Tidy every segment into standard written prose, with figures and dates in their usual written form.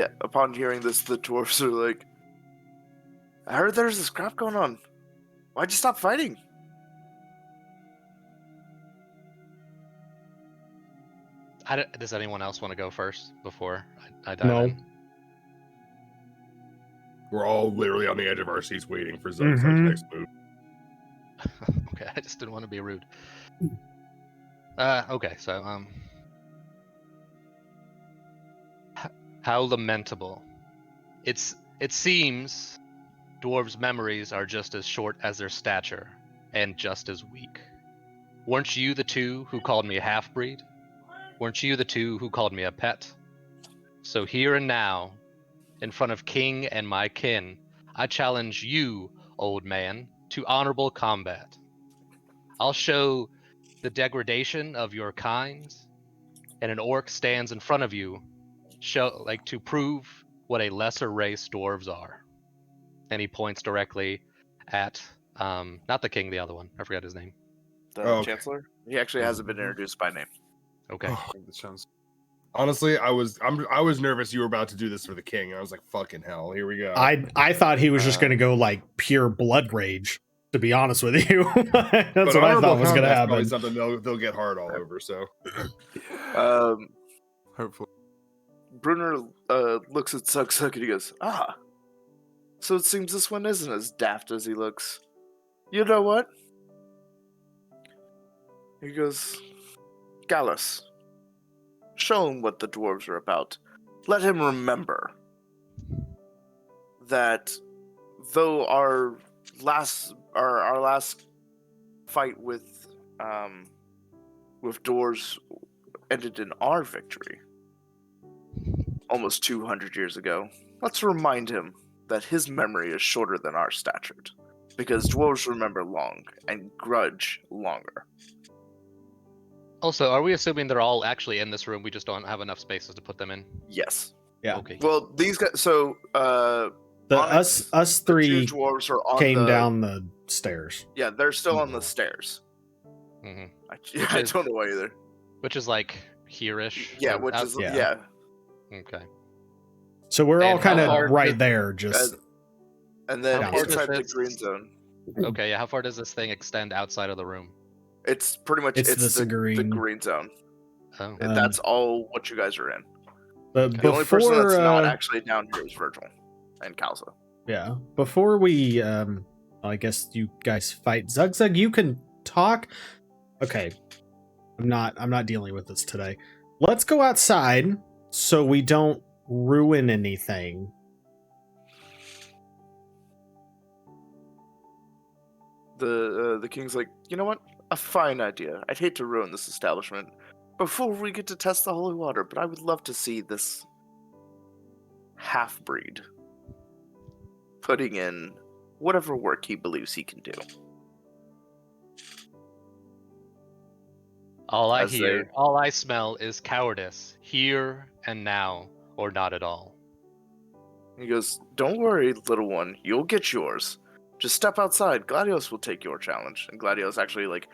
Yeah, upon hearing this, the dwarves are like, I heard there's this crap going on. Why'd you stop fighting? Does anyone else want to go first before I dive No. in? We're all literally on the edge of our seats waiting for Zugzug's next move. Okay, I just didn't want to be rude. Okay, so how lamentable. It seems dwarves' memories are just as short as their stature, and just as weak. Weren't you the two who called me a half-breed? Weren't you the two who called me a pet? So here and now, in front of King and my kin, I challenge you, old man, to honorable combat. I'll show the degradation of your kind, and an orc stands in front of you, to prove what a lesser race dwarves are. And he points directly at not the king, the other one. I forgot his name. The Chancellor? He actually hasn't been introduced by name. Okay. Oh, honestly, I was nervous you were about to do this for the king. I was like, fucking hell, here we go. I thought he was just going to go like pure blood rage. To be honest with you, that's what I thought was going to happen. Probably something they'll get hard all over. So, hopefully, Brunner looks at Zugzug and he goes, "Ah, so it seems this one isn't as daft as he looks. You know what?" He goes, "Gallus, show him what the dwarves are about. Let him remember that though our last fight with dwarves ended in our victory almost 200 years ago, let's remind him that his memory is shorter than our stature, because dwarves remember long and grudge longer." Also, are we assuming they're all actually in this room? We just don't have enough spaces to put them in? Yes. Yeah. Okay. Well, these guys. So, Onyx, us three two dwarves are on came down the stairs. Yeah, they're still on the stairs. Mm-hmm. I don't know why either. Which is like here-ish. Yeah, so which is yeah. yeah. Okay. So we're all And kind how of far right does- there, just And then How far inside does the this- green zone, Okay, yeah. How far does this thing extend outside of the room? it's pretty much It's it's the the green. green zone. Oh. That's all what you guys are in. but The only person that's not before, actually down here is Virgil and Kalsa. yeah, before we, I guess you guys fight Zugzug, you can talk. Okay, I'm not dealing with this today. Let's go outside so we don't ruin anything. The king's like, you know what? A fine idea. I'd hate to ruin this establishment before we get to test the holy water, but I would love to see this half-breed putting in whatever work he believes he can do. All I As hear, they- all I smell is cowardice, here and now, or not at all. He goes, don't worry, little one. You'll get yours. Just step outside. Gladios will take your challenge. And Gladios actually, like,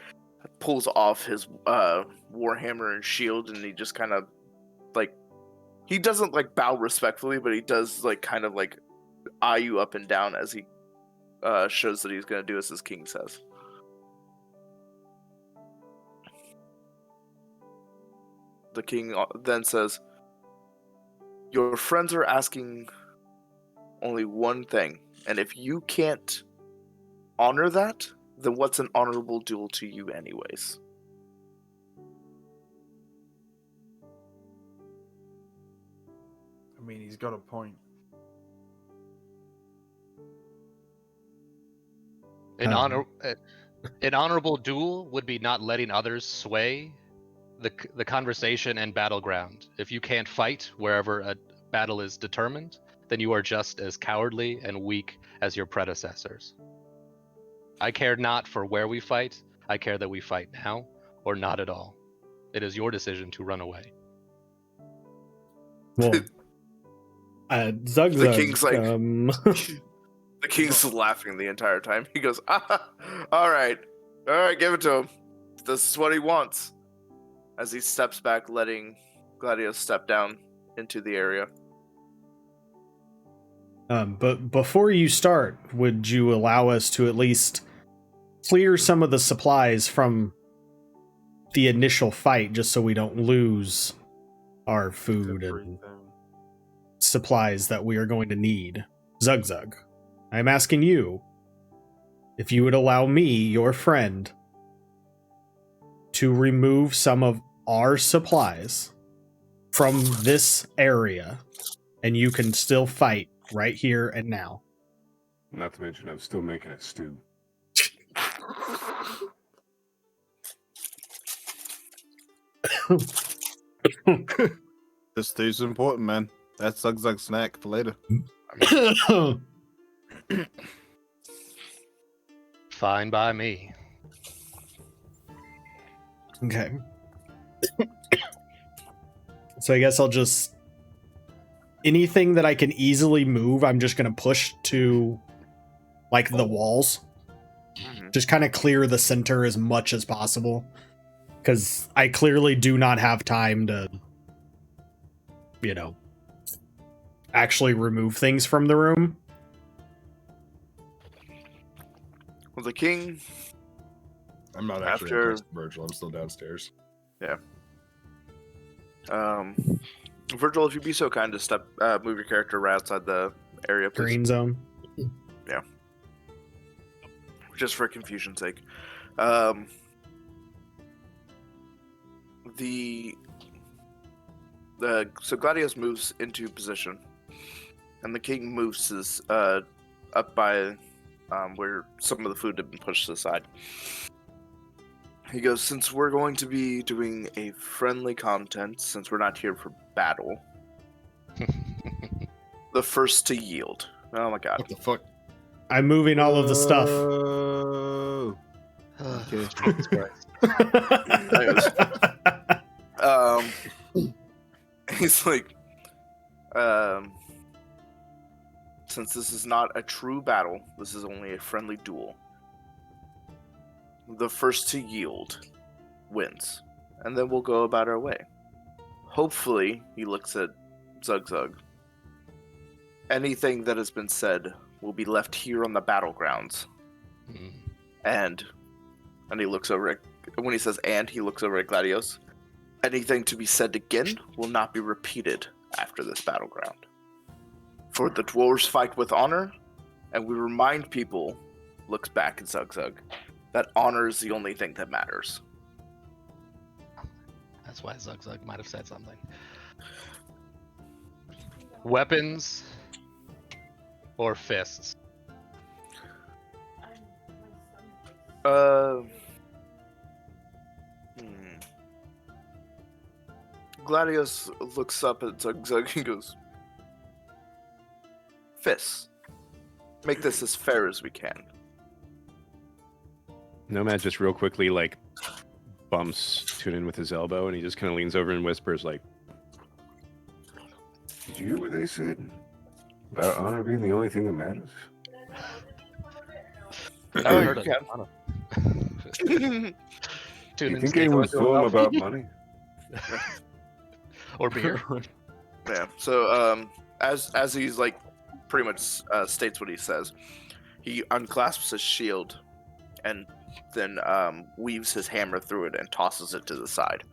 pulls off his warhammer and shield, and he just kind of, like, he doesn't, like, bow respectfully, but he does, like, kind of, like, eye you up and down as he shows that he's going to do as his king says. The king then says, your friends are asking only one thing, and if you can't honor that, then what's an honorable duel to you anyways? I mean, he's got a point. An honorable duel would be not letting others sway the conversation and battleground. If you can't fight wherever a battle is determined, then you are just as cowardly and weak as your predecessors. I care not for where we fight. I care that we fight now or not at all. It is your decision to run away. Well, Zugzug. The king's like, the king's laughing the entire time. He goes, all right, give it to him. This is what he wants. As he steps back, letting Gladius step down into the area. But before you start, would you allow us to at least clear some of the supplies from the initial fight, just so we don't lose our food and Everything. supplies that we are going to need? Zug, I'm asking you if you would allow me, your friend, to remove some of our supplies from this area, and you can still fight right here and now. Not to mention, I'm still making a stew. This stew's important, man. That's Zug snack for later. Fine by me. Okay. So I guess I'll just... anything that I can easily move, I'm just going to push to, like, the walls. Mhm. Just kind of clear the center as much as possible. Because I clearly do not have time to, you know, actually remove things from the room. Well, the king. I'm not actually After- next to Virgil. I'm still downstairs. Virgil, if you'd be so kind to move your character right outside the area, please. Green zone. Just for confusion's sake. So Gladius moves into position, and the king moves his up by where some of the food had been pushed to the side. He goes, since we're going to be doing a friendly content, since we're not here for battle, the first to yield. Oh my god. What the fuck? I'm moving all of the stuff. Oh. Okay. Jesus Christ. He's like, since this is not a true battle, this is only a friendly duel. The first to yield wins, and then we'll go about our way. Hopefully, he looks at Zug. Anything that has been said will be left here on the battlegrounds. Mm. And he looks over at, when he says and, he looks over at Gladius. Anything to be said again will not be repeated after this battleground. For the dwarves fight with honor, and we remind people, looks back at Zug, that honor is the only thing that matters. That's why Zug might have said something. Weapons or fists? Gladius looks up at Zug and goes, fists. Make this as fair as we can. Nomad just real quickly, like, bumps Tunin with his elbow, and he just kind of leans over and whispers, like, did you hear what they said? About honor being the only thing that matters? I heard yeah. Do you think anyone's told him about money? Or beer? Yeah. So as he's like pretty much states what he says, he unclasps his shield and then weaves his hammer through it and tosses it to the side,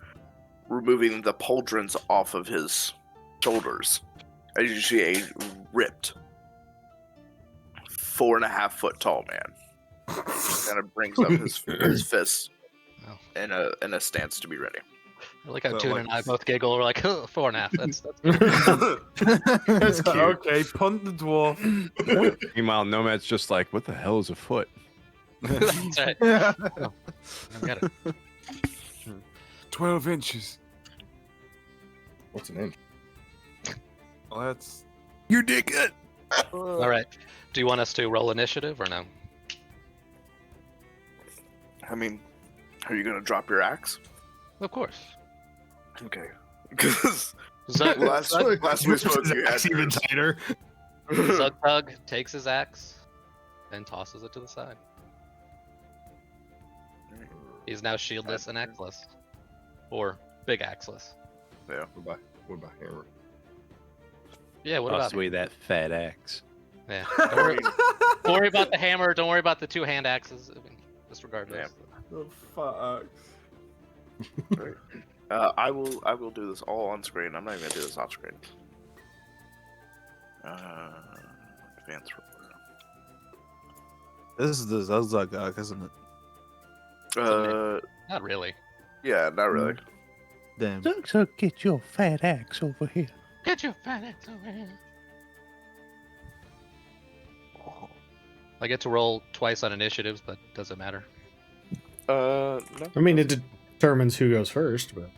removing the pauldrons off of his shoulders. As you see a ripped 4.5 foot tall man. Kind of brings up his fist Oh. in a stance to be ready. I like how So, Tuna like- and I both giggle. We're like, oh, 4.5. That's That's cute. Okay, punt the dwarf. Meanwhile, Nomad's just like, what the hell is a foot? that's right. I got it. 12 inches. What's an inch? Well, that's. You dig it. All right. Do you want us to roll initiative or no? I mean, are you gonna drop your axe? Of course. Okay. Because Zug last we spoke, you had even yours. tighter. Zug takes his axe and tosses it to the side. He's now shieldless and axeless. Or big axeless. What about hammer? Yeah, what Toss about away that fat axe. Yeah. Don't worry about the hammer. Don't worry about the 2 hand axes. I mean, disregard those. The fuck. I will do this all on screen. I'm not even gonna do this off screen. Advance roller. This is the Zugzug arc, isn't it? Not really. Yeah, not really. Damn. So get your fat axe over here. Get your fat ass over here. I get to roll twice on initiatives, but doesn't matter. No. I mean, it determines who goes first, but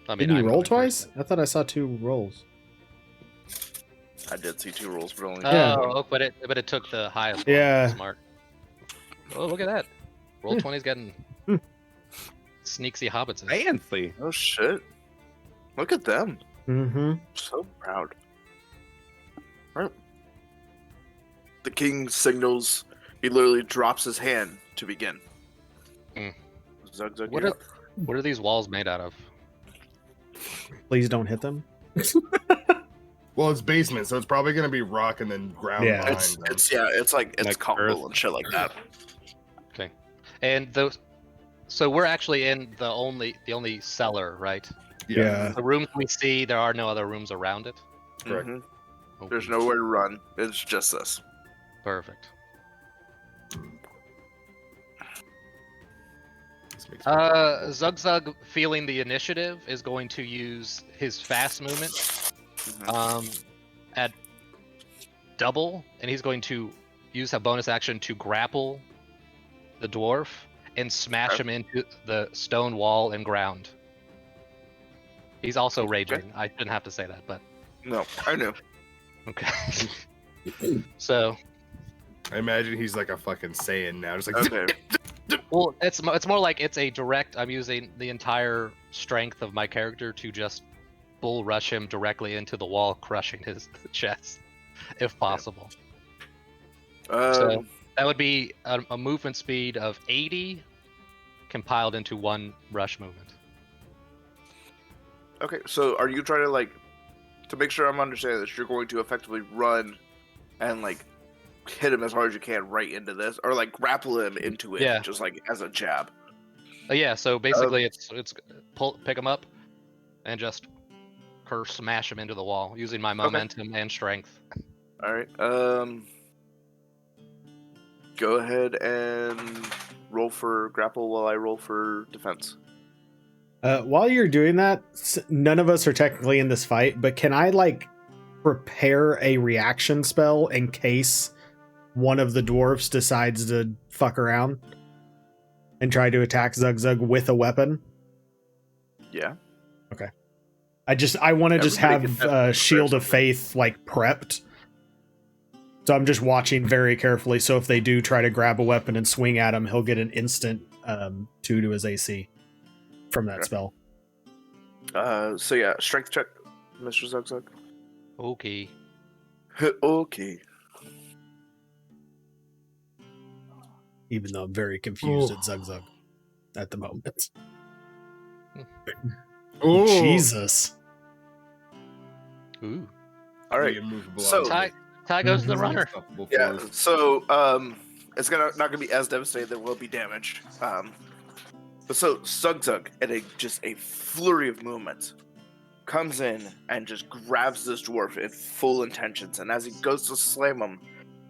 I mean, didn't you I'm roll going twice? first. I thought I saw 2 rolls. I did see 2 rolls, but only Yeah. Oh, but it took the highest one. Yeah. Smart. Oh, look at that. Roll 20's getting sneaksy hobbits. Fancy. Oh shit! Look at them. Mm-hmm. So proud. Alright. The king signals. He literally drops his hand to begin. Hmm. Zug, What are these walls made out of? Please don't hit them. Well, it's basement, so it's probably gonna be rock and then ground Yeah. behind It's them. it's like it's Like cobble earth. and shit like that. Okay. And those. So we're actually in the only cellar, right? Yeah. The rooms we see, there are no other rooms around it. Correct. Mhm. Okay. There's nowhere to run. It's just this. Perfect. This makes me uncomfortable. Zugzug, feeling the initiative, is going to use his fast movement at double, and he's going to use a bonus action to grapple the dwarf and smash Okay. him into the stone wall and ground. He's also raging. I shouldn't have to say that, but No, I knew. okay. So, I imagine he's like a fucking Saiyan now, just like Okay. well, it's more like it's a direct. I'm using the entire strength of my character to just bull rush him directly into the wall, crushing his chest, if possible. So that would be a movement speed of 80, compiled into 1 rush movement. Okay, so are you trying to to make sure I'm understanding this? You're going to effectively run and hit him as hard as you can right into this, or grapple him into it, Yeah. just as a jab. Yeah. So basically, it's pick him up and just smash him into the wall using my momentum and strength. All right. Go ahead and roll for grapple while I roll for defense. While you're doing that, none of us are technically in this fight, but can I prepare a reaction spell in case one of the dwarfs decides to fuck around and try to attack Zugzug with a weapon? Yeah. I want to just Everybody have can have Shield of something. Faith prepped. So I'm just watching very carefully. So if they do try to grab a weapon and swing at him, he'll get an instant 2 to his AC from that Okay. spell. So yeah, strength check, Mr. Zugzug. Okay. Okay. Even though I'm very confused at Zugzug at the moment. Ooh. Jesus. Ooh. All right. The immovable So- object. Ty goes to the Mhm. runner. Unstoppable Yeah. force. So it's not gonna be as devastating. There will be damage. But so Zugzug, at a flurry of movement, comes in and just grabs this dwarf in full intentions. And as he goes to slam him,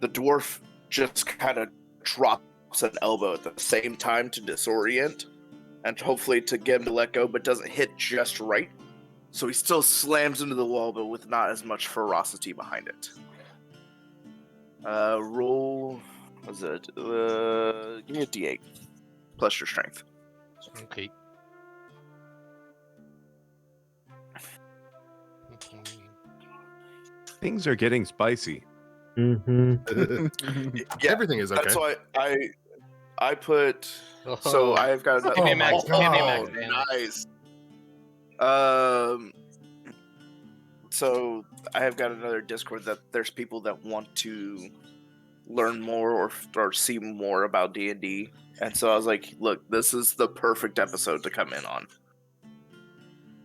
the dwarf just kind of drops an elbow at the same time to disorient and hopefully to get him to let go, but doesn't hit just right. So he still slams into the wall, but with not as much ferocity behind it. Roll. What's it? Give me a D8 plus your strength. Okay. Things are getting spicy. Mm-hmm. Yeah, Everything is okay. that's why I put. So I have got. Give me a max. Oh Give me a my max. damage. Nice. So I have got another Discord that there's people that want to learn more or see more about D&D, and so I was like, look, this is the perfect episode to come in on.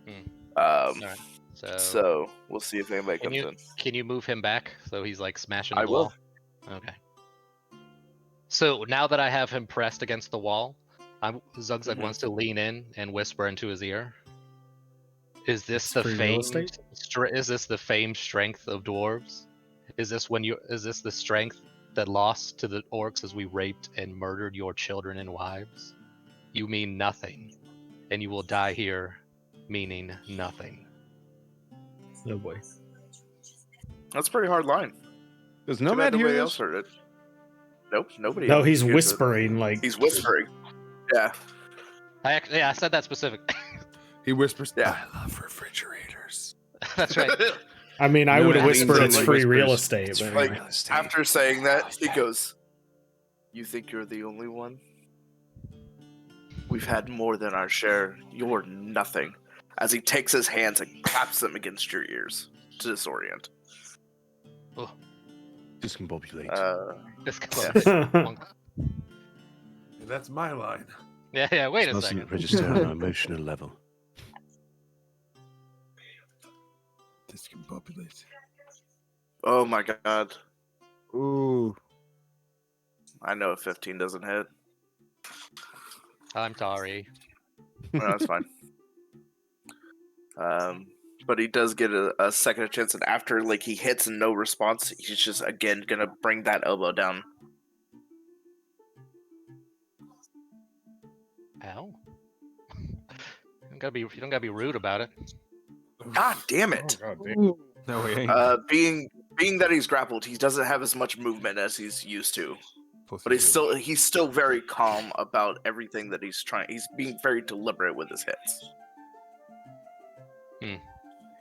Hmm. Um, Alright. So we'll see if anybody Can comes in. can you move him back so he's like smashing I the will. wall? Okay. So now that I have him pressed against the wall, Zugzug Mhm. wants to lean in and whisper into his ear. Is this It's the free real famed? estate? Is this the famed strength of dwarves? Is this Is this the strength that lost to the orcs as we raped and murdered your children and wives? You mean nothing, and you will die here, meaning nothing. Oh boy. That's a pretty hard line. Does Too bad Nomad hear nobody this? else heard it. Nope, nobody. No, else he's hears it. whispering like He's whispering. Yeah. I said that specific. He whispers, Yeah. I love refrigerators. That's right. I mean, I No, would man, whisper leans it's in, free like, real whispers, estate. "It's But free anyway. real estate." After saying that, he goes, "You think you're the only one? We've had more than our share. You're nothing." As he takes his hands and claps them against your ears to disorient. Discombobulate. This That's my line. yeah. Wait a Doesn't second. register on an emotional level. Discombobulate. Oh my god. Ooh. I know if 15 doesn't hit. I'm sorry. No, that's fine. But he does get a second chance, and after like he hits and no response, he's just again gonna bring that elbow down. Ow. You don't gotta be rude about it. God damn it! Oh, God damn. No, we ain't. Being that he's grappled, he doesn't have as much movement as he's used to. Plus But he's still very calm about everything that he's trying. He's being very deliberate with his hits.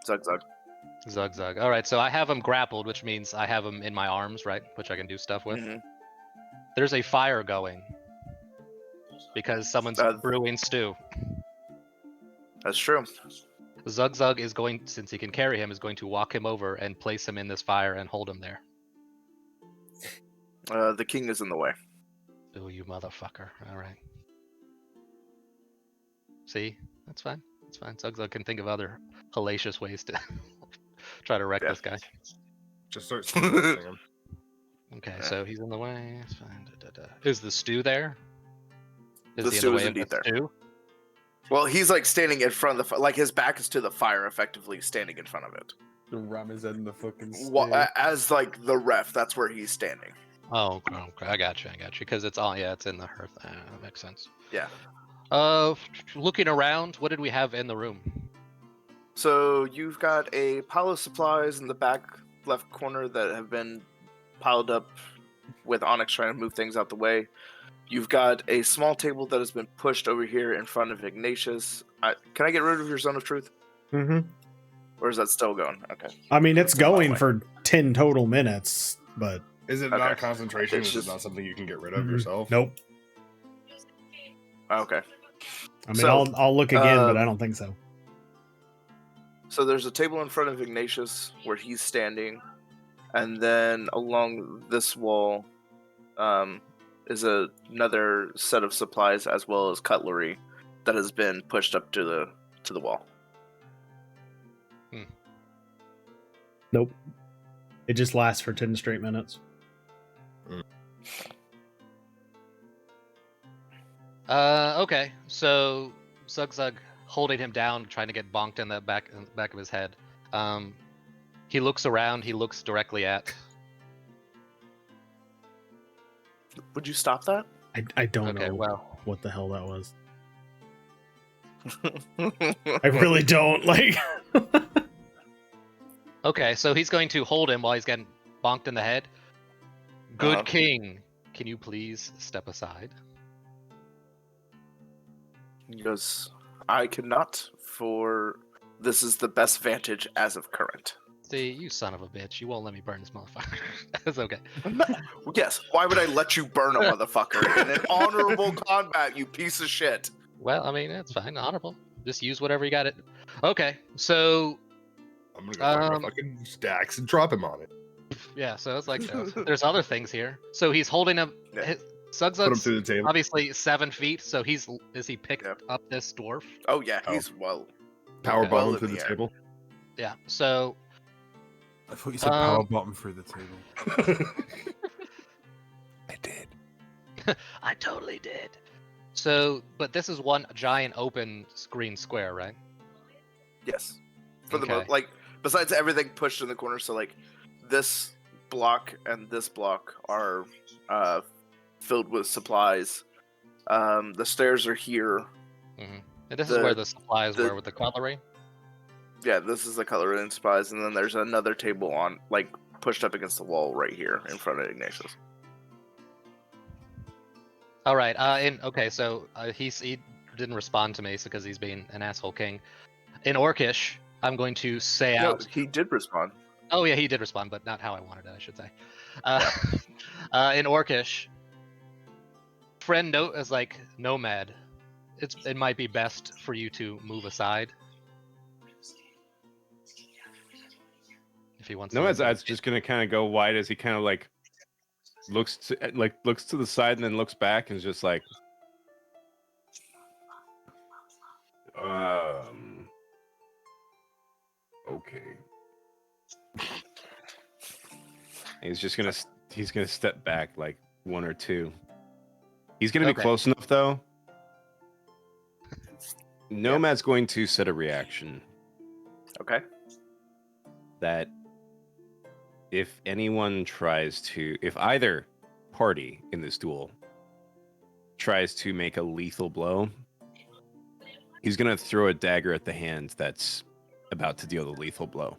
Zug. Zug. All right, so I have him grappled, which means I have him in my arms, right? Which I can do stuff with. Mhm. There's a fire going because someone's brewing stew. That's true. Zug is going, since he can carry him, is going to walk him over and place him in this fire and hold him there. The king is in the way. Oh, you motherfucker! All right. See, that's fine. That's fine. Zug can think of other hellacious ways to try to wreck Yeah. this guy. Just start singing. Okay, so he's in the way. It's fine. Is the stew there? The he in stew the is way of indeed the there. stew? Well, he's like standing in front of the like his back is to the fire, effectively standing in front of it. The ram is in the fucking As like the ref, that's where he's standing. Oh, okay. I got you. Because it's all it's in the hearth. That makes sense. Yeah. Looking around, what did we have in the room? So you've got a pile of supplies in the back left corner that have been piled up with Onyx trying to move things out the way. You've got a small table that has been pushed over here in front of Ignatius. Can I get rid of your zone of truth? hmm Or is that still going? Okay. I mean, it's That's my going way. for 10 total minutes, but Is it Okay. not concentration? It's Is just- it not something you can get rid of Mhm. yourself? nope. Okay. I mean, So, I'll look again, but I don't think so. So there's a table in front of Ignatius where he's standing, and then along this wall is another set of supplies as well as cutlery that has been pushed up to the wall. Nope. It just lasts for 10 straight minutes. Okay. So Zug holding him down, trying to get bonked in the back of his head. He looks around. He looks directly at. Would you stop that? I don't Okay. know Well. what the hell that was. I really don't. Like, Okay. So he's going to hold him while he's getting bonked in the head. Good Uh-huh. king, can you please step aside? He goes, I cannot, for this is the best vantage as of current. See, you son of a bitch. You won't let me burn this motherfucker. That's okay. Yes, why would I let you burn a motherfucker in an honorable combat, you piece of shit? Well, I mean, it's fine. Honorable. Just use whatever you got it. Okay. So, I'm gonna go find Um, my fucking stacks and drop him on it. yeah. So it's like, there's other things here. So he's holding him. Yeah. Put him Zugzug's through the table. obviously 7 feet. So is he picked Yep. up this dwarf? Oh yeah, Oh. he's well. Power okay. bomb Well him in through the the air. table. Yeah. So I thought you said power bottom through the table. I did. I totally did. So, but this is one giant open green square, right? Yes. For the Okay. most, like, besides everything pushed in the corner, so like this block and this block are filled with supplies. The stairs are here. Mm-hmm. And this is where The- the supplies the- were with the cutlery. Yeah, this is the color and supplies, and then there's another table on, like, pushed up against the wall right here in front of Ignatius. All right. Okay. So he didn't respond to me because he's being an asshole king. In Orcish, I'm going to say No, out. he did respond. Oh yeah, he did respond, but not how I wanted it, I should say. In Orcish, friend note is like nomad. It might be best for you to move aside. If he wants. Nomad's to eye's just gonna kind of go wide as he kind of like looks to the side and then looks back and is just like, okay. He's just gonna step back like one or two. He's gonna be Okay. close enough though. Nomad's going to set a reaction Okay. that if either party in this duel tries to make a lethal blow, he's gonna throw a dagger at the hand that's about to deal the lethal blow.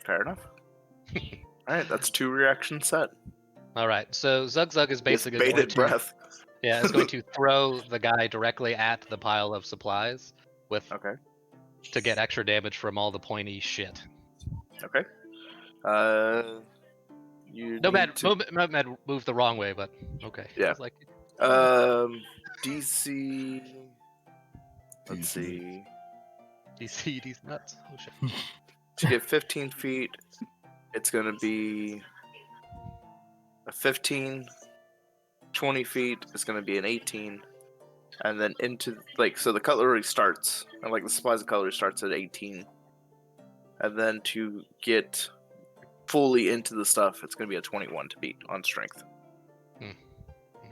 Fair enough. All right, that's 2 reactions set. All right. So Zug is It's basically going bated to, breath. yeah, is going to throw the guy directly at the pile of supplies Okay. to get extra damage from all the pointy shit. Okay. You Nomad need to, Nomad moved the wrong way, but okay. Yeah. It's like, DC. Let's see. these nuts. Oh shit. To get 15 feet, it's going to be a 15. 20 feet is going to be an 18. And then into, like, so the cutlery starts, and like the supplies and cutlery starts at 18. And then to get fully into the stuff, it's going to be a 21 to beat on strength.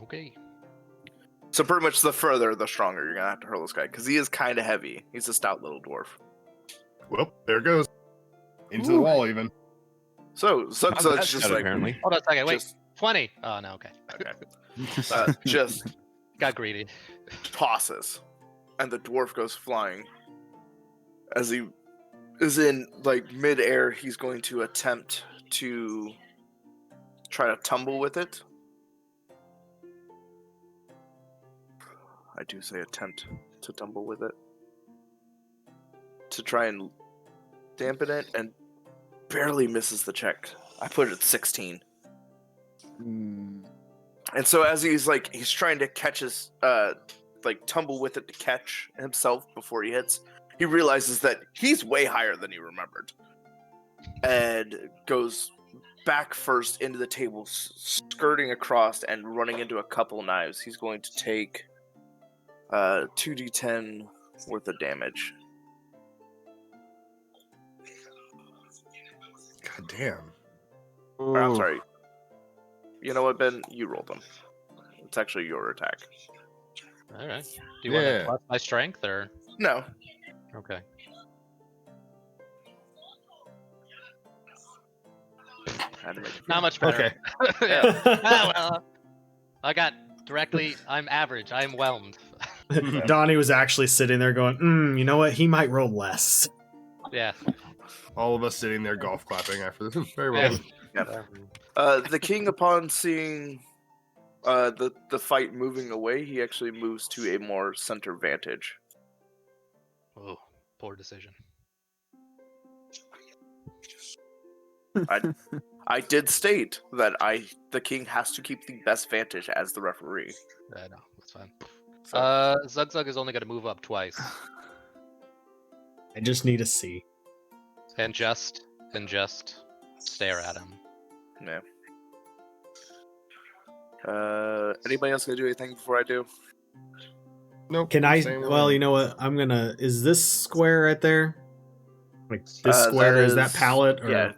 Okay. So pretty much the further, the stronger you're going to have to hurl this guy, because he is kind of heavy. He's a stout little dwarf. Well, there it goes. Into the wall, even. So How's Zug's that just sound, like, apparently. Hold on a second. Wait. just, 20. Oh no. Okay. okay. Just Got greedy. tosses, and the dwarf goes flying. As he is in like midair, he's going to attempt to try to tumble with it. I do say attempt to tumble with it. To try and dampen it, and barely misses the check. I put it at 16. And so as he's trying to catch his tumble with it to catch himself before he hits, he realizes that he's way higher than he remembered, and goes back first into the table, skirting across and running into a couple knives. He's going to take 2d10 worth of damage. God damn. Or, I'm sorry. You know what, Ben? You rolled them. It's actually your attack. All right. Do you want to Yeah. plus my strength or? No. Okay. Had to make it Not much better. Okay. Yeah. Well, I got directly. I'm average. I'm whelmed. Donnie was actually sitting there going, you know what? He might roll less. Yeah. All of us sitting there golf clapping after this. Very well. Yeah. done. The king, upon seeing the fight moving away, he actually moves to a more center vantage. Oh, poor decision. I did state that the king has to keep the best vantage as the referee. Yeah, no, that's fine. So, Zug is only going to move up twice, I just need a C. and just stare at him. yeah. Anybody else gonna do anything before I do? Nope. Can I? same Well, way. you know what? Is this square right there? Like this square is that is- pallet? Or... Yeah.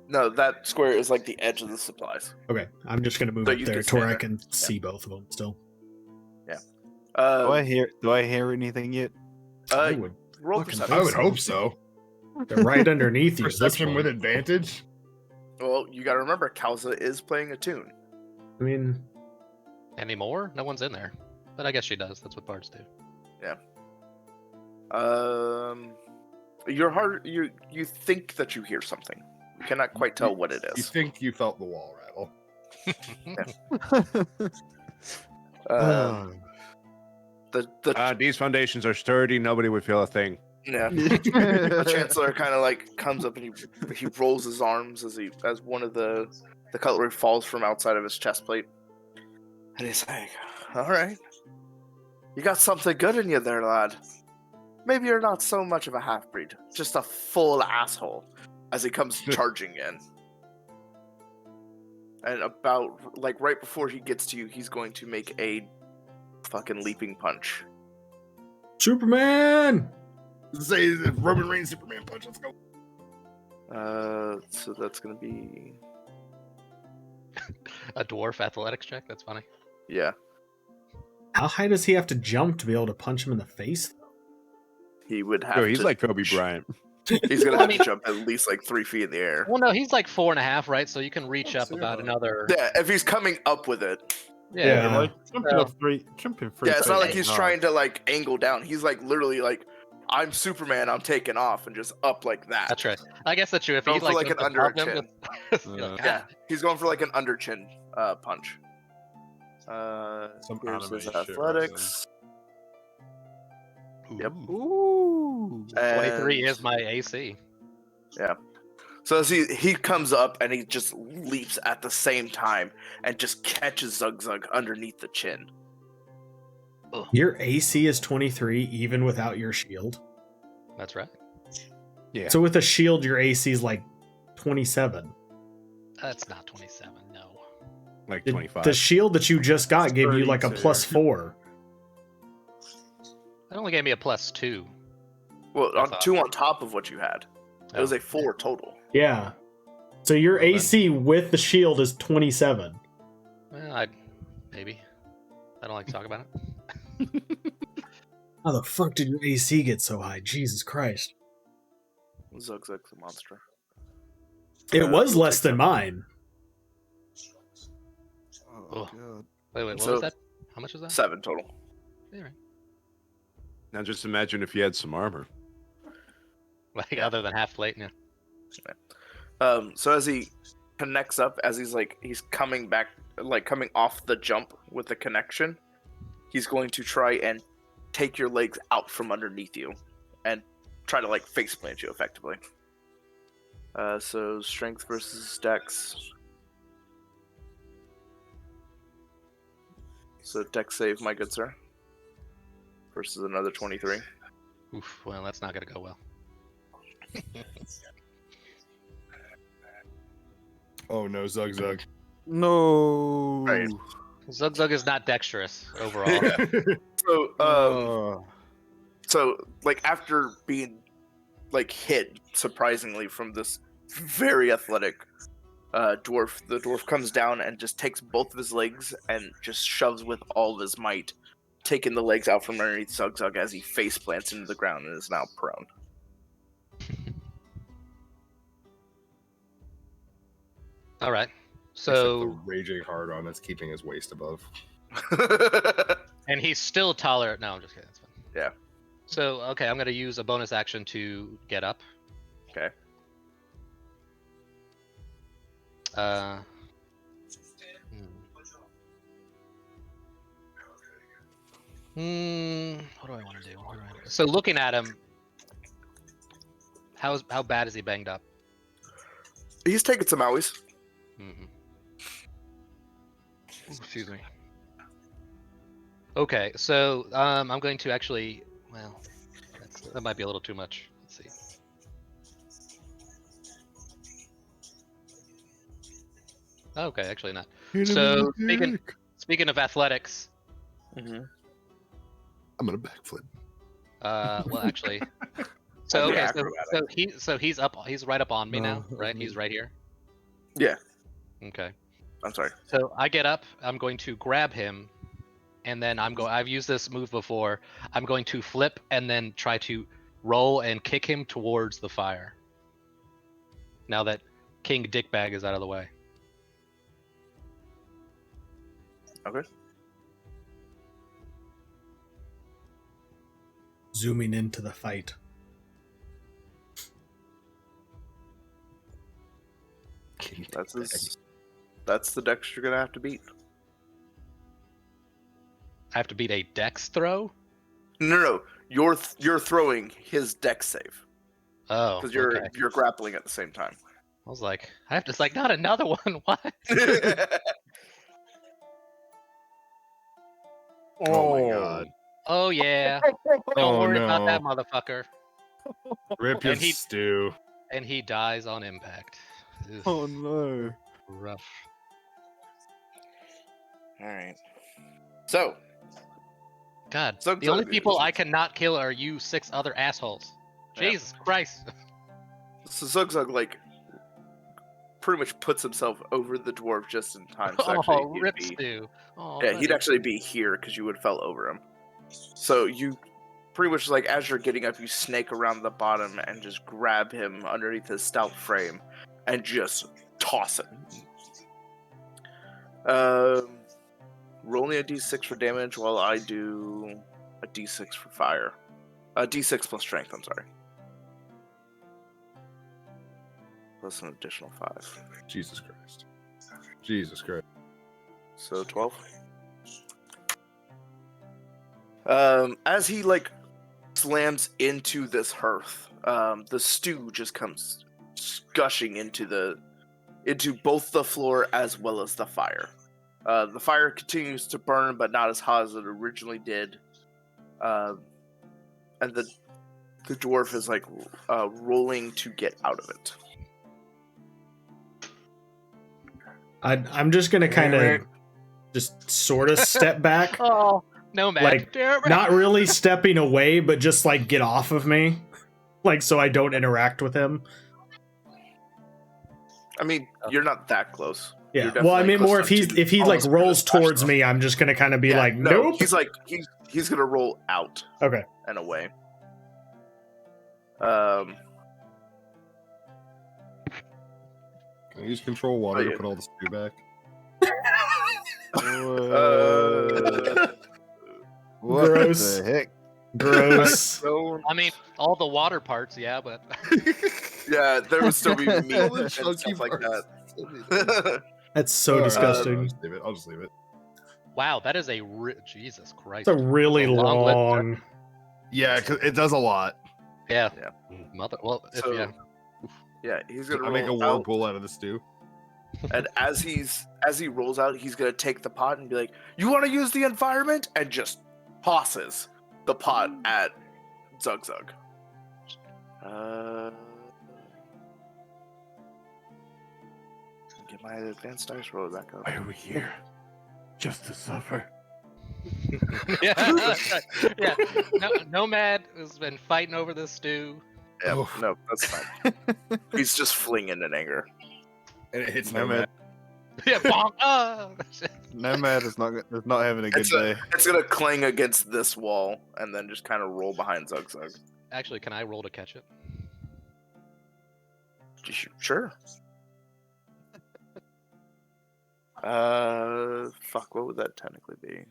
No, that square is like the edge of the supplies. Okay, I'm just gonna move So up you there can to where I stand can see both of them still. Do I hear anything yet? I would roll fucking perception. I would hope so. They're right underneath you. at this Perception with point. advantage. Well, you got to remember, Kalza is playing a tune. I mean, Anymore? No one's in there. But I guess she does. That's what bards do. Your heart, you think that you hear something. You cannot quite tell what it You is. think you felt the wall rattle. The These foundations are sturdy. Nobody would feel a thing. yeah. The Chancellor kind of like comes up and he rolls his arms as one of the cutlery falls from outside of his chest plate, and he's like, "All right, you got something good in you there, lad. Maybe you're not so much of a half breed, just a full asshole." As he comes charging in, and about like right before he gets to you, he's going to make a fucking leaping punch. Superman. Say Roman Reigns Superman punch. Let's go. So that's gonna be A dwarf athletics check? That's funny. yeah. How high does he have to jump to be able to punch him in the face? He would have. Yo, he's to, like Kobe Bryant. He's gonna I have mean- to jump at least like 3 feet in the air. Well, no, he's like 4.5, right? So you can reach up about another. Yeah, if he's coming up with it. Yeah. Yeah. Like jumping Yeah. up jumping three. Yeah, it's not like feet. he's No. trying to like angle down. He's like literally like, I'm Superman. I'm taking off and just up like that. That's right. I guess that's true. If Go he for like jumped an under above them chin. with- you're like, Yeah, he's going for like an under chin punch. Some Here's his anime shit, athletics. "Ah." Yep. Ooh. 23 And- is my AC. So as he comes up and he just leaps at the same time and just catches Zug underneath the chin. Your AC is 23 even without your shield. That's right. Yeah. So with a shield, your AC is like 27. That's not 27. No. Like The- 25. The shield that you just got gave you like a 32. +4. That only gave me a +2. Well, I on thought- 2 on top of what you had. It was Oh. a 4 total. Yeah. So your Well, then. AC with the shield is 27. Well, maybe. I don't like to talk about it. How the fuck did your AC get so high? Jesus Christ. Zug's a monster. It was less than mine. Oh, Ugh. God. Wait, what So- was that? How much was that? 7 total. Yeah, right. Now just imagine if you had some armor. Like other than half plate, yeah. So as he connects up, as he's coming back, like coming off the jump with the connection, he's going to try and take your legs out from underneath you and try to like face plant you effectively. So strength versus dex. So dex save, my good sir. Versus another 23. Oof, well, that's not gonna go well. Oh no, Zug. No. Right. Zug is not dexterous overall. So Oh. So, like, after being, like, hit, surprisingly, from this very athletic dwarf, the dwarf comes down and just takes both of his legs and just shoves with all of his might, taking the legs out from underneath Zug as he face plants into the ground and is now prone. All right. Except the So, raging hard on that's keeping his waist above. and he's still taller. No, I'm just kidding. That's fine. Yeah. So, okay, I'm gonna use a bonus action to get up. Okay. What do I want to do? So looking at him, how bad is he banged up? He's taking some owies. Mm-hmm. Excuse me. Okay, so I'm going to actually. Well, that might be a little too much. Let's see. Okay, actually not. So speaking of athletics, Mm-hmm. I'm gonna backflip. well, actually, So The okay, acrobatics. so he's right up on me now, No, right? me. He's right here. Yeah, Okay. I'm sorry. So I get up, I'm going to grab him, and then I've used this move before. I'm going to flip and then try to roll and kick him towards the fire. Now that King Dickbag is out of the way. Okay. Zooming into the fight. That's the dex you're gonna have to beat. I have to beat a dex throw? No. You're throwing his dex save Oh, because you're okay. you're grappling at the same time. I was like, I have to, it's like, not another one. What? Oh my god. Oh yeah. Don't Oh worry about that no. motherfucker. Rip your And he- stew. And he dies on impact. Ugh, Oh no. rough. All right. So God, Zug the only Zug people is- I cannot kill are you 6 other assholes. Yeah. Jesus Christ. So Zug like pretty much puts himself over the dwarf just in time. So Oh, actually, rip stew. Oh, he'd buddy. actually be here because you would fell over him. So you pretty much like as you're getting up, you snake around the bottom and just grab him underneath his stout frame and just toss him. Roll me a d6 for damage while I do a d6 for fire. A d6 plus strength, I'm sorry. Plus an additional 5. Jesus Christ. Jesus Christ. So 12. As he like slams into this hearth, the stew just comes gushing into both the floor as well as the fire. The fire continues to burn, but not as hot as it originally did. And the dwarf is like rolling to get out of it. I'm just gonna kind of just sort of step back, Oh, no, man. Like, Damn it. not really stepping away, but just like get off of me, like so I don't interact with him. I mean, you're not that close. Yeah. You're Well, I definitely mean, more close if enough to he like almost rolls smash towards them. me, I'm just gonna kind of be Yeah, like, no, nope. He's like he's gonna roll out Okay. and away. Can I use control water Oh, yeah. to put all the stew back? What Gross. the heck? Gross. I mean, all the water parts, yeah, but Yeah, there would still be meat All the and chunky stuff like parts. that. That's so Alright, disgusting. I'll just leave it. wow, that is a Jesus Christ. It's a really It's a long list, long. Yeah, because it does a lot. Yeah. Yeah. Mother. Well, if, So- yeah. Yeah, he's gonna I make a roll out, whirlpool out of the stew. and as he rolls out, he's gonna take the pot and be like, "You want to use the environment?" and just tosses the pot at Zug Zug. Get my advanced dice roll back up. Why are we here? Just to suffer. Yeah. Yeah. No, Nomad has been fighting over this stew. Yeah, Oof. no, that's fine. He's just flinging in anger. And it hits No, no man. Yeah, bonk. Oh. Nomad is not having a good day. It's gonna clang against this wall and then just kind of roll behind Zug Zug. Actually, can I roll to catch it? Sure. Fuck, what would that technically be?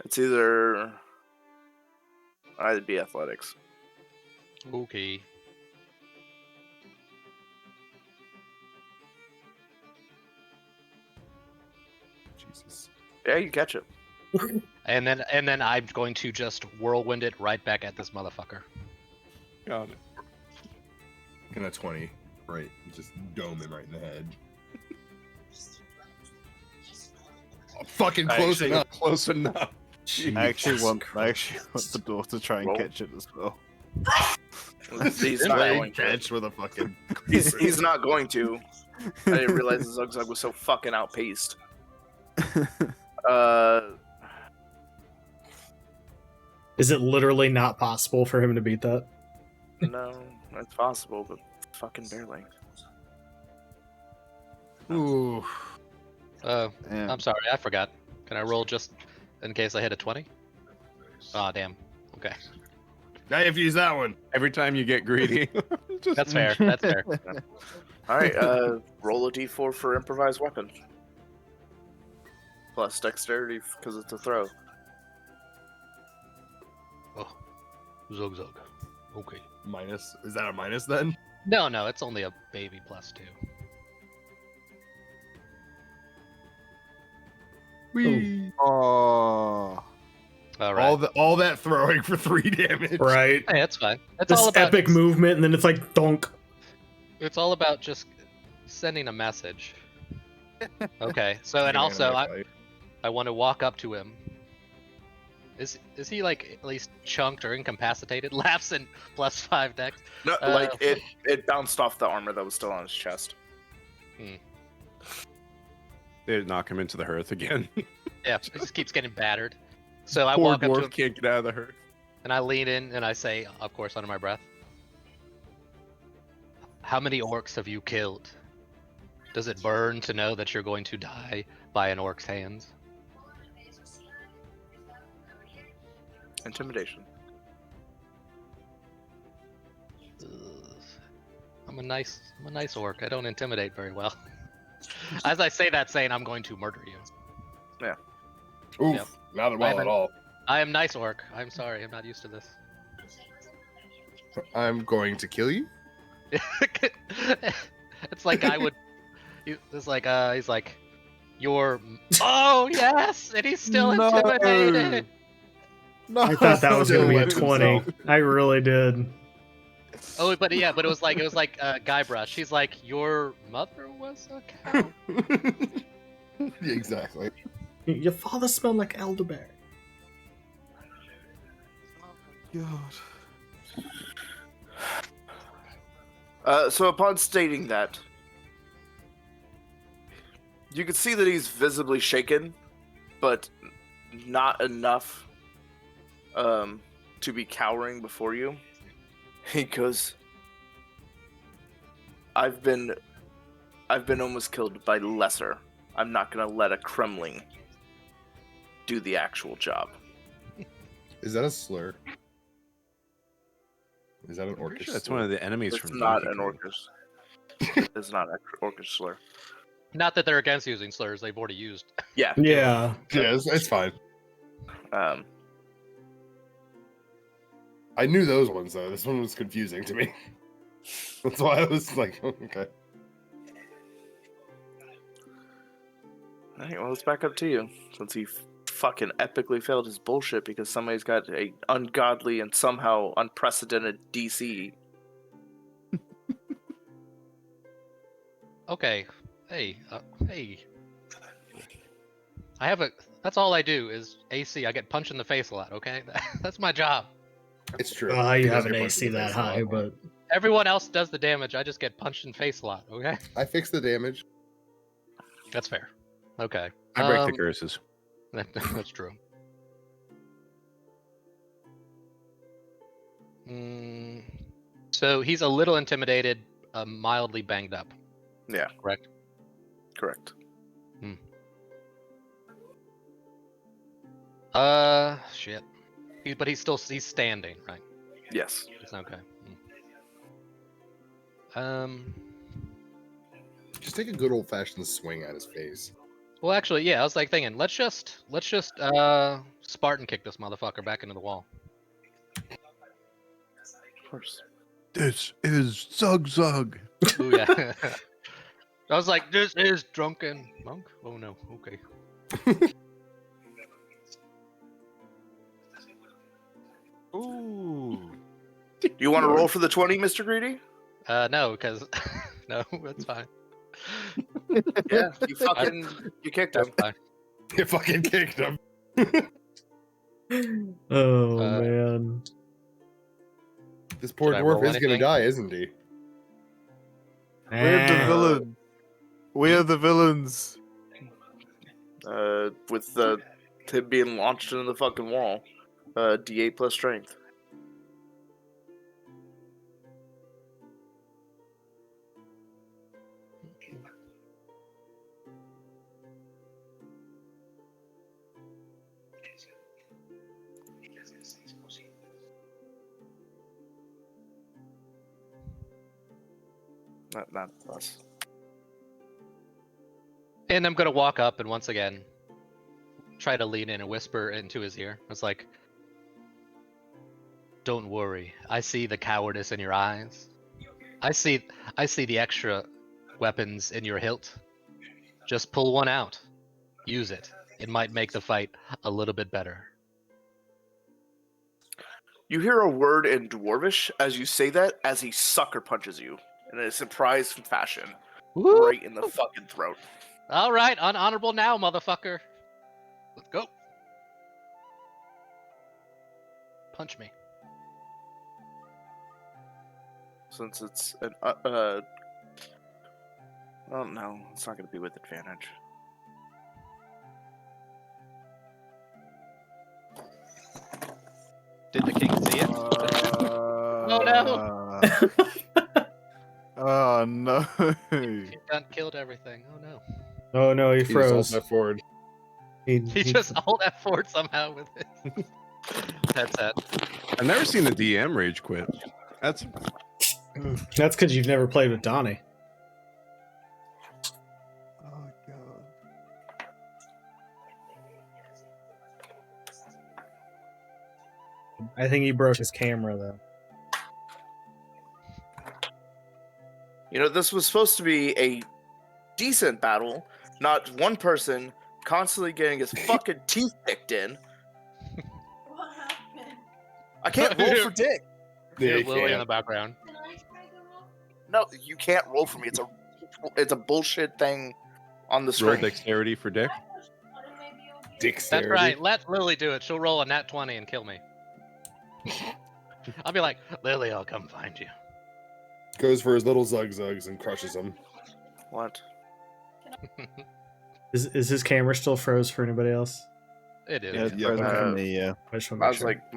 It's either be athletics. Okay. Jesus. Yeah, you catch it. And then I'm going to just whirlwind it right back at this motherfucker. Got it. And a 20. Right. Just dome him right in the head. Oh, fucking close Actually- enough. Close enough. I actually want the door to try and Roll. catch it as well. He's not Big going to. catch with a fucking. He's not going to. I didn't realize the Zug Zug was so fucking outpaced. Uh, Is it literally not possible for him to beat that? no, it's possible, but fucking barely. Ooh. Damn. I'm sorry, I forgot. Can I roll just in case I hit a 20? Ah, damn. Okay, Now you have to use that one. Every time you get greedy. Just- that's fair. That's fair. All right, roll a d4 for improvised weapon. Plus dexterity because it's a throw. Oh, zug zug. Okay. Minus. Is that a minus then? No, it's only a baby +2. Whee. Oh. All right. All that throwing for 3 damage. Right. Hey, that's fine. It's This all about epic movement, and then it's like donk. It's all about just sending a message. Okay. So and Anime also fight. I want to walk up to him. Is he like at least chunked or incapacitated? Laughs and +5 dex. No, like it bounced off the armor that was still on his chest. They knock him into the hearth again. Yeah, he just keeps getting battered. So I Poor walk up to dwarf him can't get out of the hearth. and I lean in and I say, of course, under my breath, "How many orcs have you killed? Does it burn to know that you're going to die by an orc's hands?" Intimidation. Ugh. I'm a nice orc. I don't intimidate very well. As I say that, saying I'm going to murder you. Oof. Yep. Not well at all. I am nice orc. I'm sorry, I'm not used to this. I'm going to kill you. It's like I would. It's like he's like, "You're." Oh yes, and he's still No. intimidated. No. I thought that was going to be a Still 20. himself. I really did. Oh, but it was like Guybrush. He's like, "Your mother was a cow." Exactly. Your father smelled like elderberry. God. So upon stating that, you can see that he's visibly shaken, but not enough to be cowering before you. He goes, I've been almost killed by lesser. I'm not gonna let a Kremling do the actual job. Is that a slur? Is that an Pretty orcish sure that's slur? one of the enemies It's from not Donkey an Kong. orcish. It's not an orcish slur. Not that they're against using slurs; they've already used. Yeah. Yeah. Yeah, it's fine. Um, I knew those ones though. This one was confusing to me. That's why I was like, okay. all right, well, it's back up to you. Since he fucking epically failed his bullshit because somebody's got a ungodly and somehow unprecedented DC. Okay. Hey. Hey. I have a. That's all I do is AC. I get punched in the face a lot. Okay, that's my job. It's true. You He does have an get punched AC in the that face a lot. high, but Everyone else does the damage. I just get punched in the face a lot. Okay, I fixed the damage. that's fair. Okay. I break the curses. That's true. So he's a little intimidated, mildly banged up. Yeah. Correct. Correct. Shit. But he's standing, right? Yes. It's okay. Just take a good old fashioned swing at his face. Well, actually, yeah. I was like thinking, let's just Spartan kick this motherfucker back into the wall. Of course. This is Zug Zug. Ooh, yeah. I was like, this is drunken monk. Oh no. Okay. Ooh. You want to roll for the 20, Mr. Greedy? No, because no, that's fine. Yeah. You kicked him. That's fine. You fucking kicked him. oh Uh, man. This poor Did I dwarf roll is gonna anything? die, isn't he? We're the Ah. villain. We are the villains. With the him being launched into the fucking wall. D8 plus strength. Not plus. And I'm gonna walk up and once again try to lean in and whisper into his ear. It's like, "Don't worry. I see the cowardice in your eyes. I see the extra weapons in your hilt. Just pull one out. Use it. It might make the fight a little bit better." You hear a word in Dwarvish as you say that, as he sucker punches you in a surprise fashion, Woo! right in the fucking throat. All right, unhonorable now, motherfucker. Let's go. Punch me. Since it's an oh no, it's not going to be with advantage. Did the king see it? Oh no! Oh no! He done killed everything. Oh no. Oh no, he He just froze. ult F4'd. He just hold F4 somehow with his headset. I've never seen the DM rage quit. That's That's because you've never played with Donnie. Oh god! I think he broke his camera though. You know, this was supposed to be a decent battle, not one person constantly getting his fucking teeth picked in. What happened? I can't roll for Dick. Yeah, Here's you Lily in can't. the background. Can I try to roll? No, you can't roll for me. It's a bullshit thing on the roll screen. dexterity for Dick. That's Dexterity. right. Let Lily do it. She'll roll a nat 20 and kill me. I'll be like, Lily, I'll come find you. Goes for his little zugzugs and crushes them. What? Is his camera still froze for anybody else? It is. Yeah, it's Yeah, frozen uh, for me. Yeah. I just want to I make was sure. like,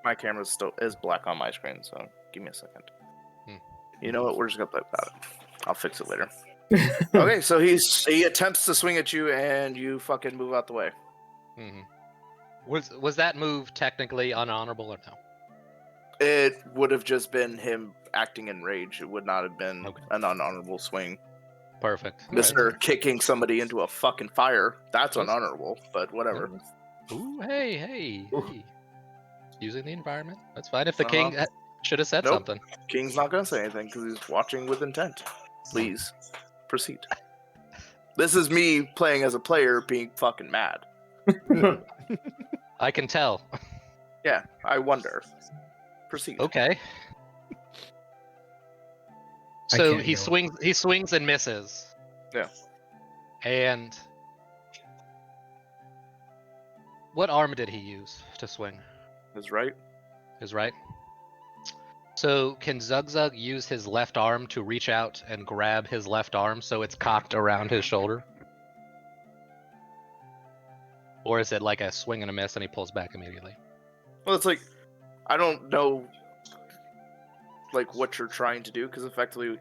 my camera still is black on my screen, so give me a second. Hmm. You know what? We're just gonna play without it. I'll fix it later. Okay, so he attempts to swing at you, and you fucking move out the way. Mhm. Was that move technically unhonorable or no? It would have just been him acting in rage. It would not have been Okay. an unhonorable swing. Perfect. Mister kicking somebody into a fucking fire. That's Yes. unhonorable, but whatever. Ooh, hey. Ooh. Using the environment. That's fine. If the king should have said Nope. something. King's not gonna say anything because he's watching with intent. Please proceed. This is me playing as a player being fucking mad. I can tell. Yeah, I wonder. Proceed. Okay. I So can't he go. swings and misses. Yeah. And what arm did he use to swing? Is right. His right. So can Zugzug use his left arm to reach out and grab his left arm so it's cocked around his shoulder? Or is it like a swing and a miss and he pulls back immediately? Well, it's like I don't know, like what you're trying to do because effectively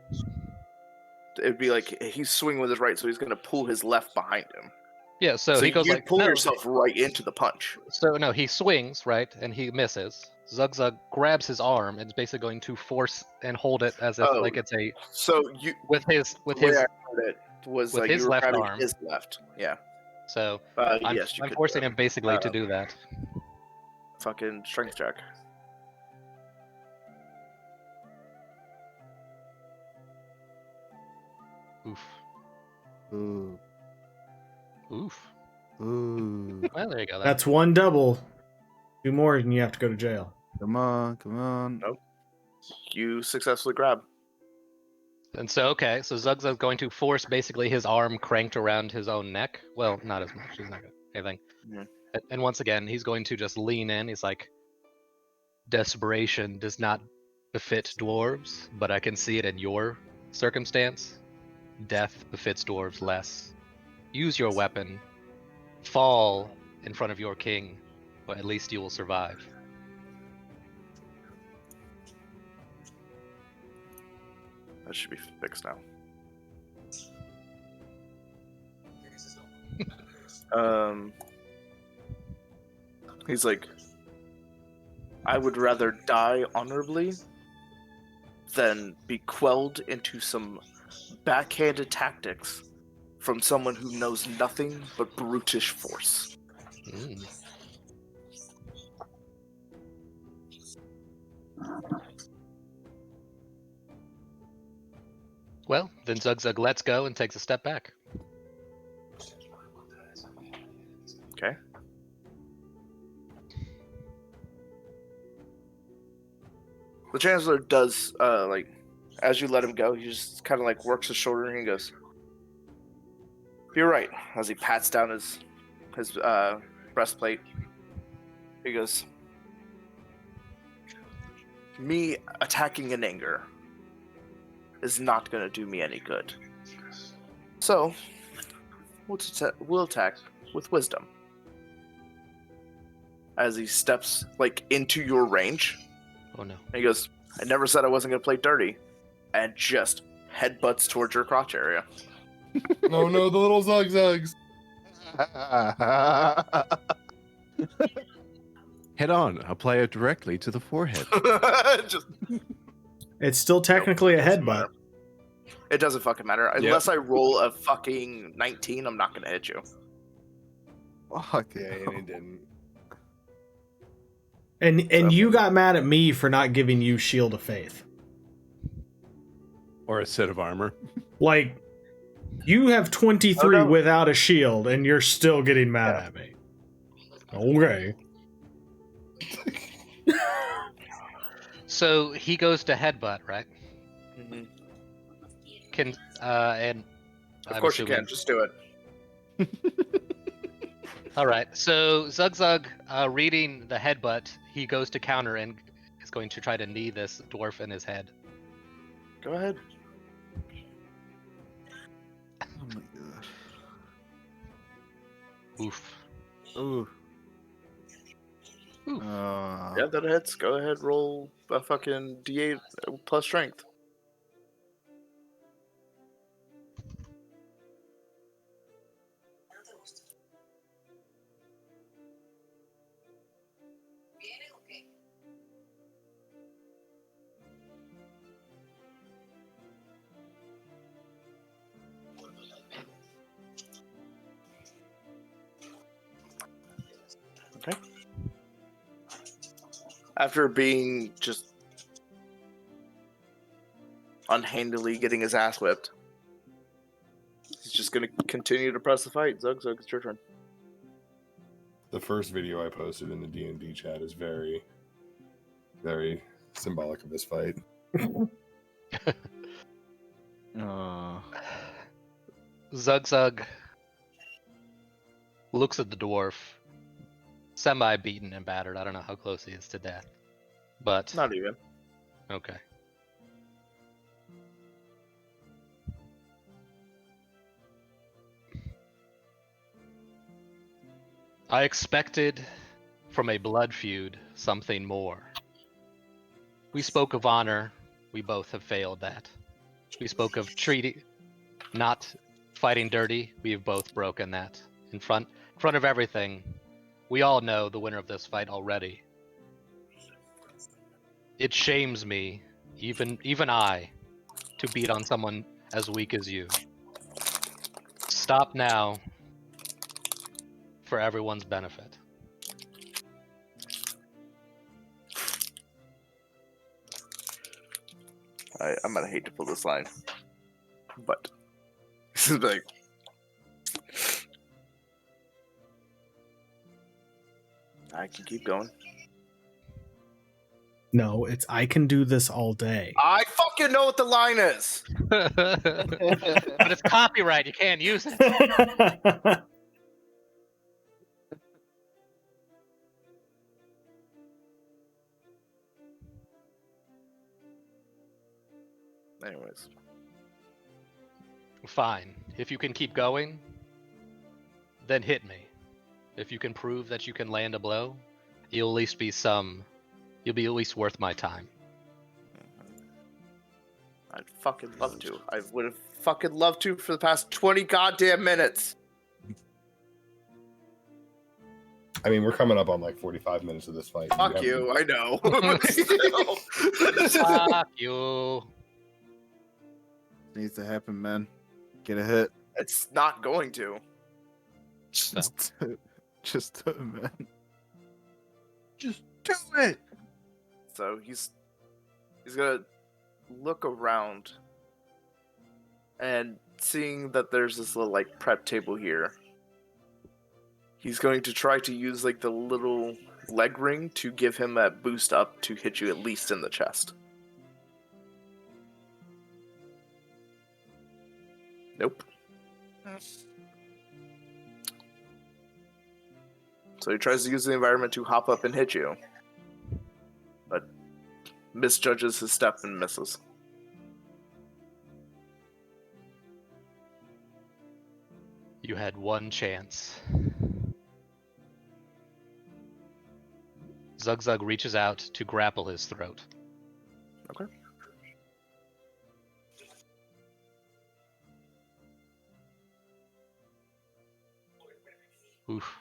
it'd be like he's swinging with his right, so he's gonna pull his left behind him. Yeah, so he goes you like pull no. yourself right into the punch. So no, he swings, right, and he misses. Zugzug grabs his arm and is basically going to force and hold it as if Oh, like it's a So you with the his way I heard it was with like his you were left grabbing arm. his left. Yeah. So Yes, you I'm could forcing him basically to Uh, do that. fucking strength check. Oof. Ooh. Oof. Ooh. Well, there you go. Then. That's one double. 2 more and you have to go to jail. Come on. Come on. Nope. You successfully grab. And so okay, so Zugzug's going to force basically his arm cranked around his own neck. Well, not as much. He's not gonna anything. Mhm. And once again, he's going to just lean in. He's like, desperation does not befit dwarves, but I can see it in your circumstance. Death befits dwarves less. Use your weapon fall in front of your king, but at least you will survive. That should be fixed now. He's like, I would rather die honorably than be quelled into some backhanded tactics from someone who knows nothing but brutish force. Mm. Well, then Zugzug lets go and takes a step back. Okay. The Chancellor does, like, as you let him go, he just kind of like works his shoulder and he goes, "You're right." As he pats down his breastplate, he goes, "Me attacking in anger is not going to do me any good. So, we'll attack with wisdom." As he steps like into your range, Oh no. and he goes, "I never said I wasn't going to play dirty," and just headbutts towards your crotch area. No, no, the little zugzugs. Head on. Apply it directly to the forehead. Just, It's still technically a doesn't headbutt. matter. It doesn't fucking matter. Yep. Unless I roll a fucking 19, I'm not going to hit you. Fuck Yeah, yeah. and he didn't. And you got mad at me for not giving you Shield of Faith. Or a set of armor. Like, you have 23 Oh, no. without a shield, and you're still getting mad at me. Okay. So he goes to headbutt, right? Mm-hmm. Can and Of I'm course you assuming- can. Just do it. All right. So Zugzug, reading the headbutt, he goes to counter and is going to try to knee this dwarf in his head. Go ahead. Oh my god. Oof. Ooh. Oof. Yeah, that hits. Go ahead, roll a fucking D8 plus strength. Okay. After being just unhandily getting his ass whipped, he's just gonna continue to press the fight. Zugzug, it's your turn. The first video I posted in the D&D chat is very, very symbolic of this fight. Zugzug looks at the dwarf, semi-beaten and battered. I don't know how close he is to death, but Not even. okay. I expected from a blood feud something more. We spoke of honor. We both have failed that. We spoke of treaty, not fighting dirty. We have both broken that. In front of everything, we all know the winner of this fight already. It shames me, even I, to beat on someone as weak as you. Stop now, for everyone's benefit. I'm gonna hate to pull this line, but this is like, I can keep going. No, it's I can do this all day. I fucking know what the line is. But it's copyright. You can't use it. Anyways, Fine. If you can keep going, then hit me. If you can prove that you can land a blow, you'll at least be some. You'll be at least worth my time. I'd fucking love to. I would have fucking loved to for the past 20 goddamn minutes. I mean, we're coming up on like 45 minutes of this fight. Fuck you, I know. Fuck you. Needs to happen, man. Get a hit. It's not going to. Just do it, man. Just do it. So he's gonna look around and seeing that there's this little like prep table here. He's going to try to use like the little leg ring to give him that boost up to hit you at least in the chest. Nope. So he tries to use the environment to hop up and hit you, but misjudges his step and misses. You had one chance. Zugzug reaches out to grapple his throat. Okay. Oof.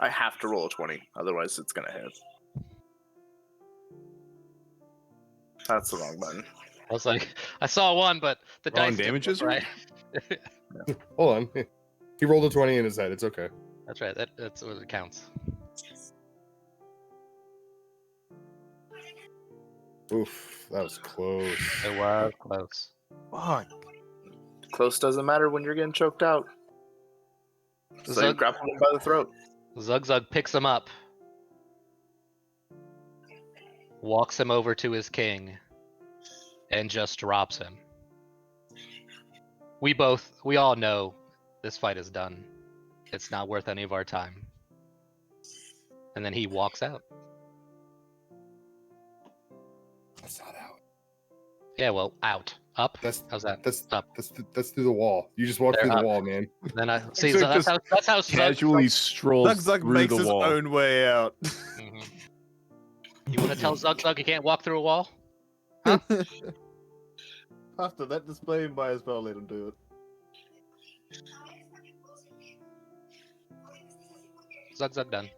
I have to roll a 20, otherwise it's gonna hit. That's the wrong button. I was like, I saw one, but the Wrong dice didn't damages, look right. Hold on. He rolled a 20 in his head. It's okay. That's right. That's what it counts. Oof, that was close. It was close. Fuck. Close doesn't matter when you're getting choked out. So you Zug, grapple him by the throat. Zugzug picks him up, walks him over to his king, and just drops him. We all know this fight is done. It's not worth any of our time. And then he walks out. That's not out. Yeah, well, out. Up? That's How's that? that's Up. that's through the wall. You just walked They're through up. the wall, man. Then I see. So So that's just how Casually strolls Zugzug through makes the his wall. own way out. Mhm. You want to tell Zugzug he can't walk through a wall? After that display, might as well let him do it. Zugzug done.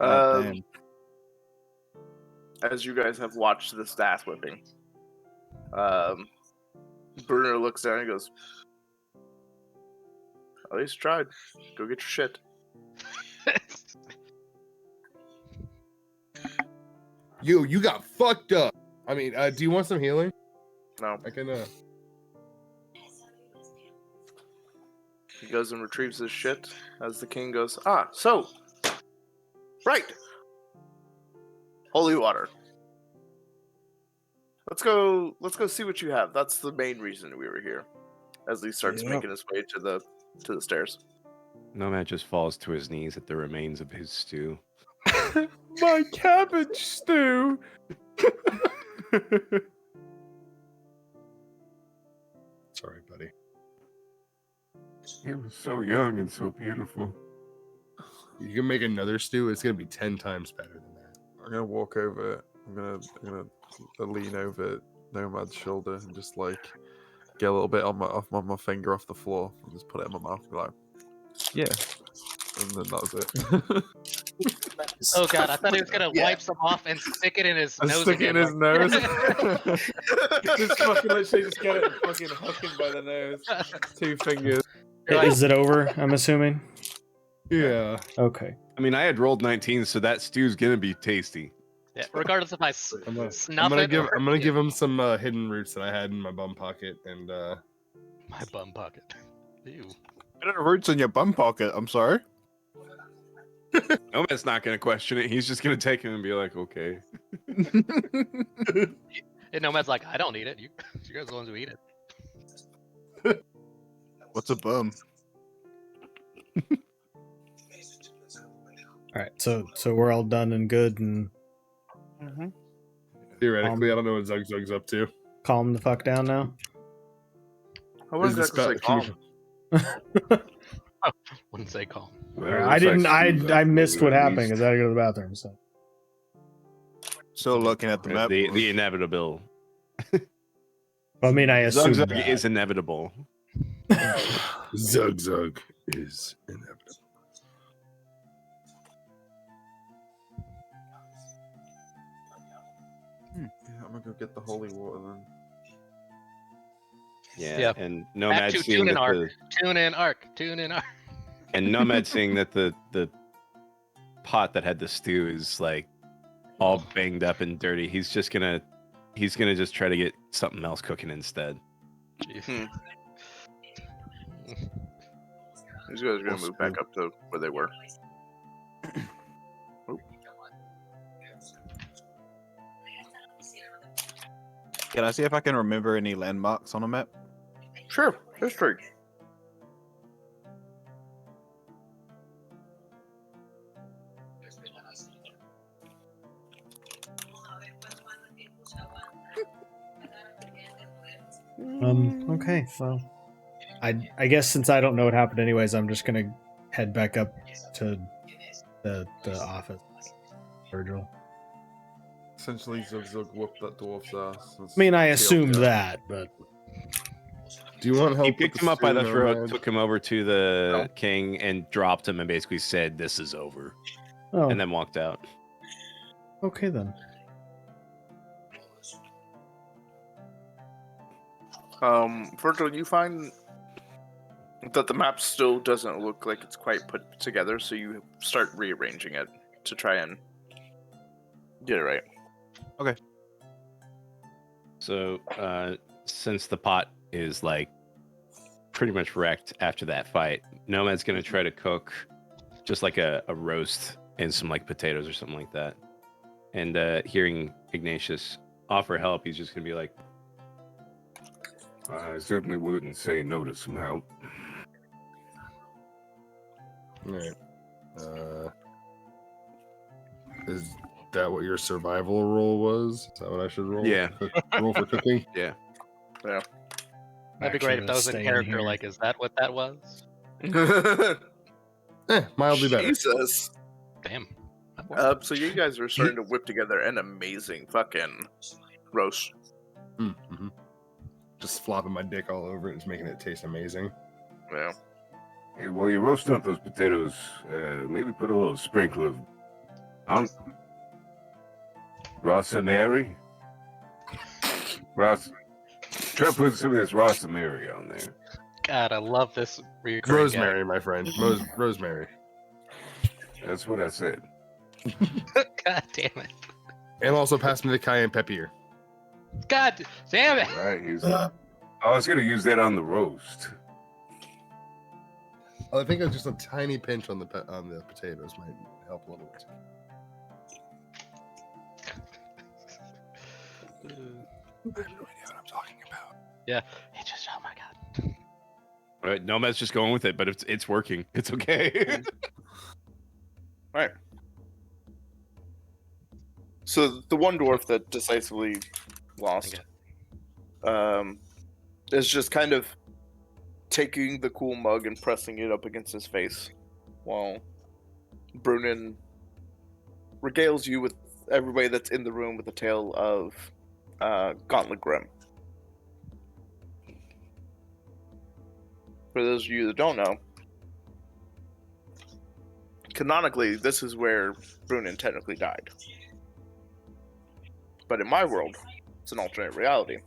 Damn. As you guys have watched this ass whipping, Bruno looks down and goes, "At least tried. Go get your shit." You got fucked up. I mean, do you want some healing? No. I can. He goes and retrieves his shit as the king goes, so, right. Holy water. Let's go see what you have. That's the main reason we were here. As he starts Yep. making his way to the stairs. Nomad just falls to his knees at the remains of his stew. My cabbage stew. Sorry, buddy. It was so young and so beautiful. You can make another stew. It's gonna be 10 times better than that. I'm gonna walk over. I'm gonna lean over Nomad's shoulder and just like get a little bit on my finger off the floor and just put it in my mouth and be like, yeah. And then that was it. Oh god, I thought he was gonna Yeah. wipe some off and stick it in his And nose. stick it in again, his nose. Just fucking literally just get it and fucking hook him by the nose. 2 fingers. You're like, Is it over? I'm assuming. Yeah. Okay. I mean, I had rolled 19, so that stew's gonna be tasty. yeah, regardless if I I'm gonna, snuff it give or- I'm gonna yeah, give him some hidden roots that I had in my bum pocket, and my bum pocket. Ew. What are roots in your bum pocket? I'm sorry. Nomad's not gonna question it. He's just gonna take him and be like, okay. And Nomad's like, I don't eat it. You guys are the ones who eat it. What's a bum? All right. So we're all done and good and theoretically, I don't know what Zugzug's up to. calm the fuck down now. I wouldn't Is the exactly say spell- calm. Wouldn't say calm. I didn't. I missed what happened because I had to go to the bathroom. So Still looking at the map. The inevitable. I mean, I assume Zug that. is inevitable. Zug Zug is inevitable. Yeah, I'm gonna go get the holy water then. Yeah, Yeah. and Back Nomad to seeing tune in that arc. the Tune in arc. Tune in arc. and Nomad seeing that the pot that had the stew is like all banged up and dirty. He's gonna just try to get something else cooking instead. Jeez. Hmm. These guys are gonna move back up to where they were. Can I see if I can remember any landmarks on a map? Sure, history. Okay. Well, I guess since I don't know what happened anyways, I'm just gonna head back up to the office. Virgil. Essentially, Zug Zug whooped that dwarf's ass. I mean, I TLDR. assumed that, but Do you want help? He with picked the him up by the stew, throat, Nomad? took him over to the No. king, and dropped him, and basically said, "This is over," oh, and then walked out. okay then. Virgil, you find that the map still doesn't look like it's quite put together, so you start rearranging it to try and get it right. So, since the pot is like pretty much wrecked after that fight, Nomad's gonna try to cook just like a roast and some like potatoes or something like that. And hearing Ignatius offer help, he's just gonna be like, I certainly wouldn't say no to some help. Alright. Is that what your survival roll was? Is that what I should roll? Yeah. Roll for cooking? That'd be Actually great if that was stay in in character. here. Like, is that what that was? Mildly better. Jesus. Damn. So you guys are starting to whip together an amazing fucking roast. Mm-hmm. Just flopping my dick all over it, just making it taste amazing. Yeah. Hey, while you're roasting up those potatoes, maybe put a little sprinkle of rosemary. Try putting some of this rosemary on there. God, I love this recurring Rosemary, my friend. Rosemary. That's what I said. gag. God damn it. And also pass me the cayenne pepper. God damn it. Right? I was gonna use that on the roast. I think just a tiny pinch on the potatoes might help a little bit. I have no idea what I'm talking about. Yeah. It just, oh my God. All right, Nomad's just going with it, but it's working. It's okay. Right. So the one dwarf that decisively lost is just kind of taking the cool mug and pressing it up against his face while Brunin regales you with everybody that's in the room with the tale of Gauntlet Grim. For those of you that don't know, canonically, this is where Brunin technically died. But in my world, it's an alternate reality.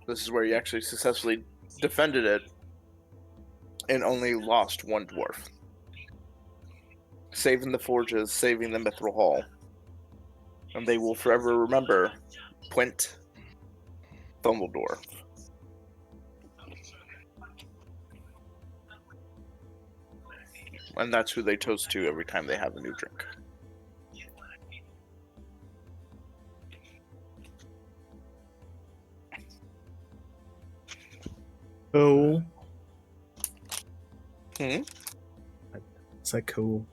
This is where he actually successfully defended it and only lost one dwarf. Saving the forges, saving the Mithril Hall. And they will forever remember Quint Thumbledore. And that's who they toast to every time they have a new drink. Cool. Hmm? Is that cool?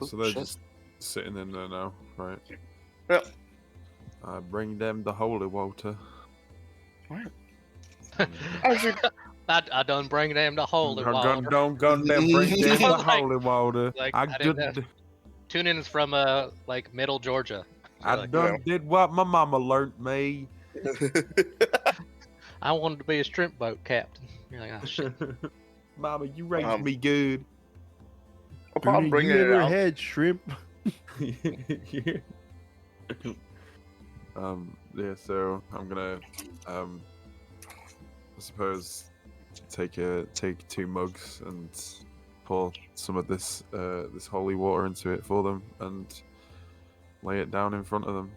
So they're just sitting in there now, right? Yep. I bring them the holy water. As you I done bring them the holy water. Don't gun them, bring them the Like- holy water. like, I I didn't done, Tune in is from like middle Georgia. You're I like, done did what my mama learned me. I wanted to be a shrimp boat captain. You're like, oh shit. Mama, you raised me good. upon bringing it out, had shrimp? Yeah, so I'm gonna I suppose take 2 mugs and pour some of this this holy water into it for them and lay it down in front of them.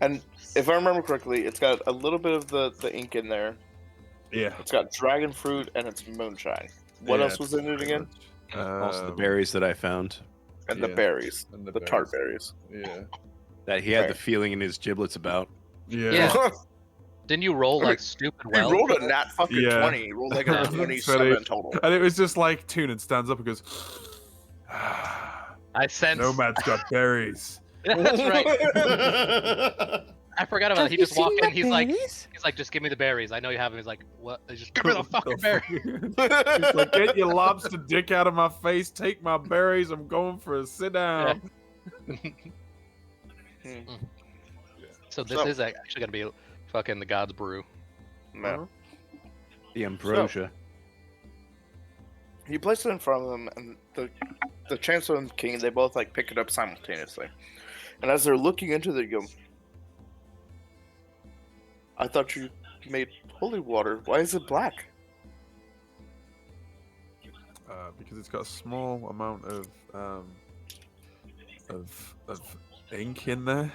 and if I remember correctly, it's got a little bit of the ink in there. Yeah. It's got dragon fruit and it's moonshine. What else was in it again? Also the berries that I found. And the yeah, berries, and the tart berries. Yeah. That he had Right. the feeling in his giblets about. Yeah. Didn't you roll like stupid He well? rolled a nat fucking Yeah. 20. He rolled like a That's 27 funny. total. And it was just like Tunin stands up and goes, I sense. Nomad's got berries. That's right. I forgot about it. He just walked in. He's like, just give me the berries. I know you have them. He's like, what? Just give me the fucking berries. He's like, get your lobster dick out of my face. Take my berries. I'm going for a sit down. So this is actually gonna be fucking the God's brew. No. The ambrosia. He placed it in front of them, and the Chancellor and the King, they both like pick it up simultaneously. And as they're looking into it, they go, I thought you made holy water. Why is it black? Because it's got a small amount of ink in there.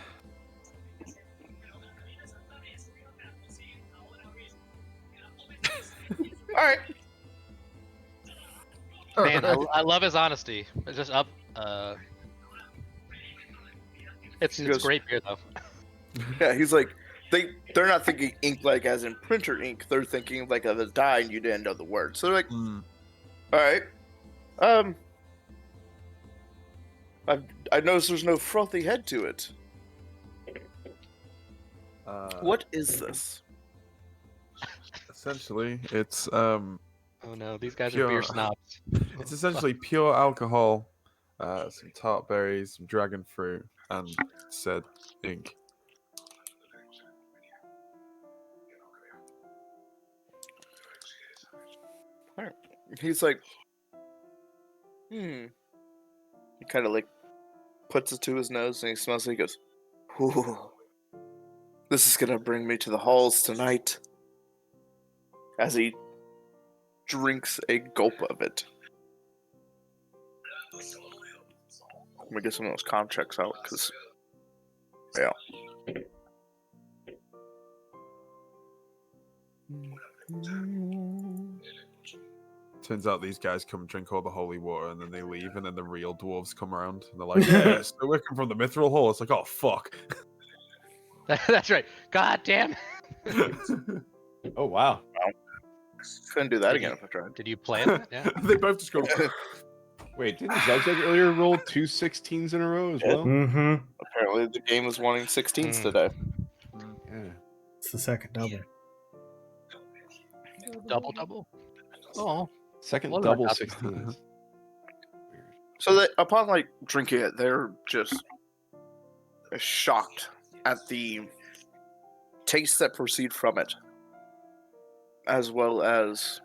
Alright. Man, I love his honesty. It's just up. It's goes- great beer though. Yeah, he's like, they're not thinking ink like as in printer ink. They're thinking like of the dye and you didn't know the word. So they're like, alright. I noticed there's no frothy head to it. What is this? Essentially, it's Oh no, these guys are beer Pure. snobs. It's essentially pure alcohol, some tart berries, some dragon fruit, and said ink. He's like, He kind of like puts it to his nose and he smells it. He goes, "Ooh, this is gonna bring me to the halls tonight." As he drinks a gulp of it. I'm gonna get some of those contracts out, because, yeah. Turns out these guys come drink all the holy water and then they leave, and then the real dwarves come around and they're like, "Yes, they're working from the mithril hall." It's like, oh fuck. That's right. God damn. Oh wow. Couldn't do that again if I tried. Did you plan it? Yeah. They both just go. Wait, didn't Zugzug earlier roll 2 16s in a row as Yeah. well? Mm-hmm. Apparently the game is wanting 16s Mm. today. Yeah. It's the second double. Double. Oh. Second What double about- 16s. So they, upon like drinking it, they're just shocked at the tastes that proceed from it, as well as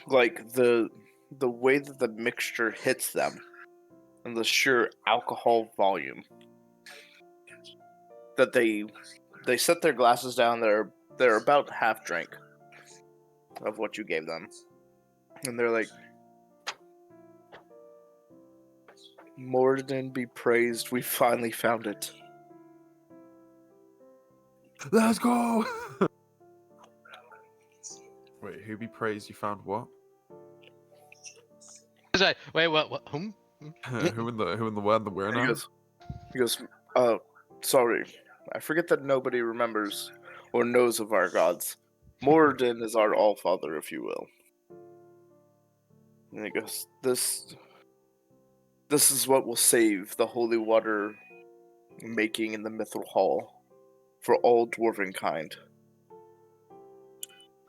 like the way that the mixture hits them and the sheer alcohol volume that they set their glasses down. They're about half drink of what you gave them, and they're like, "Morden be praised, we finally found it." Let's go. Wait, who be praised? You found what? Wait, what? Whom? who in the where and the where And now? he goes, sorry, I forget that nobody remembers or knows of our gods. Morden is our all-father, if you will. And he goes, This is what will save the holy water making in the Mithril Hall for all dwarven kind.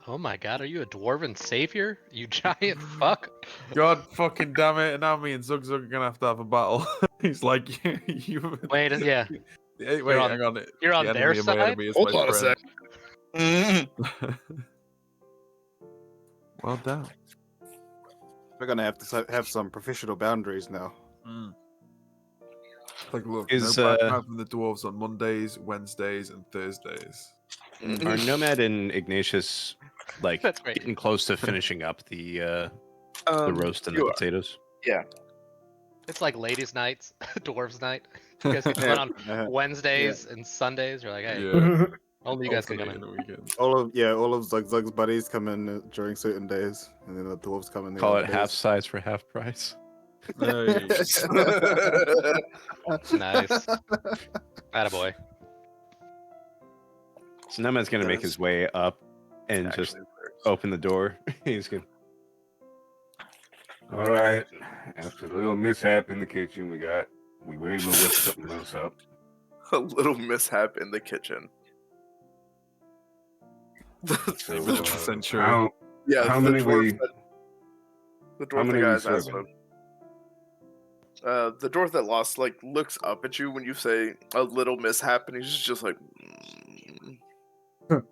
Oh my god, are you a dwarven savior? You giant fuck. God fucking damn it! And now me and Zug Zug are gonna have a battle. He's like, you. Wait, yeah. Hey, wait, on- hang on. you're on the their enemy of my side? enemy is Hold my on a friend. sec. Well done. We're gonna have to have some professional boundaries now. Like, look, Is, no background from the dwarves on Mondays, Wednesdays, and Thursdays. Are Nomad and Ignatius like That's great. getting close to finishing up the roast and the you are. potatoes? It's like ladies' nights, dwarves' night. You guys get to on Wednesdays and Sundays. You're like, hey, Yeah, only you guys can come alternating in. the weekends. all of Zug Zug's buddies come in during certain days, and then the dwarves come in. The Call other it half days. size for half price. Hey. Nice. Attaboy. So Nomad's gonna make his way up and just open the door. He's gonna. All right. After a little mishap in the kitchen, we were able to whip something else up. A little mishap in the kitchen. So, Even if it's century. how Yeah, many dwarf we? the How dwarf many that we guys asked serving? him. The dwarf that lost looks up at you when you say a little mishap, and he's just like,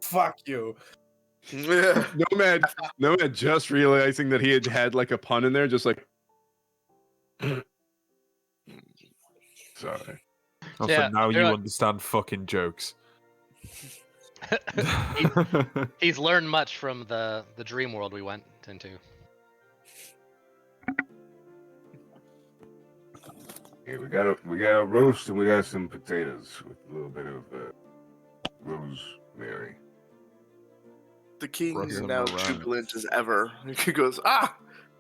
Fuck you. yeah. Nomad just realizing that he had like a pun in there, just like. Sorry. Oh, Yeah, so now they're you like- understand fucking jokes. He's learned much from the dream world we went into. Yeah, we got a roast and we got some potatoes with a little bit of rosemary. The king is Russell now Moran. jubilant as ever. He goes,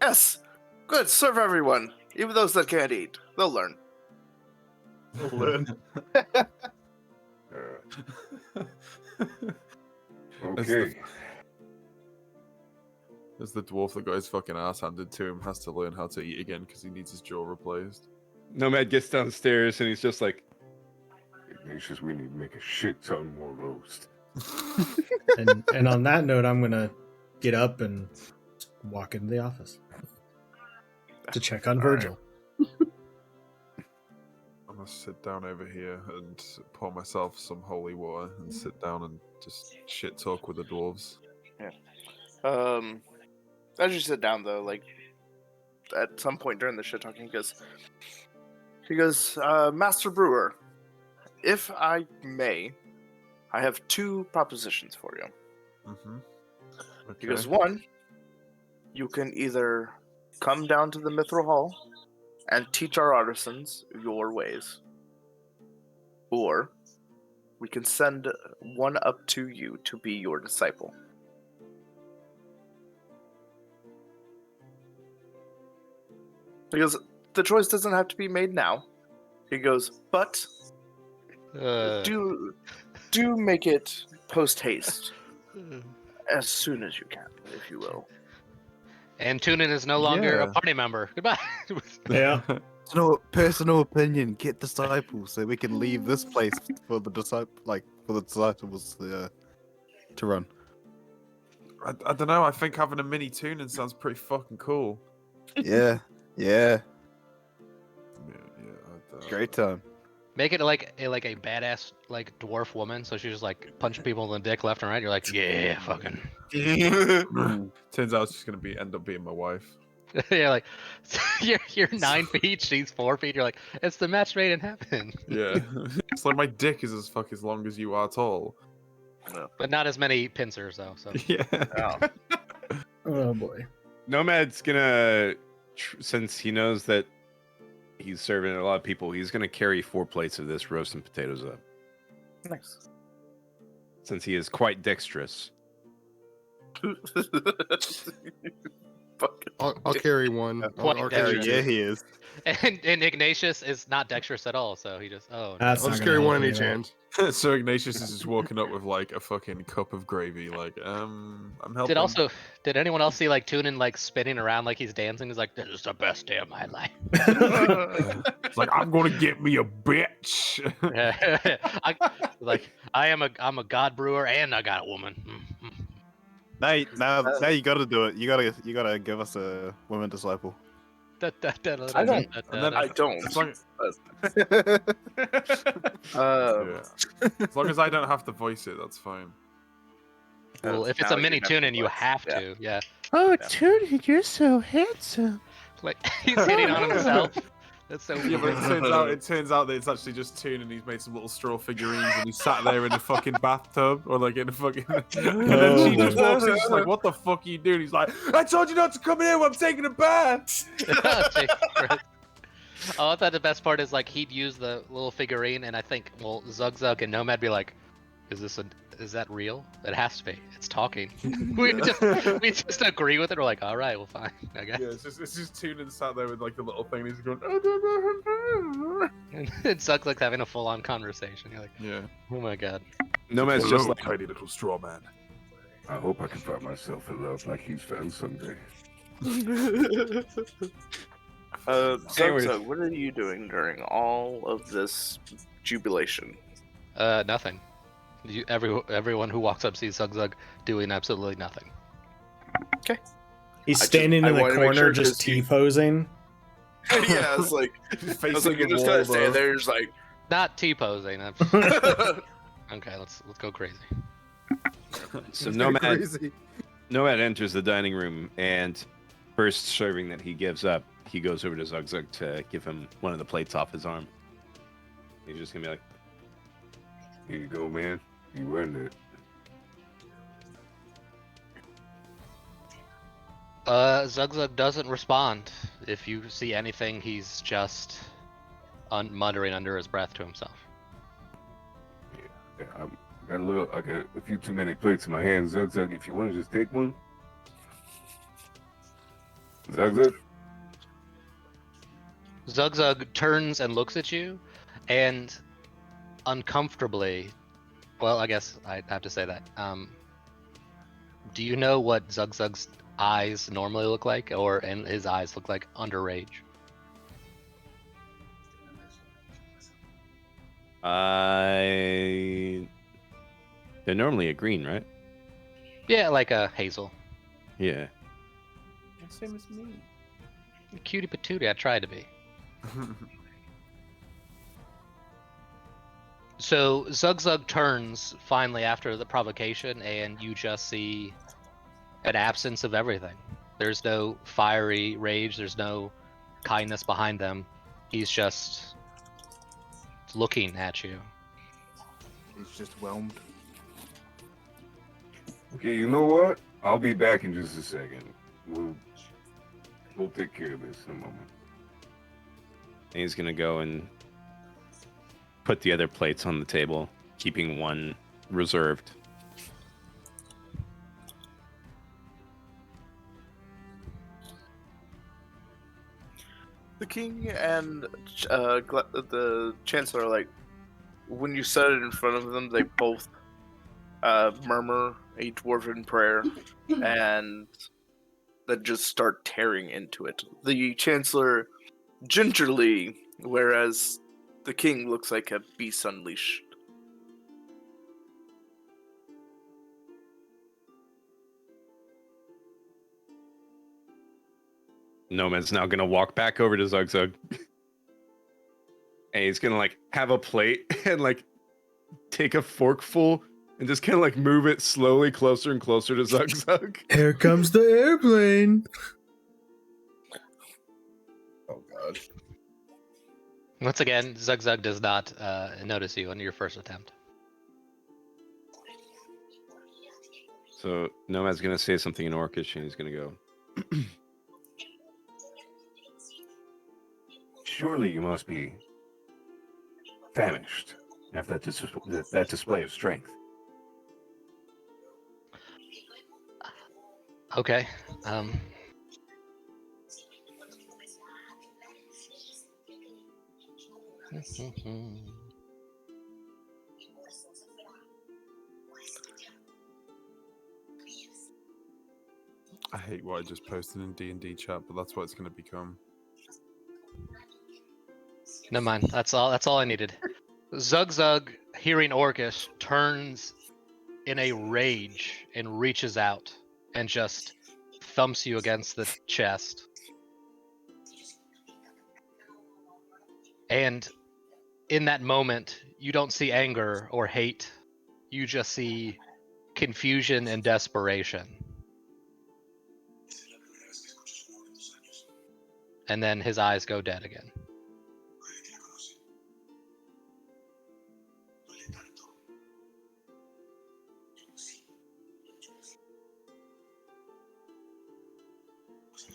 yes, good, serve everyone, even those that can't eat. They'll learn. Okay. As the dwarf that got his fucking ass handed to him has to learn how to eat again because he needs his jaw replaced. Nomad gets downstairs and he's just like, Ignatius, we need to make a shit ton more roast. And on that note, I'm gonna get up and walk into the office to check on Virgil. I'm gonna sit down over here and pour myself some holy water and sit down and just shit talk with the dwarves. As you sit down though, like at some point during the shit talking, he goes, Master Brewer, if I may, I have two propositions for you. Mm-hmm. Okay. He goes, one, you can either come down to the Mithril Hall and teach our artisans your ways, or we can send one up to you to be your disciple. He goes, the choice doesn't have to be made now. He goes, but do make it post haste, as soon as you can, if you will. And Tunin is no longer a Yeah. party member. Goodbye. Yeah. Personal opinion. Get disciples so we can leave this place for the disciples to run. I don't know. I think having a mini tuning sounds pretty fucking cool. Yeah, Yeah. great time. Make it like a badass like dwarf woman, so she just like punch people in the dick left and right. You're like, yeah, fucking. Turns out it's just gonna end up being my wife. You're like, you're 9 feet, she's 4 feet. You're like, it's the match made in heaven. Yeah. It's like my dick is as fuck as long as you are tall. But not as many pincers though. So Yeah. Oh boy. Nomad's gonna, since he knows that he's serving a lot of people, he's gonna carry 4 plates of this roast and potatoes up. Nice. Since he is quite dexterous. Fucking I'll carry one. Quite I'll Hell carry dexterous. yeah, two. he is. And Ignatius is not dexterous at all, so he just no. That's I'll not just gonna carry help one in me each at all. hand. So Ignatius is just walking up with like a fucking cup of gravy, like, I'm helping. Did anyone else see like Tunin like spinning around like he's dancing? He's like, this is the best day of my life. It's like, I'm gonna get me a bitch. I'm a god brewer and I got a woman. Now you gotta do it. You gotta give us a woman disciple. I don't. And then I don't. As long, Um, yeah. As long as I don't have to voice it, that's fine. Well, if it's now a mini you have Tunin, to you voice. have Yeah. to. Yeah. Oh, Yeah. Tunin, you're so handsome. Like he's hitting on himself. That's so Yeah, but weird. it turns out that it's actually just Toon, and he's made some little straw figurines, and he's sat there in a fucking bathtub, or like in a fucking. And then she just walks in, she's like, "What the fuck are you doing?" He's like, "I told you not to come in here. I'm taking a bath." Jesus Christ. Oh, I thought the best part is like he'd use the little figurine, and I think Zug Zug and Nomad be like, is that real? It has to be. It's talking. we just agree with it. We're like, all right, well, fine. I guess. Yeah, it's just Toon and sat there with like the little thing. And he's going. And Zug Zug's having a full-on conversation. You're like, Yeah. oh my god. Nomad's Hello, just like, tiny little straw man. I hope I can find myself in love like he's found someday. Anyways. So what are you doing during all of this jubilation? Nothing. Everyone who walks up sees Zug Zug doing absolutely nothing. He's I standing in the wanted to make corner, sure just 'cause you- T-posing. Yeah, it's like Facing you're the just wall, gonna stay bro. there, just like. Not T-posing. Okay, let's go crazy. so Nomad enters the dining room, and first serving that he gives up, he goes over to Zug Zug to give him one of the plates off his arm. He's just gonna be like, Here you go, man. You earned it. Zug Zug doesn't respond. If you see anything, he's just muttering under his breath to himself. Yeah, I got a few too many plates in my hands. Zug Zug, if you want to just take one. Zug Zug? Zug Zug turns and looks at you, and uncomfortably, well, I guess I have to say that. Do you know what Zug Zug's eyes normally look like, and his eyes look like under rage? they're normally a green, right? Yeah, like a hazel. Yeah. Same as me. Cutie patootie, I tried to be. So Zug Zug turns finally after the provocation, and you just see an absence of everything. There's no fiery rage, there's no kindness behind them. He's just looking at you. He's just whelmed. Okay, you know what? I'll be back in just a second. We'll take care of this in a moment. And he's gonna go and put the other plates on the table, keeping one reserved. The king and the chancellor are like, when you set it in front of them, they both murmur a dwarven prayer and then just start tearing into it. The chancellor gingerly, whereas the king looks like a beast unleashed. Nomad's now gonna walk back over to Zug Zug. And he's gonna like have a plate and like take a forkful and just kind of like move it slowly closer and closer to Zug Zug. Here comes the airplane. Oh god. Once again, Zug Zug does not notice you on your first attempt. So Nomad's gonna say something in Orcish and he's gonna go, Surely you must be famished after that display of strength. Okay. I hate what I just posted in D&D chat, but that's what it's going to become. Never mind. That's all I needed. Zug Zug, hearing Orcish, turns in a rage and reaches out and just thumps you against the chest. And in that moment, you don't see anger or hate. You just see confusion and desperation. And then his eyes go dead again.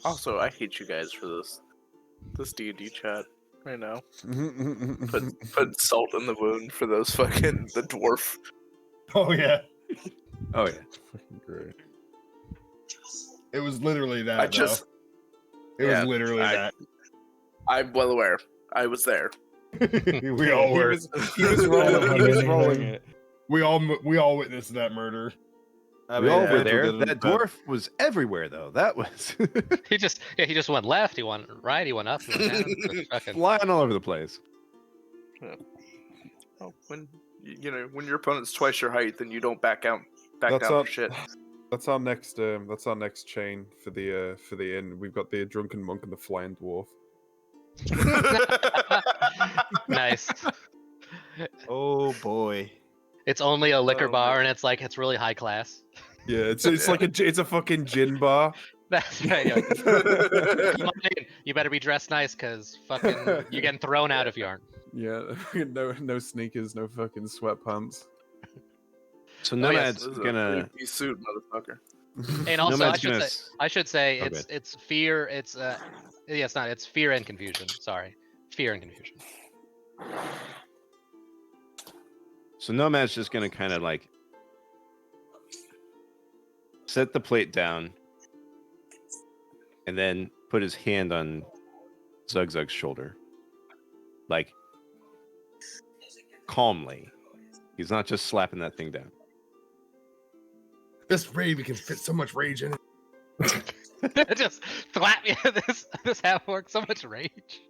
Also, I hate you guys for this D&D chat right now. Put salt in the wound for those fucking the dwarf. Oh yeah, Oh yeah. Fucking great. it was literally that. I just it yeah, was literally that. I'm well aware. I was there. We all He were. was rolling, he was rolling it. We all witnessed that murder. I We mean, all Virgil were there. didn't, That but- dwarf was everywhere, though. That was He just went left. He went right. He went up. He went down. Just fucking- flying all over the place. Oh, when when your opponent's twice your height, then you don't back down That's for up. shit. That's our next. That's our next chain for the inn. We've got the drunken monk and the flying dwarf. Nice. Oh boy. It's only a liquor Oh, bar, man. and it's really high class. Yeah, it's like it's a fucking gin bar. That's right. You're like, come on in. You better be dressed nice, cause fucking you're getting thrown out if you aren't. Yeah, no sneakers, no fucking sweatpants. So Oh, yes. Nomad's This is gonna. a three-piece suit, motherfucker. And also, Nomad's gonna. I should say Oh, it's fear. It's it's not. It's fear and confusion. Sorry, fear and confusion. So Nomad's just gonna kind of like set the plate down, and then put his hand on Zug Zug's shoulder, like calmly. He's not just slapping that thing down. This raven can fit so much rage in it. Just slap me. This half orc so much rage.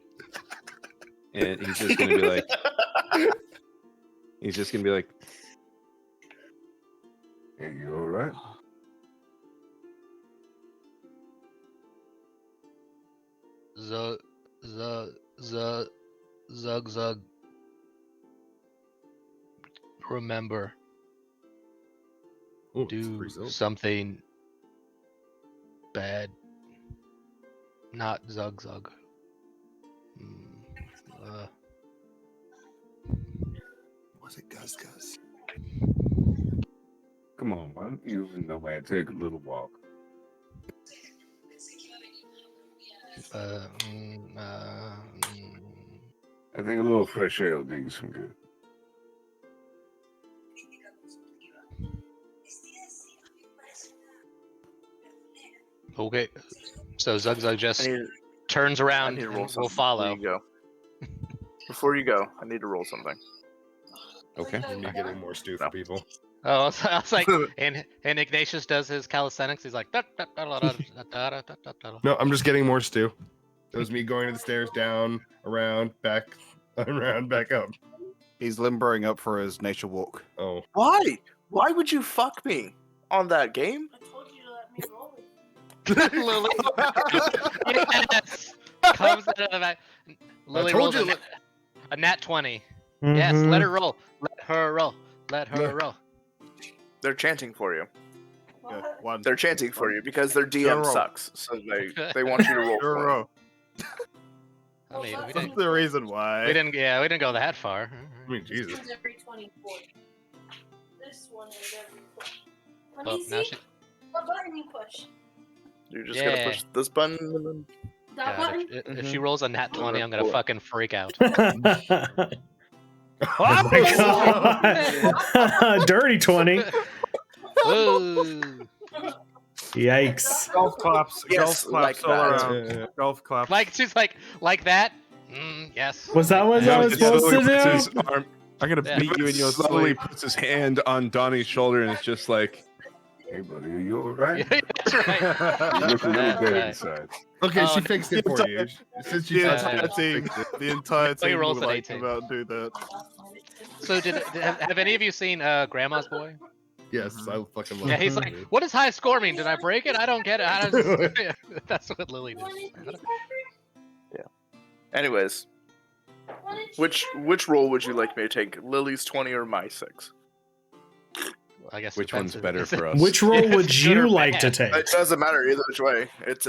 And he's just gonna be like, Hey, you all right? Zug Zug. Remember, Ooh, it's do pretty silly. something bad. Not Zug. Was it Gus? Come on, why don't you and Nomad take a little walk? I think a little fresh air will do you some good. Okay, so Zug I just need, turns I around need to and roll will something. follow. Before you go, I need to roll something. okay. We need to get a more stew for people. Oh, I was like, and Ignatius does his calisthenics. He's like, No, I'm just getting more stew. It was me going to the stairs, down, around, back, around, back up. He's limbering up for his nature walk. Oh, Why? Why would you fuck me on that game? I told you to let me roll it. Lily, yes, comes out of the back. Lily told rolls you a nat 20. Yes, let her roll. Let her roll. Let her Yeah. roll. They're chanting for you. What? One. They're chanting for you because their DM Sure. sucks. So they want you to roll for them. I mean, we That's didn't, the reason why. we didn't go that far. I mean, This Jesus. one's every 24. This one is every 20. Let Oh, me now see. What button you push? You're just gonna push this button and then That God, button? if she rolls a nat 20, I'm gonna fucking freak out. Oh my god! Dirty 20. Ooh. Yikes. Golf claps. Yes, golf claps like all that. around. Golf claps. Like she's like that. Yes. Was that what I was supposed to puts do? his arm, I'm gonna Yeah. beat you in your slowly sleep. puts his hand on Donnie's shoulder, and it's just like, Hey, buddy, are you all right? That's right. You look a little That's dead right. inside. Okay, Oh, she no. fixed it for you. Since she The touched entire it, she team, fixed it. the entire Oh, he team rolls will an like 18. come out and do that. So have any of you seen Grandma's Boy? Yes, I fucking love Yeah, that he's like, movie. what does high score mean? Did I break it? I don't get it. I don't... That's what Lily did. Anyways, which roll would you like me to take? Lily's 20 or my 6? I guess which depends. one's better for us? Which role Yeah, would it's good or you like to bad. take? It doesn't matter either which way. It's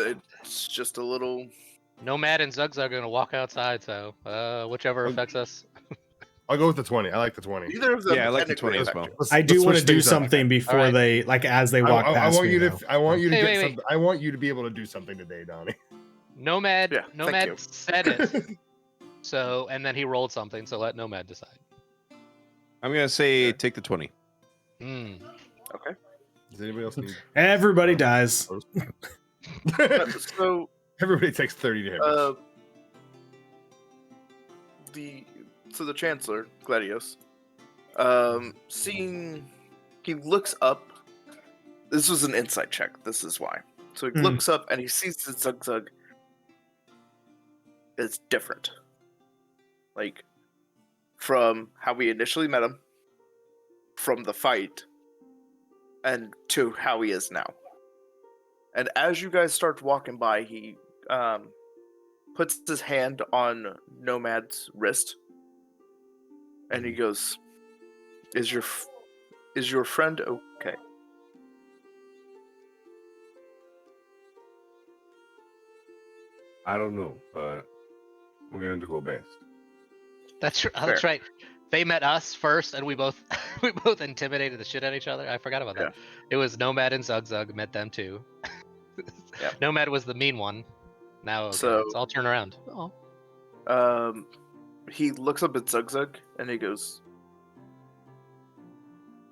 just a little. Nomad and Zugzug are gonna walk outside, so whichever affects us. I'll go with the 20. I like the 20. Neither of them. Yeah, I like the technically 20 as affect well. you. I do Let's want to switch do things up. something before Alright. they, like, as they walk I past want me. you to. though. I want you to Hey, get wait, wait. something. I want you to be able to do something today, Donnie. Nomad Yeah, thank you. Nomad said it. So and then he rolled something, so let Nomad decide. I'm gonna say take the 20. Hmm. Does anybody else need? Everybody dies. So Everybody takes 30 damage. The Chancellor Gladius, seeing, he looks up. This was an insight check. This is why. So he looks up and he sees that Zugzug is different. Like, from how we initially met him, from the fight, and to how he is now. And as you guys start walking by, he puts his hand on Nomad's wrist, and he goes, "Is your friend okay?" I don't know, but we're going to do our best. That's Fair. right. They met us first, and we both intimidated the shit out of each other. I forgot about that. It was Nomad and Zugzug met them too. Yep. Nomad was the mean one. Now okay, So- it's all turn around. Oh. He looks up at Zugzug and he goes,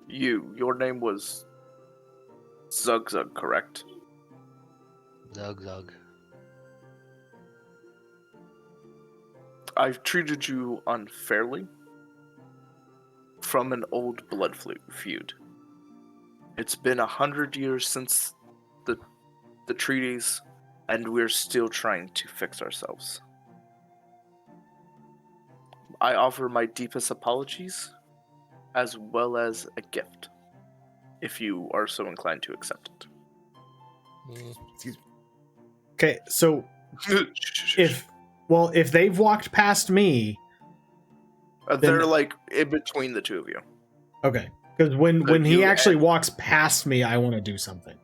your name was Zugzug, correct?" Zugzug. "I've treated you unfairly from an old blood feud. It's been 100 years since the treaties, and we're still trying to fix ourselves. I offer my deepest apologies, as well as a gift, if you are so inclined to accept it." Excuse me. Okay, so if they've walked past me, They're then- like in between the two of you. okay, because when So he you actually and- walks past me, I want to do something.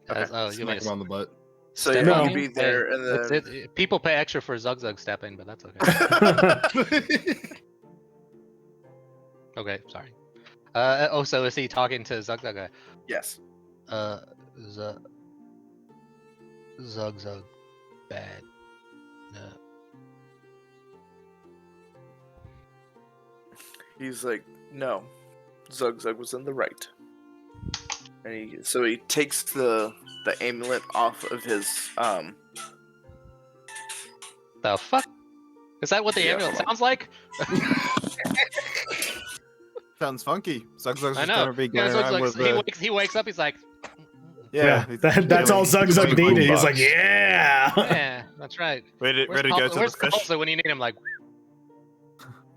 Okay. Oh, you mean Smack him on the butt. So step you No. can be there, Hey, and then people pay extra for Zugzug stepping, but that's okay. Okay, sorry. So is he talking to Zugzug? yes. Zugzug, bad. No. He's like, "No, Zugzug was in the right." And so he takes the amulet off of his The fuck? Is that what the Yeah, amulet hold on. sounds like? Sounds funky. Zugzug's I just know. gonna be Yeah, going around Zugzug's- with he wakes up. He's like, yeah. That's all Zugzug like needed. He's boombox. like, yeah. yeah, that's right. ready to go to the Where's fish. Tulsa when you need him? Like,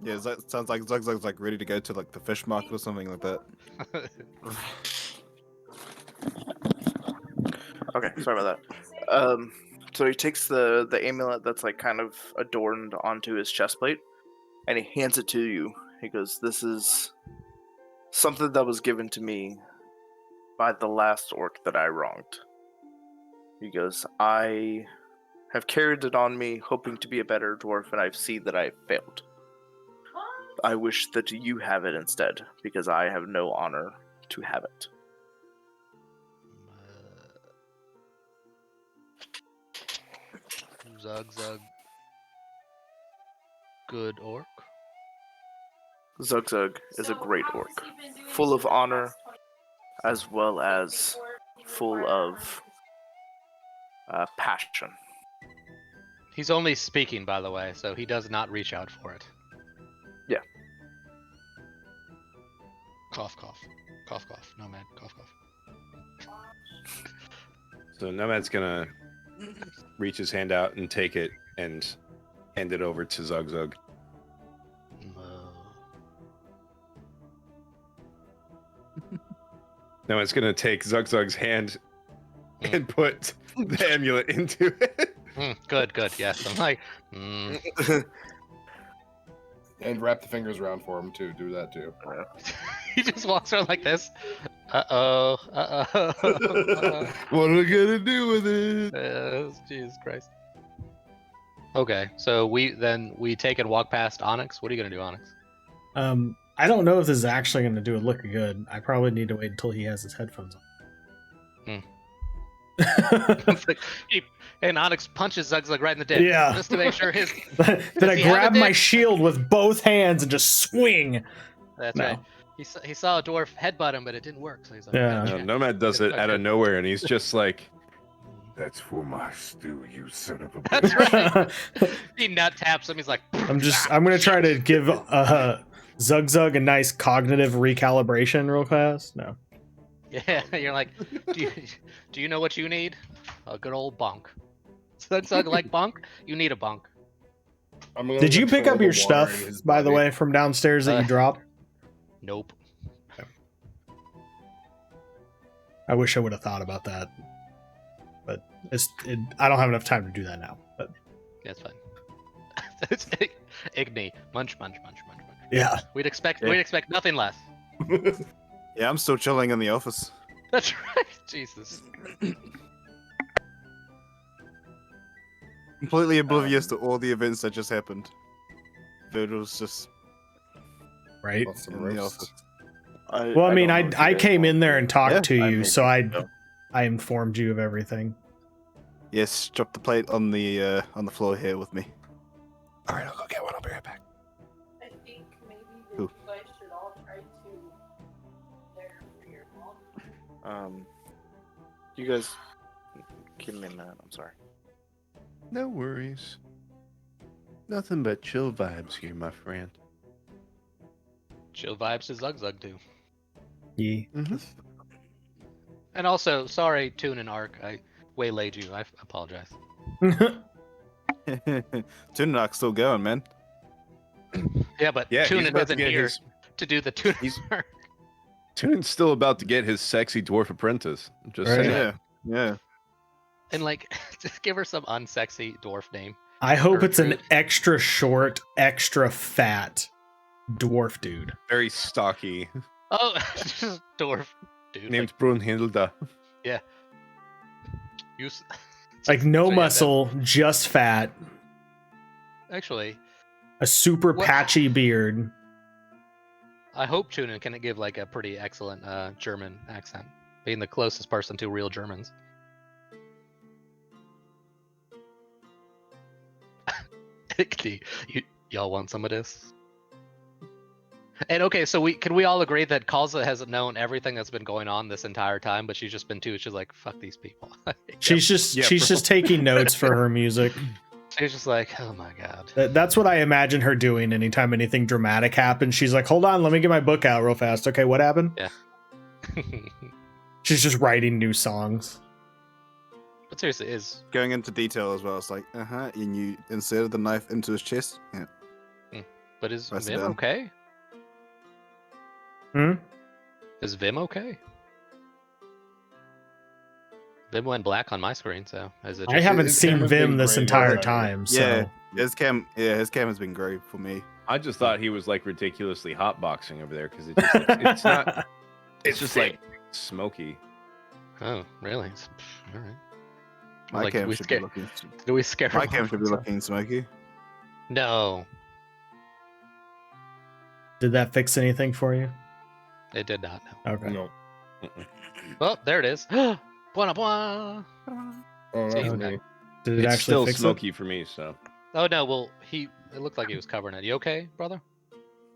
Yeah, that sounds like Zugzug's like ready to go to like the fish market or something like that. Okay, sorry about that. So he takes the amulet that's like kind of adorned onto his chest plate, and he hands it to you. He goes, "This is something that was given to me by the last orc that I wronged." He goes, "I have carried it on me, hoping to be a better dwarf, and I've seen that I've failed. I wish that you have it instead, because I have no honor to have it." Zugzug, good orc. Zugzug is a great orc, full of honor, as well as full of passion. He's only speaking, by the way, so he does not reach out for it. Yeah. Cough, cough. Cough, cough. No, man. Cough, cough. So Nomad's gonna reach his hand out and take it and hand it over to Zug Zug. Nomad's gonna take Zug Zug's hand and put the amulet into it. Good, good. Yes, I'm like, And wrap the fingers around for him too. Do that too. he just walks around like this. Uh-oh. Uh-oh. What are we gonna do with it? Jesus Christ. Okay, so we take and walk past Onyx. What are you gonna do, Onyx? I don't know if this is actually going to do it look good. I probably need to wait until he has his headphones on. And Onyx punches Zug Zug right in the dick. Yeah. Just to make sure his. Then I he have a grab my dick? shield with both hands and just swing. That's No. right. He saw a dwarf headbutt him, but it didn't work. So he's like, Yeah. No, Nomad does it out of nowhere, and he's just like, That's for my stew, you son of a That's bitch. right. He nut taps him. He's like, I'm going to try to give Zug Zug a nice cognitive recalibration real fast. No. yeah. You're like, do you know what you need? A good old bunk. Zug Zug like bunk? You need a bunk. Did you pick up your stuff, by the way, from downstairs that you dropped? Nope. I wish I would have thought about that. But I don't have enough time to do that now. But That's fine. It's Igni. Munch, munch, munch, munch, munch. yeah. We'd expect nothing less. Yeah, I'm still chilling in the office. That's right. Jesus. Completely oblivious to all the events that just happened. Virgil's just Right. Want some in the roast? office. Well, I mean, I came in there and talked Yeah, to you, so know. I informed you of everything. Yes, drop the plate on the floor here with me. All right, I'll go get one. I'll be right back. I think maybe that Who? you guys should all try to there for your mom. You guys, give me a minute. I'm sorry. no worries. Nothing but chill vibes here, my friend. Chill vibes to Zug Zug too. Yeah. And also, sorry, Toon and Ark. I waylaid you. I apologize. Tunak's still going, man. Yeah, but Yeah, he's Toonin about to isn't get here his. to do the Toonin. He's- Tunan's still about to get his sexy dwarf apprentice. Just Right. saying. Yeah. And like, just give her some unsexy dwarf name. I hope it's an Gertrude. extra short, extra fat dwarf dude. Very stocky. Oh, just dwarf dude. Named Brunhilda. You s- Like no So, yeah, muscle, just fat, actually, a super What- patchy beard. I hope Toonin can give like a pretty excellent German accent, being the closest person to real Germans. Y'all want some of this? And okay, so can we all agree that Kalza has known everything that's been going on this entire time, but she's just been she's like, fuck these people. She's just taking notes for her music. She's just like, oh my god. That's what I imagine her doing anytime anything dramatic happens. She's like, hold on, let me get my book out real fast. Okay, what happened? Yeah. She's just writing new songs. But seriously, is Going into detail as well. It's like, and you inserted the knife into his chest. Yeah. is Press it Vim down. okay? Hmm? Is Vim okay? Vim went black on my screen, so is it? I haven't His seen cam has Vim been this great entire all time, so Yeah. His cam has been great for me. I just thought he was like ridiculously hotboxing over there because it's not. It's just like smoky. Oh, really? All right. My Like, cam we should sca- be looking. Do we scare My him cam off should be or looking smoky. No, did that fix anything for you? it did not. No. Okay. No. Oh, there it is. Buona buona. Oh, See, that's he's me. Did it It's actually still fix smoky for me, so. Oh no, well it looked like he was covering it. You okay, brother?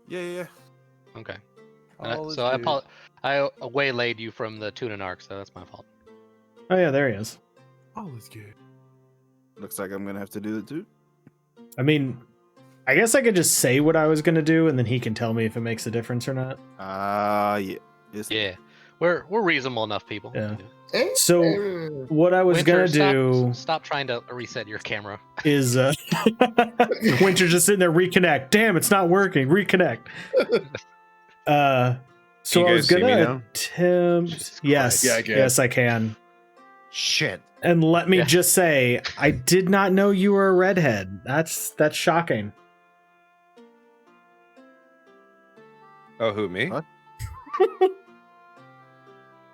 Yeah. Okay. All is So good. I waylaid you from the Tuna Arc, so that's my fault. it? Oh yeah, there he is. All is good. Looks like I'm gonna have to do it too. I mean, I guess I could just say what I was gonna do, and then he can tell me if it makes a difference or not. Yeah. Yes. Yeah, we're reasonable enough people. Yeah. So what I was Winter, gonna do Stop trying to reset your camera. is Winter just sitting there reconnect. Damn, it's not working. Reconnect. So You I guys was see me gonna now? attempt. Jesus Yes, Christ. Yeah, I can. yes, I can. Shit. And let me Yeah. just say, I did not know you were a redhead. That's shocking. Oh, who, me? What?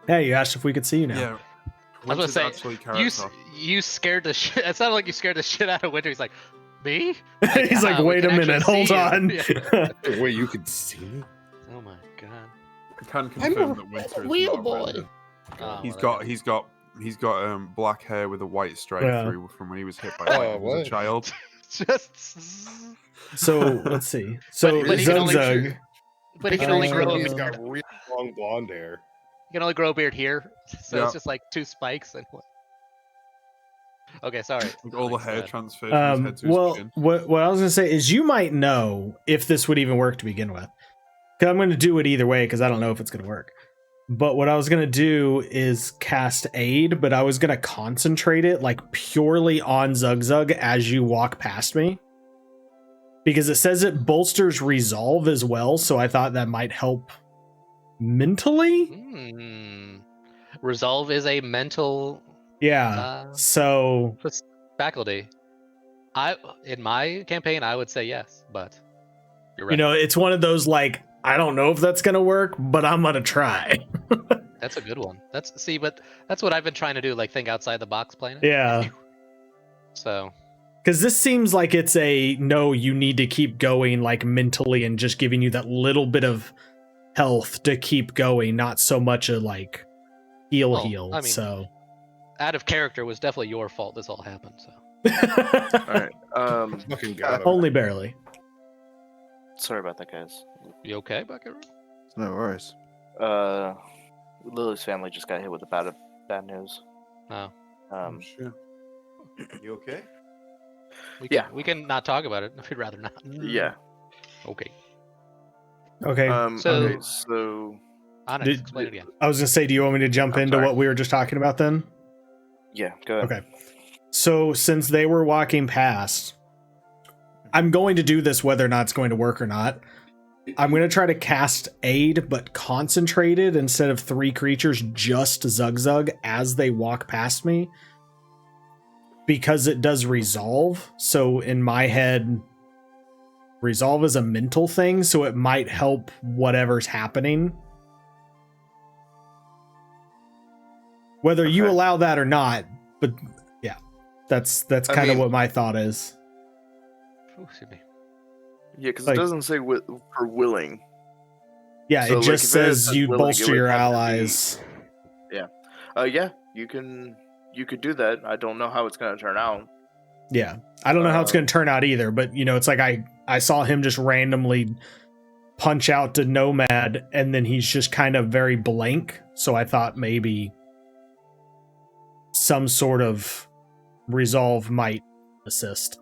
Hey, you asked if we could see you now. Yeah. I was Winter's gonna actually say character. you scared the shit. It sounded like you scared the shit out of Winter. He's like, me? He's like, we wait a can minute, actually hold see you." on. Yeah. Wait, you can see me? Oh my god. I can confirm that Winter is real not boy. a redhead. Oh, He's got black hair with a white stripe Yeah. through from when he was hit by Oh, lightning as a what? child. just. So let's see. So But he can only- Zug. But he can only grow a He's beard. got really long blonde hair. He can only grow a beard here, so Yeah. it's just like 2 spikes and what? Okay, sorry. Like all the Thanks, hair Dad. transferred from his head to his Well, chin. what I was gonna say is you might know if this would even work to begin with. Because I'm gonna do it either way because I don't know if it's gonna work. But what I was gonna do is cast aid, but I was gonna concentrate it like purely on Zug Zug as you walk past me. Because it says it bolsters resolve as well, so I thought that might help mentally. Hmm. Resolve is a mental Yeah. So faculty. In my campaign, I would say yes, but you're right. you know, it's one of those like I don't know if that's gonna work, but I'm gonna try. That's a good one. But that's what I've been trying to do, like think outside the box playing it. Yeah. So Because this seems like it's a no, you need to keep going like mentally and just giving you that little bit of health to keep going, not so much a like heal. I mean, So out of character was definitely your fault this all happened, so All right. Fucking got him. only barely. Sorry about that, guys. you okay, Buckaroo? No worries. Lily's family just got hit with a bad news. Oh. Sure. You okay? We can not talk about it if you'd rather not. Yeah. Okay. Okay. So Onyx, Did- explain it again. I was gonna say, do you want me to jump I'm into sorry. what we were just talking about then? yeah, go ahead. Okay. So since they were walking past, I'm going to do this whether or not it's going to work or not. I'm going to try to cast aid, but concentrated instead of 3 creatures, just Zug Zug as they walk past me. Because it does resolve. So in my head, resolve is a mental thing, so it might help whatever's happening. Whether you Okay. allow that or not, but yeah, that's I kind of mean- what my thought is. Ooh, excuse me. Yeah, because Like- it doesn't say for willing. Yeah, So, it like, just if it says is you willing, it bolster would your have to be- allies. Yeah, you could do that. I don't know how it's gonna turn out. Yeah, I don't know how it's going to turn out either, but you know, it's like I saw him just randomly punch out to Nomad, and then he's just kind of very blank. So I thought maybe some sort of resolve might assist.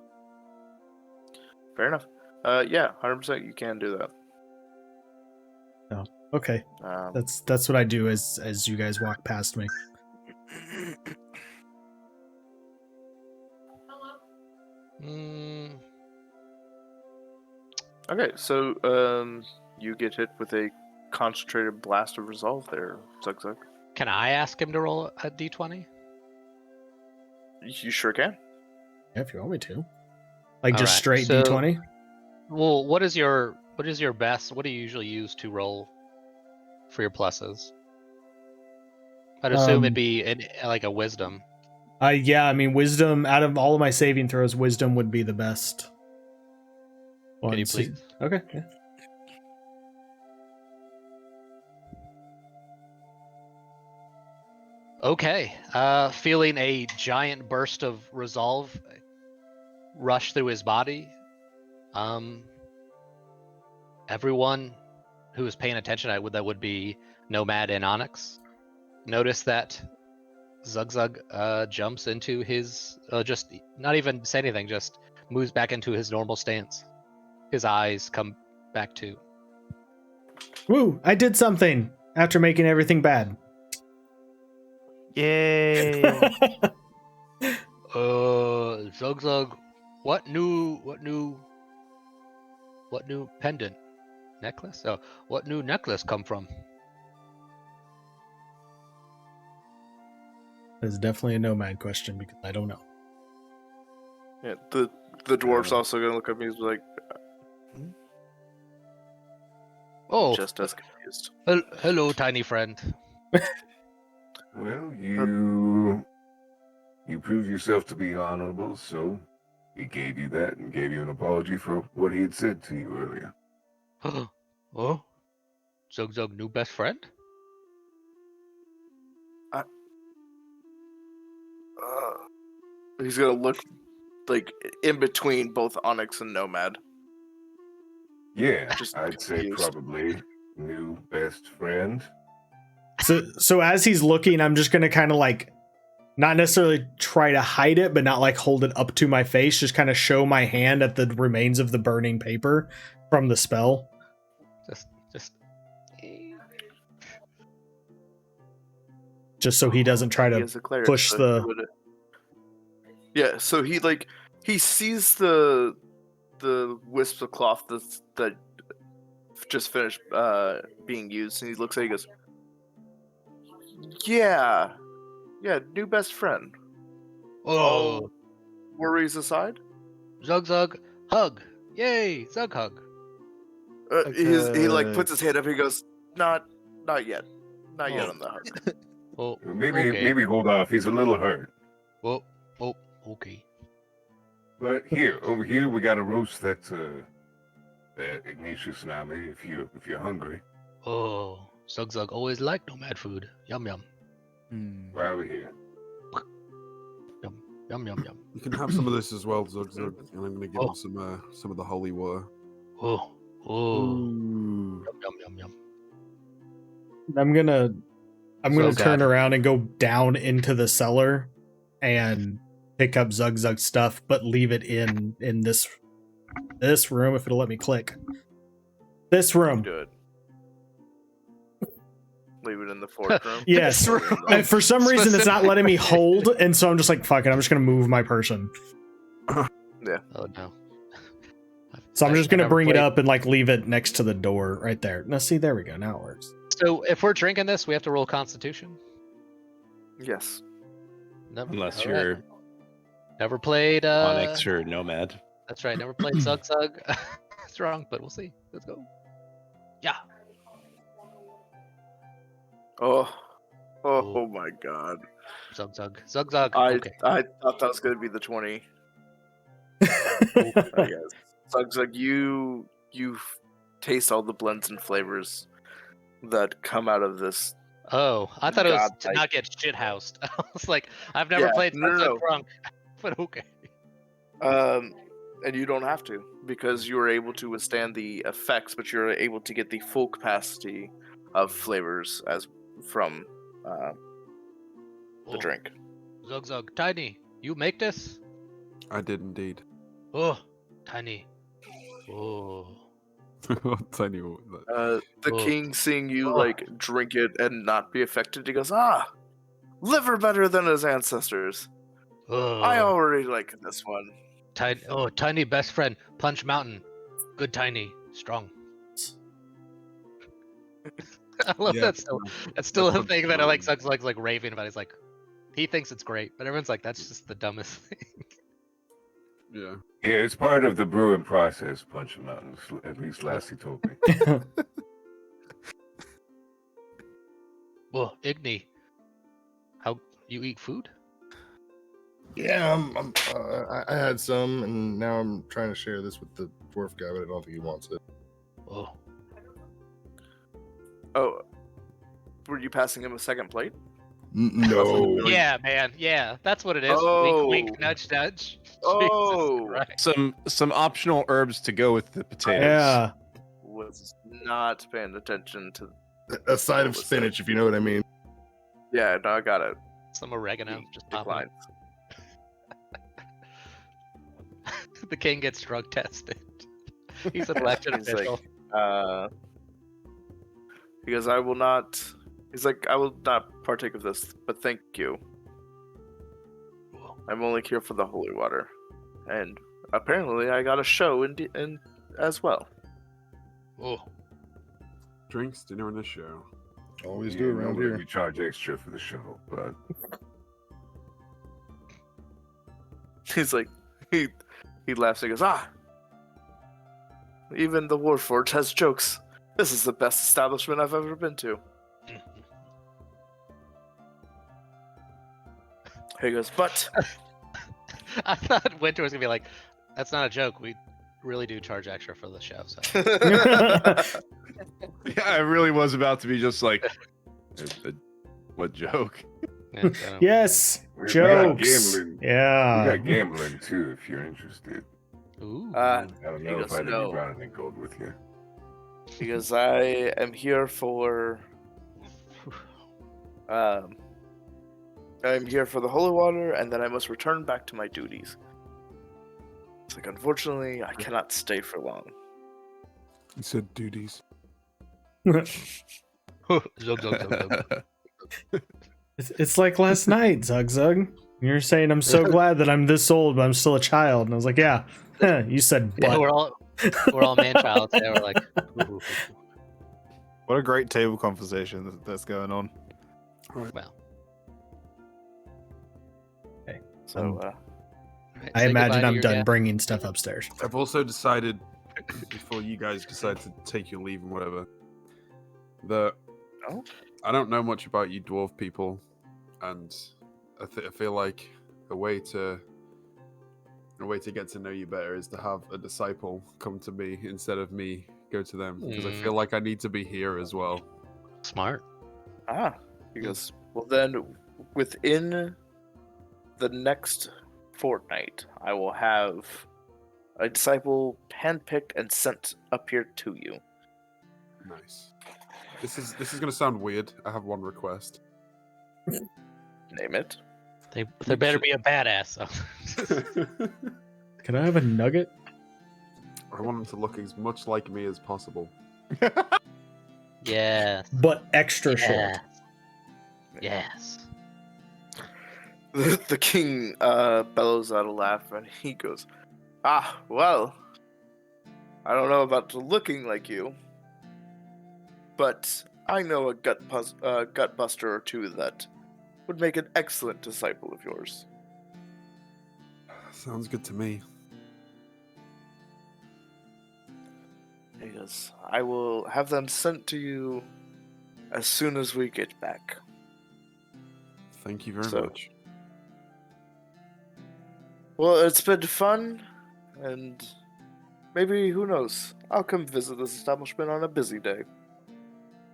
Fair enough. Yeah, 100%. You can do that. Okay, that's what I do as you guys walk past me. Mm, Okay, so you get hit with a concentrated blast of resolve there, Zug Zug. can I ask him to roll a d20? You sure can. Yeah, if you want me to, like All just right, straight so- D20. Well, what is your best? What do you usually use to roll for your pluses? I'd assume it'd be like a wisdom. Yeah, I mean, wisdom. Out of all of my saving throws, wisdom would be the best. Can you one. please? Okay. Yeah. Okay. Feeling a giant burst of resolve rush through his body. Everyone who is paying attention, that would be Nomad and Onyx, notice that Zugzug jumps into his just not even say anything, just moves back into his normal stance. His eyes come back to. Woo! I did something after making everything bad. Yay! Zugzug, what new pendant necklace? Oh, what new necklace come from? That's definitely a nomad question because I don't know. Yeah, the dwarf's also gonna look at me and be like, Oh, just as confused. hello, tiny friend. Well, you proved yourself to be honorable, so he gave you that and gave you an apology for what he had said to you earlier. Oh, Zugzug, new best friend? He's gonna look like in between both Onyx and Nomad. Yeah, Just I'd say confused. probably new best friend. So as he's looking, I'm just gonna kind of like not necessarily try to hide it, but not like hold it up to my face. Just kind of show my hand at the remains of the burning paper from the spell. Just so he doesn't try He to is a cleric, push so the. he would- Yeah, so he sees the wisps of cloth that just finished being used, and he looks at it and goes, yeah, new best friend. Oh, All worries aside, Zugzug, hug! Yay, Zug hug. he like puts his hand up. He goes, not yet, not yet Oh. on the hug. Oh, Maybe okay. maybe hold off. He's a little hurt. Oh, okay. But here, over here, we got a roast that Ignatius Nami. If you're hungry, Oh, Zugzug always liked nomad food. Yum yum. right over here. Yum yum. You can have some of this as well, Zugzug, and I'm going to give Oh. him some of the holy water. Oh, Ooh. yum. I'm gonna So turn sad. around and go down into the cellar and pick up Zugzug stuff, but leave it in this room if it'll let me click. This room. Do it. Leave it in the fork room. Yes. For some reason, it's not letting me hold, and so I'm just like, fuck it. I'm just gonna move my person. Oh no. So I'm just gonna never bring it played- up and like leave it next to the door right there. Now, see, there we go. Now it works. So if we're drinking this, we have to roll Constitution. Yes. Never, Unless all right. you're Never played. Onyx or Nomad. That's right. Never played Zugzug. It's wrong, but we'll see. Let's go. Yeah. Oh my god. Zugzug. Okay. I thought that was gonna be the 20. Yes. Zugzug, you taste all the blends and flavors that come out of this. Oh, I thought it was God, to I- not get shithoused. I was like, I've never Yeah, played no. Zugzug drunk, but okay. And you don't have to because you are able to withstand the effects, but you're able to get the full capacity of flavors as from the Oh, drink. Zugzug, Tiny, you make this? I did indeed. Oh, Tiny. Oh. I'll tell you what, The Oh. king seeing you Oh. like drink it and not be affected, he goes, liver better than his ancestors. Oh. I already like this one. Tiny best friend, Punch Mountain. Good Tiny, strong. I love Yeah. that still. That's still a Punch thing that I like Mountain. Zugzug's like raving about. He's like, he thinks it's great, but everyone's like, that's just the dumbest thing. Yeah. Yeah, it's part of the brewing process, Punch Mountain. At least last he told me. Well, Igni, how you eat food? Yeah, I had some, and now I'm trying to share this with the dwarf guy, but I don't think he wants it. Oh, Oh, were you passing him a second plate? No. yeah, man, yeah, that's what it is. Oh. Wink, wink, nudge, nudge. Oh. Jesus Christ. Some optional herbs to go with the potatoes. Yeah. Was not paying attention to. A side of What was spinach, if you know what I mean. Yeah, no, I got it. Some oregano He just pop up. declines. The king gets drug tested. He's an elected He's like, official. he goes, I will not. He's like, I will not partake of this, but thank you. I'm only here for the holy water, and apparently I got a show in as well. Oh, Drinks, dinner, and a show. Always Yeah, do around normally here. we charge extra for the show, but He's like, he laughs and goes, even the Warforge has jokes. This is the best establishment I've ever been to. He goes, but I thought Winter was gonna be like, "That's not a joke. We really do charge extra for the show." So Yeah, I really was about to be just like, what joke? yeah, Yes, we got jokes. gambling. Yeah. We got gambling too, if you're interested. Ooh. I don't He know goes, if I'd "No." be brought any gold with you. Because I am here for I'm here for the holy water, and then I must return back to my duties. It's like, unfortunately, I cannot stay for long. He said duties. Zug, zug, zug, zug. It's like last night, Zug Zug. You're saying I'm so glad that I'm this old, but I'm still a child. And I was like, yeah, you said Yeah, what? we're all man child. Yeah, we're like, ooh. What a great table conversation that's going on. Well. So, Right, I say imagine goodbye to I'm your done dad. bringing stuff upstairs. I've also decided, before you guys decide to take your leave and whatever, that Oh? I don't know much about you dwarf people, and I feel like a way to get to know you better is to have a disciple come to me instead of me go to them, because I feel like I need to be here as well. Smart. he goes, well then, within the next fortnight, I will have a disciple handpicked and sent up here to you. Nice. This is gonna sound weird. I have one request. Name it. They better be a badass. Though. Can I have a nugget? I want him to look as much like me as possible. Yes. But extra short. Yes. The king bellows out a laugh, and he goes, well, I don't know about looking like you, but I know a gut buster or two that would make an excellent disciple of yours. Sounds good to me. He goes, I will have them sent to you as soon as we get back. Thank you very So- much. Well, it's been fun, and maybe, who knows, I'll come visit this establishment on a busy day.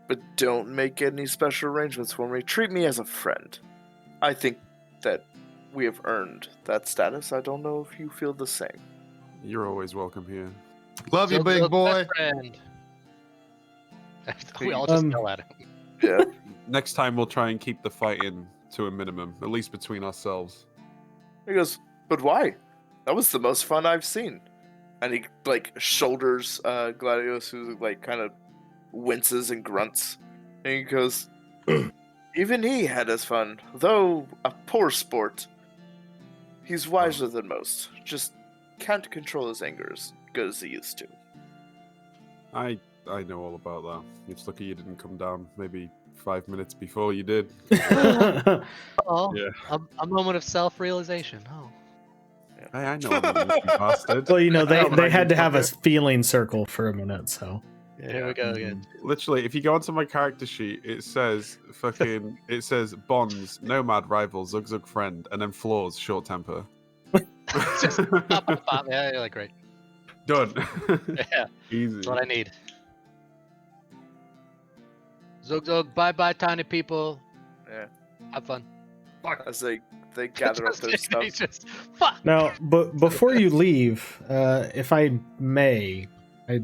But don't make any special arrangements for me. Treat me as a friend. I think that we have earned that status. I don't know if you feel the same. You're always welcome here. Love you, Zug, big zug, boy. best friend. We all just yell at him. Yeah. Next time we'll try and keep the fighting to a minimum, at least between ourselves. He goes, but why? That was the most fun I've seen. And he, shoulders Gladius, who, kind of winces and grunts. And he goes, even he had his fun, though a poor sport. He's wiser than most. Just can't control his anger as good as he used to. I know all about that. It's lucky you didn't come down maybe 5 minutes before you did. Oh, Yeah. a moment of self-realization. Oh. Hey, I know I'm a lucky bastard. Well, you know, I they had to have a motherfucker. feeling circle for a minute, so. Here we go again. Literally, if you go onto my character sheet, it says bonds, nomad rival, Zug Zug friend, and then flaws, short temper. Just pop, pop, pop. Yeah, you're like, great. Done. Yeah, Easy. that's what I need. Zug Zug, bye-bye, tiny people. Yeah. Have fun. As they gather up their stuff. He's just, fuck. Now, but before you leave, if I may, I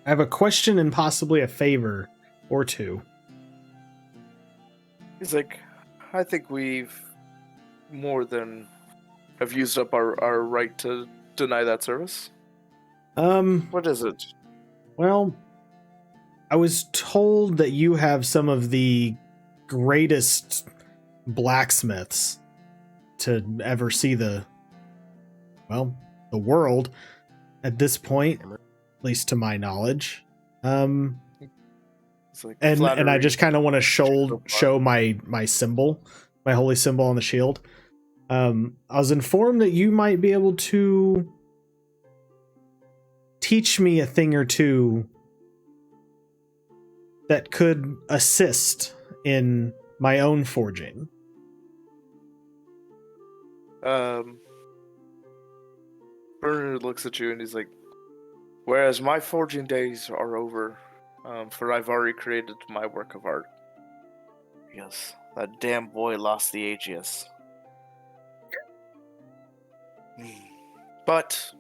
have a question and possibly a favor or two. He's like, I think we've more than have used up our right to deny that service. What is it? Well, I was told that you have some of the greatest blacksmiths to ever see the world at this point, at least to my knowledge. It's like And I flattery. just kind of want to show my symbol, my holy symbol on the shield. I was informed that you might be able to teach me a thing or two that could assist in my own forging. Bernard looks at you and he's like, whereas my forging days are over, for I've already created my work of art. Yes, that damn boy lost the Aegis. But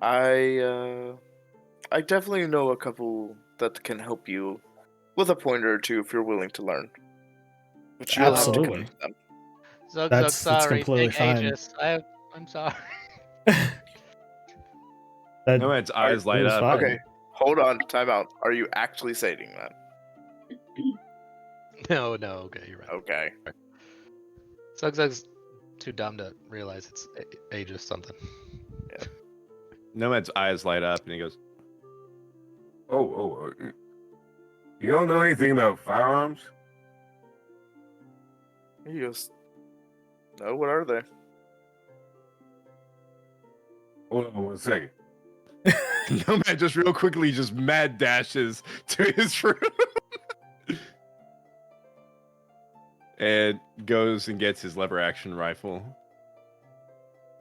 I definitely know a couple that can help you with a pointer or two if you're willing to learn. But you'll have to Absolutely. convince them. Zug, That's sorry. completely Big fine. Aegis. I'm sorry. That Nomad's eyes light was up. fine. Okay, hold on, time out. Are you actually saying that? No, okay, you're right. Okay. Zug's too dumb to realize it's Aegis something. Nomad's eyes light up and he goes, You don't know anything about firearms? He goes, no, what are they? Hold on 1 second. Nomad just real quickly just mad dashes to his room and goes and gets his lever action rifle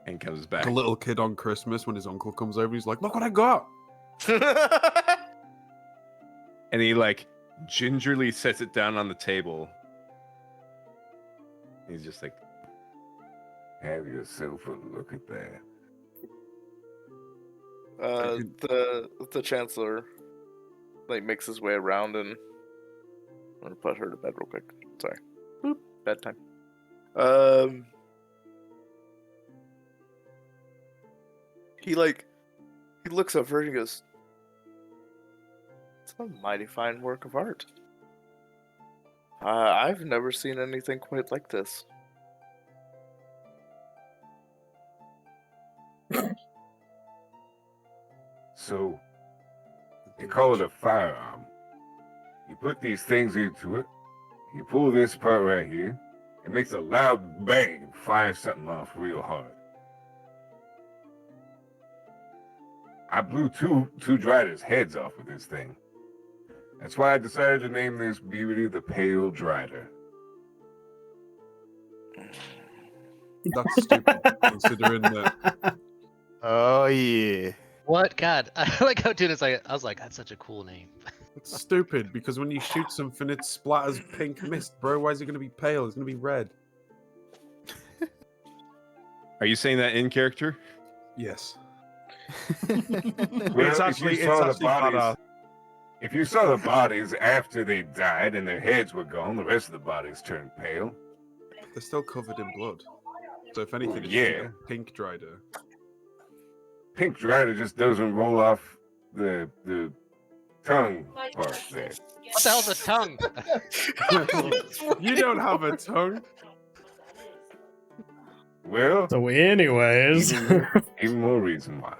and comes back. Like a little kid on Christmas when his uncle comes over, he's like, "Look what I got!" And he like gingerly sets it down on the table. He's just like, Have yourself a look at that. The Chancellor like makes his way around and I'm gonna put her to bed real quick. Sorry. Boop, bedtime. He looks up her and he goes, it's a mighty fine work of art. I've never seen anything quite like this. So, they call it a firearm. You put these things into it, you pull this part right here, it makes a loud bang and fires something off real hard. I blew two Driders' heads off with this thing. That's why I decided to name this beauty the Pale Drider. That's stupid, considering that. Oh yeah. What? God, I like how Tuna's like. I was like, that's such a cool name. It's stupid because when you shoot something, it splatters pink mist, bro. Why is it going to be pale? It's going to be red. are you saying that in character? Yes. Well, It's actually badass. if you saw the bodies after they died and their heads were gone, the rest of the bodies turned pale. They're still covered in blood. So if anything, it's Yeah. just a pink Drider. Pink Drider just doesn't roll off the tongue part there. What the hell's a tongue? You don't have a tongue. Well, So, anyways, even more reason why.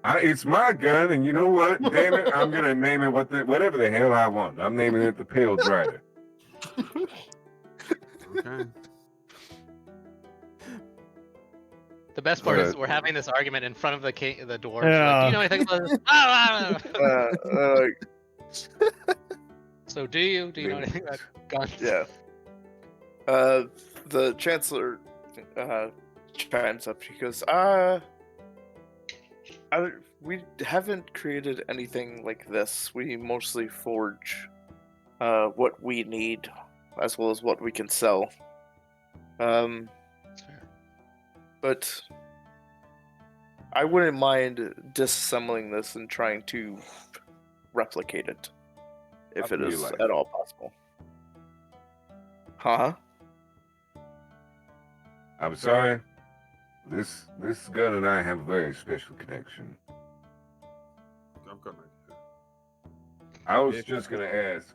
It's my gun, and you know what? Damn it, I'm gonna name it whatever the hell I want. I'm naming it the Pale Drider. Okay. The best part is we're having this argument in front of the dwarves. Yeah. Like, do you know anything about this? So do you know anything about guns? Yeah. The Chancellor chimes up. He goes, we haven't created anything like this. We mostly forge what we need, as well as what we can sell. That's fair. But I wouldn't mind disassembling this and trying to replicate it, if it is Like at all possible. Huh? I'm sorry. This gun and I have a very special connection. I've got an idea. I was just gonna ask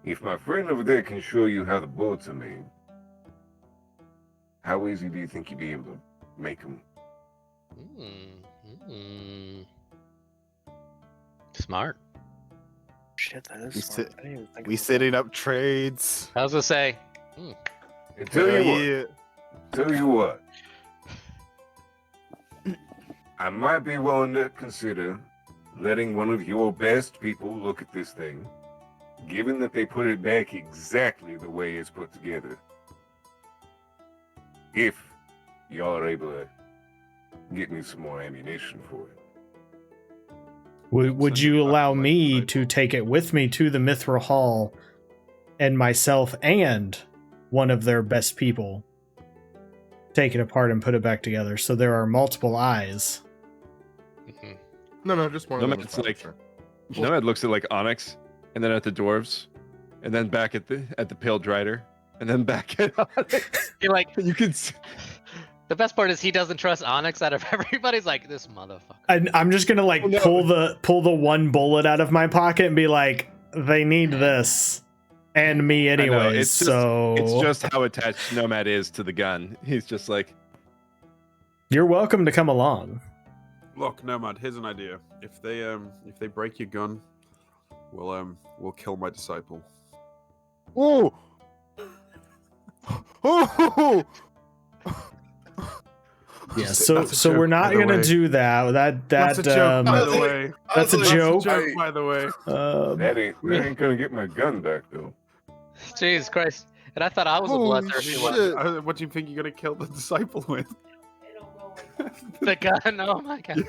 if my friend over there can show you how the bullets are made. How easy do you think you'd be able to make them? Smart. Shit, that is We smart. sit- I didn't even think We about setting up trades. I was gonna say, And tell you what, Yeah. tell you what. I might be willing to consider letting one of your best people look at this thing, given that they put it back exactly the way it's put together. If y'all are able to get me some more ammunition for it. Would Send you it back allow to, like, me the to table. take it with me to the Mithril Hall and myself and one of their best people take it apart and put it back together so there are multiple eyes? No, just one of them. Nomad's is fine, like, sure. Nomad looks at like Onyx, and then at the dwarves, and then back at the pale drider, and then back at Onyx. you're like, You can see, the best part is he doesn't trust Onyx out of everybody's like, this motherfucker. I'm just gonna like Oh, no. pull the one bullet out of my pocket and be like, they need this and me I know, anyways. it's just, So it's just how attached Nomad is to the gun. He's just like, you're welcome to come along. Look, Nomad, here's an idea. If they break your gun, we'll kill my disciple. Oh! Oh! Yeah, Just- so that's a so joke, we're by not the gonna way. do that. That That's a joke, by the Um, way. that's a That's a joke. Joke, by the way. That ain't gonna get my gun back though. Jesus Christ. And I thought I was a Holy blesser. She shit. was What do you think you're gonna kill the disciple with? the gun. Oh my god.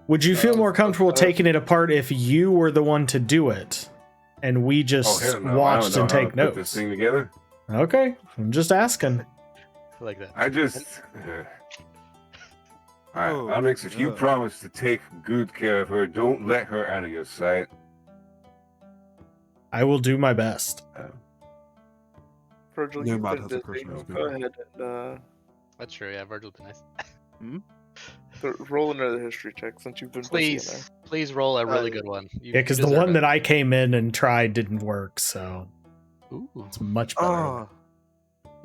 Would you feel more comfortable uh, taking it apart if you were the one to do it and we Oh just hell no! I watched don't know and how take to put this notes? thing together. Okay, I'm just asking. Like that. I just. Alright, Oh, Onyx, if you God. promise to take good care of her, don't let her out of your sight. I will do my best. Virgil, No you've matter been if the busy. person is Go good. ahead and That's true. Yeah, Virgil would be nice. roll another history check since you've been busy in there. Please roll a really good one. Yeah, because the one that I came in and tried didn't work, so Ooh. it's much better. Oh,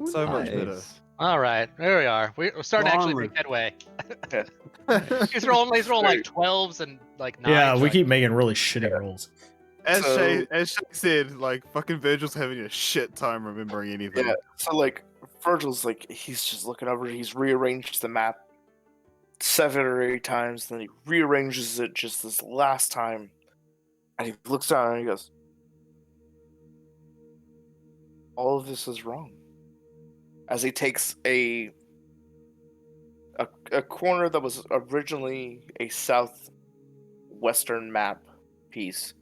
so much better. nice. All right, there we are. We're starting to actually make headway. He's rolling like 12s and like 9s. Yeah, we like, keep making really shitty rolls. As So- Shay said, like fucking Virgil's having a shit time remembering anything. Yeah, so like Virgil's like he's just looking over. He's rearranged the map 7 or 8 times, then he rearranges it just this last time, and he looks down and he goes, "All of this is wrong." As he takes a corner that was originally a southwestern map piece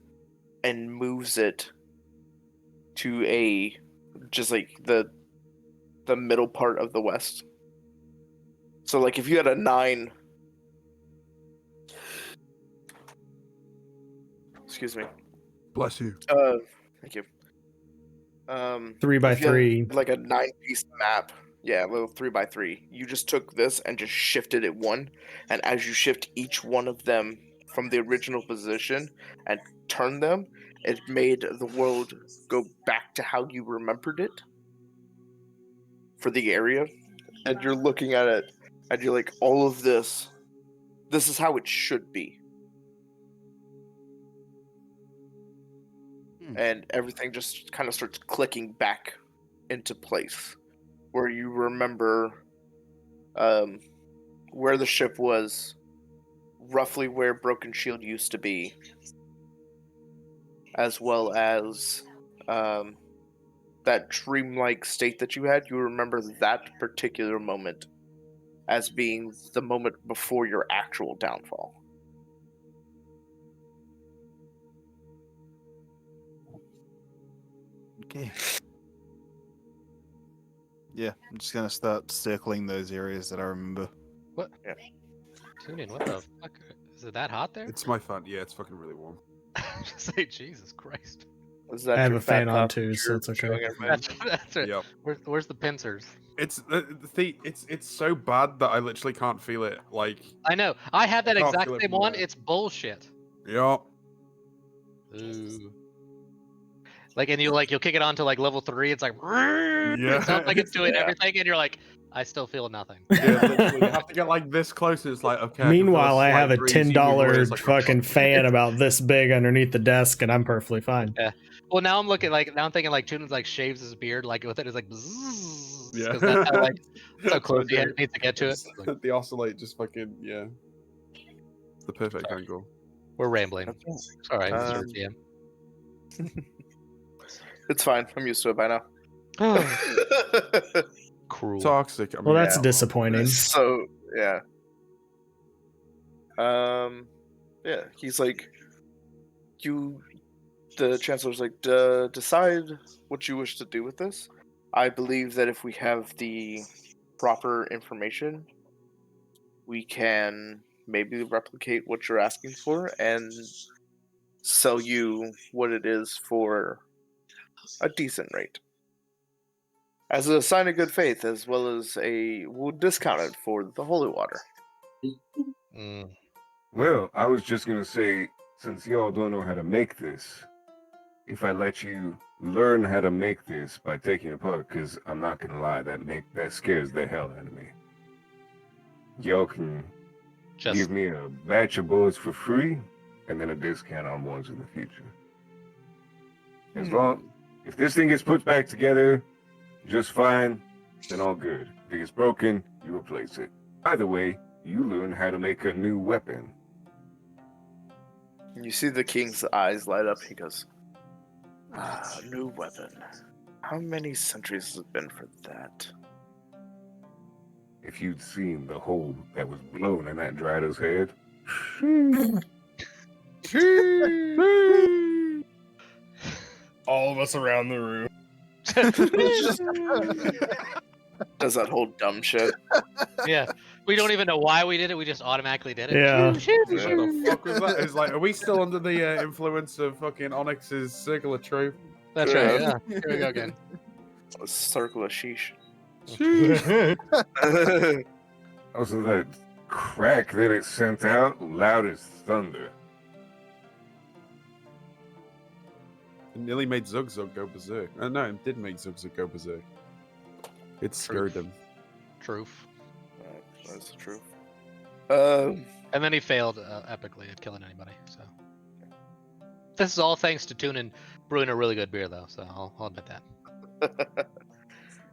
and moves it to a just like the middle part of the west. So like if you had a 9, excuse me, Bless you. thank you. 3 by if you had, 3. like a 9-piece map, yeah, a little 3x3. You just took this and just shifted it one, and as you shift each one of them from the original position and turn them, it made the world go back to how you remembered it for the area. And you're looking at it, and you're like, all of this is how it should be. And everything just kind of starts clicking back into place, where you remember where the ship was, roughly where Broken Shield used to be, as well as that dreamlike state that you had. You remember that particular moment as being the moment before your actual downfall. Okay. Yeah, I'm just gonna start circling those areas that I remember. Tune in. What the fuck? Is it that hot there? It's my fun. Yeah, it's fucking really warm. Just say Jesus Christ. Is that I have your a fan fat on pup too, so you're it's okay. showing everybody? That's it. Yep. Where's the pincers? It's it's so bad that I literally can't feel it. Like, I know. I have that I can't exact feel it same from one. there. It's bullshit. yeah. Ooh. Like, and you'll kick it on to like level 3. It's like, it sounds like it's doing Yeah. everything, and you're like, I still feel nothing. Yeah, literally. You have to get like this close. And it's like, okay. Meanwhile, I I have a $10 like, fucking fan about this big underneath the desk, and I'm perfectly fine. Well, now I'm thinking like Tunin's like shaves his beard like with it. It's like, bzzz, Yeah. because that's how like so close he I needs to get to it. It's Like, the oscillate just fucking It's the perfect angle. we're rambling. Sorry, Mr. Um, DM. It's fine. I'm used to it by now. Cruel. Toxic. I mean, Well, that's Yeah. disappointing. So yeah. Yeah, he's like, the chancellor's like, decide what you wish to do with this. I believe that if we have the proper information, we can maybe replicate what you're asking for and sell you what it is for a decent rate. As a sign of good faith, as well as we'll discount it for the holy water. Mm. Well, I was just gonna say, since y'all don't know how to make this, if I let you learn how to make this by taking it apart, because I'm not gonna lie, that scares the hell out of me. Y'all can Just give me a batch of bullets for free, and then a discount on ones in the future. If this thing gets put back together just fine, then all good. If it gets broken, you replace it. Either way, you learn how to make a new weapon. You see the king's eyes light up. He goes, new weapon. How many centuries has it been for that? If you'd seen the hole that was blown in that Drider's head. All of us around the room. Does that whole dumb shit? yeah. We don't even know why we did it. We just automatically did it. Yeah. Shoo, shoo, What shoo. the fuck was that? It's like, are we still under the influence of fucking Onyx's Circle of Truth? That's right. Yeah. Here we go again. A circle of sheesh. Also, that crack that it sent out, loud as thunder. It nearly made Zug Zug go berserk. No, it did make Zug Zug go berserk. It scared him. Truth. That's the truth. And then he failed epically at killing anybody. So this is all thanks to Tunin brewing a really good beer, though. So I'll admit that.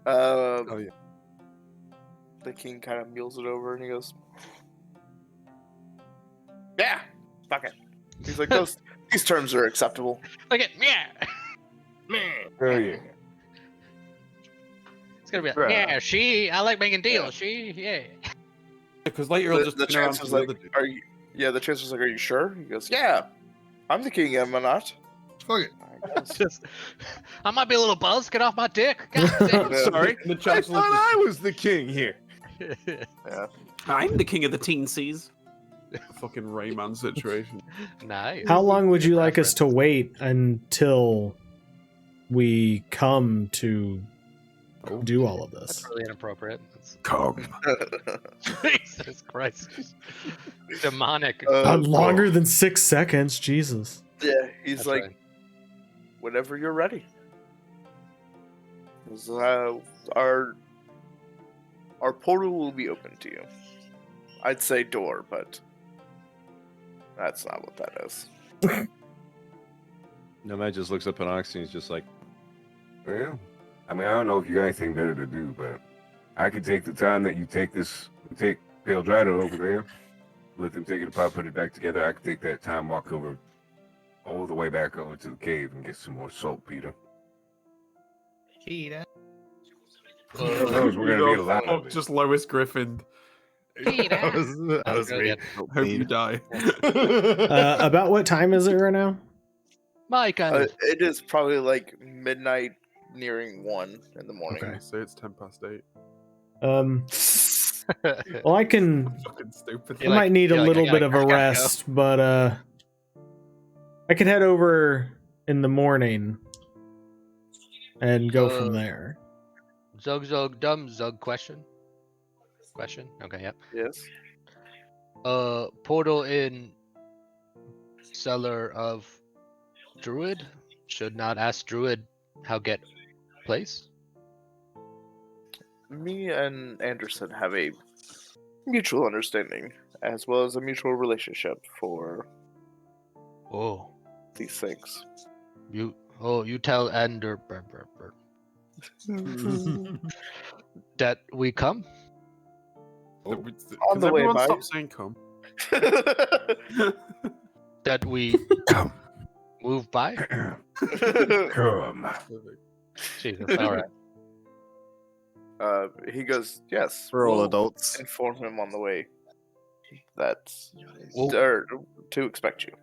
Oh yeah. The king kind of mules it over and he goes, "Yeah, fuck it." He's like, these terms are acceptable. Look at yeah. Hell yeah. It's gonna be like, Bruh. yeah. I like making deals. Yeah. Because later he'll just The turn around to chancellor's the like, other dude. "Are you?" Yeah, the chancellor's like, "Are you sure?" He goes, "Yeah, I'm the king, am I not?" Fuck it. Just, I might be a little buzzed. Get off my dick. God damn. Yeah. Sorry, The I chancellor thought just- I was the king here. I'm the king of the teensies. fucking Rayman situation. Nice. How long would you like us Reference. to wait until we come to do all of this? That's really inappropriate. That's... Come. Jesus Christ. Demonic. Longer than 6 seconds, Jesus. Yeah, he's That's like, right. whenever you're ready. 'Cause, our portal will be open to you. I'd say door, but that's not what that is. Nomad just looks up at Onyx and he's just like, Well, I mean, I don't know if you got anything better to do, but I could take the time that you take Pale Drider over there, let them take it apart, put it back together. I could take that time, walk over all the way back over to the cave and get some more saltpeter. Peter. Who knows, we're gonna need a lot of it. Just Lois Griffin. That was Really me. good. Hope you die. About what time is it right now? Mike, It is probably like midnight, nearing 1 in the morning. Okay. So it's 10:08. Well, I can. Fucking stupid. I You're like- might need a you're like, I little gotta- bit of a I gotta go. rest, but I could head over in the morning and go from there. Zug Zug Dum Zug question. Okay, yep. Yes. Portal in cellar of Druid. Should not ask Druid how get place. Me and Anderson have a mutual understanding as well as a mutual relationship for Oh, these things. you tell Ender that we come. On Can the way everyone by. stop saying come? That we Come. move by. Come. Jesus, all right. He goes, yes. We're all we'll adults. Inform him on the way that Well- or to expect you.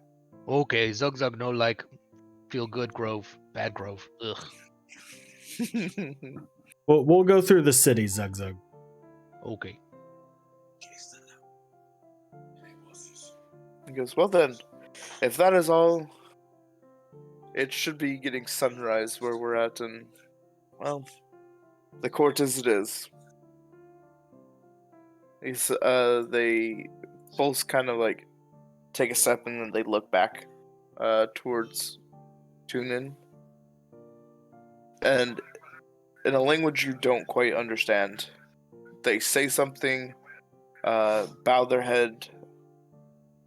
Okay, Zug Zug no like feel good Grove, bad Grove. Ugh. We'll go through the city, Zug Zug. Okay. He goes, well then, if that is all, it should be getting sunrise where we're at, and, well, the court as it is. They both kind of like take a step and then they look back towards Tunin. And in a language you don't quite understand, they say something, bow their head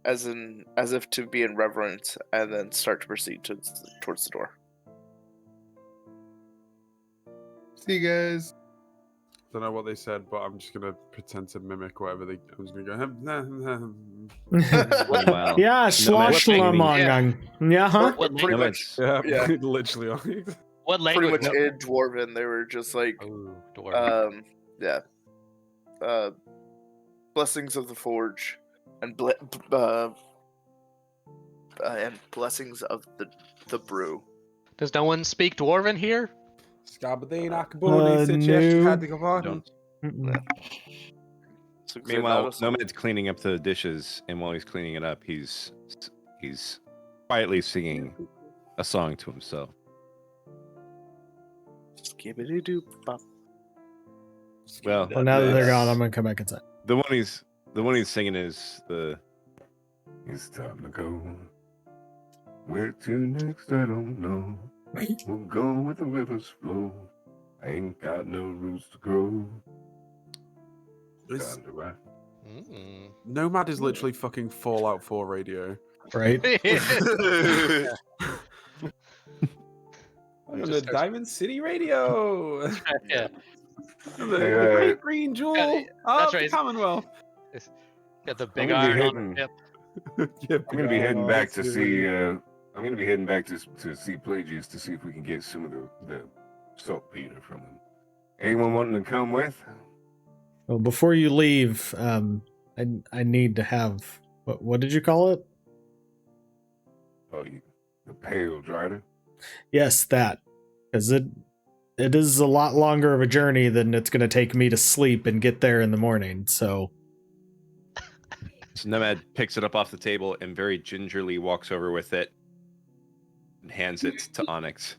as if to be in reverence, and then start to proceed towards the door. See you guys. Don't know what they said, but I'm just gonna pretend to mimic whatever they. I'm just gonna go. Well, Yeah, Nomad's schloshlamong. Yeah, huh? What Pretty language? much, Yeah, Yeah. literally on it. What pretty language? much in Dwarven, they were just like, Oh, Dwarven. yeah, blessings of the forge, and blessings of the brew. Does no one speak Dwarven here? Scabadine, no. Don't. Mm-mm. So Meanwhile, Xanatos- Nomad's cleaning up the dishes, and while he's cleaning it up, he's quietly singing a song to himself. Skibbity-doo bop. Well, Well, now that they're it's- gone, I'm gonna come back inside. the one he's singing is the It's time to go. Where to next, I don't know. We'll go where the rivers flow. I ain't got no roots to grow. This Time to ride. Mm. Nomad is literally fucking Fallout 4 radio. Right? On the Diamond City Radio. Yeah. the Hey, Great Green Jewel that's of the right. Commonwealth. Got the big gonna be iron on hitting- the tip. Yeah, I'm gonna be heading back to see. I'm gonna be heading back to see Pelagius to see if we can get some of the saltpeter from him. Anyone wanting to come with? Well, before you leave, I need to have what did you call it? Oh, the pale drider. Yes, that, because it is a lot longer of a journey than it's going to take me to sleep and get there in the morning. So Nomad picks it up off the table and very gingerly walks over with it and hands it to Onyx.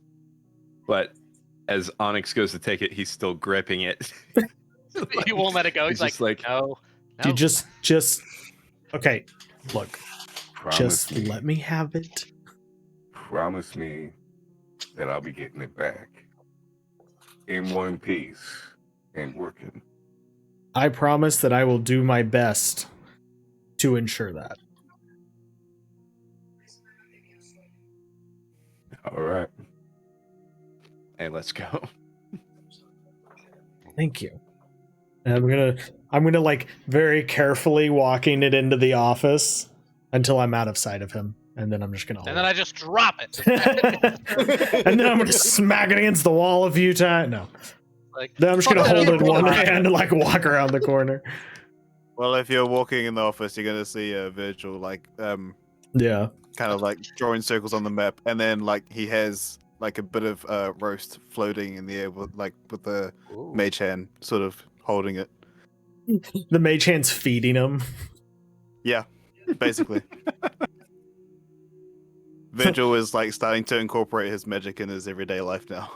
But as Onyx goes to take it, he's still gripping it. He won't let it go. He's just like, no. you just okay. Look, Promise just me, let me have it. promise me that I'll be getting it back in one piece and working. I promise that I will do my best to ensure that. All right. Hey, let's go. Thank you. And I'm gonna like very carefully walking it into the office until I'm out of sight of him, and then I'm just gonna hold And then I just drop it. it. And then I'm gonna smack it against the wall a few times. No, Like, then I'm just gonna fuck hold that it in one up. hand and like walk around the corner. Well, if you're walking in the office, you're gonna see Virgil like Yeah. kind of like drawing circles on the map, and then like he has like a bit of roast floating in the air with the Ooh. mage hand sort of holding it. The mage hand's feeding him. Yeah, basically. Virgil is like starting to incorporate his magic in his everyday life now.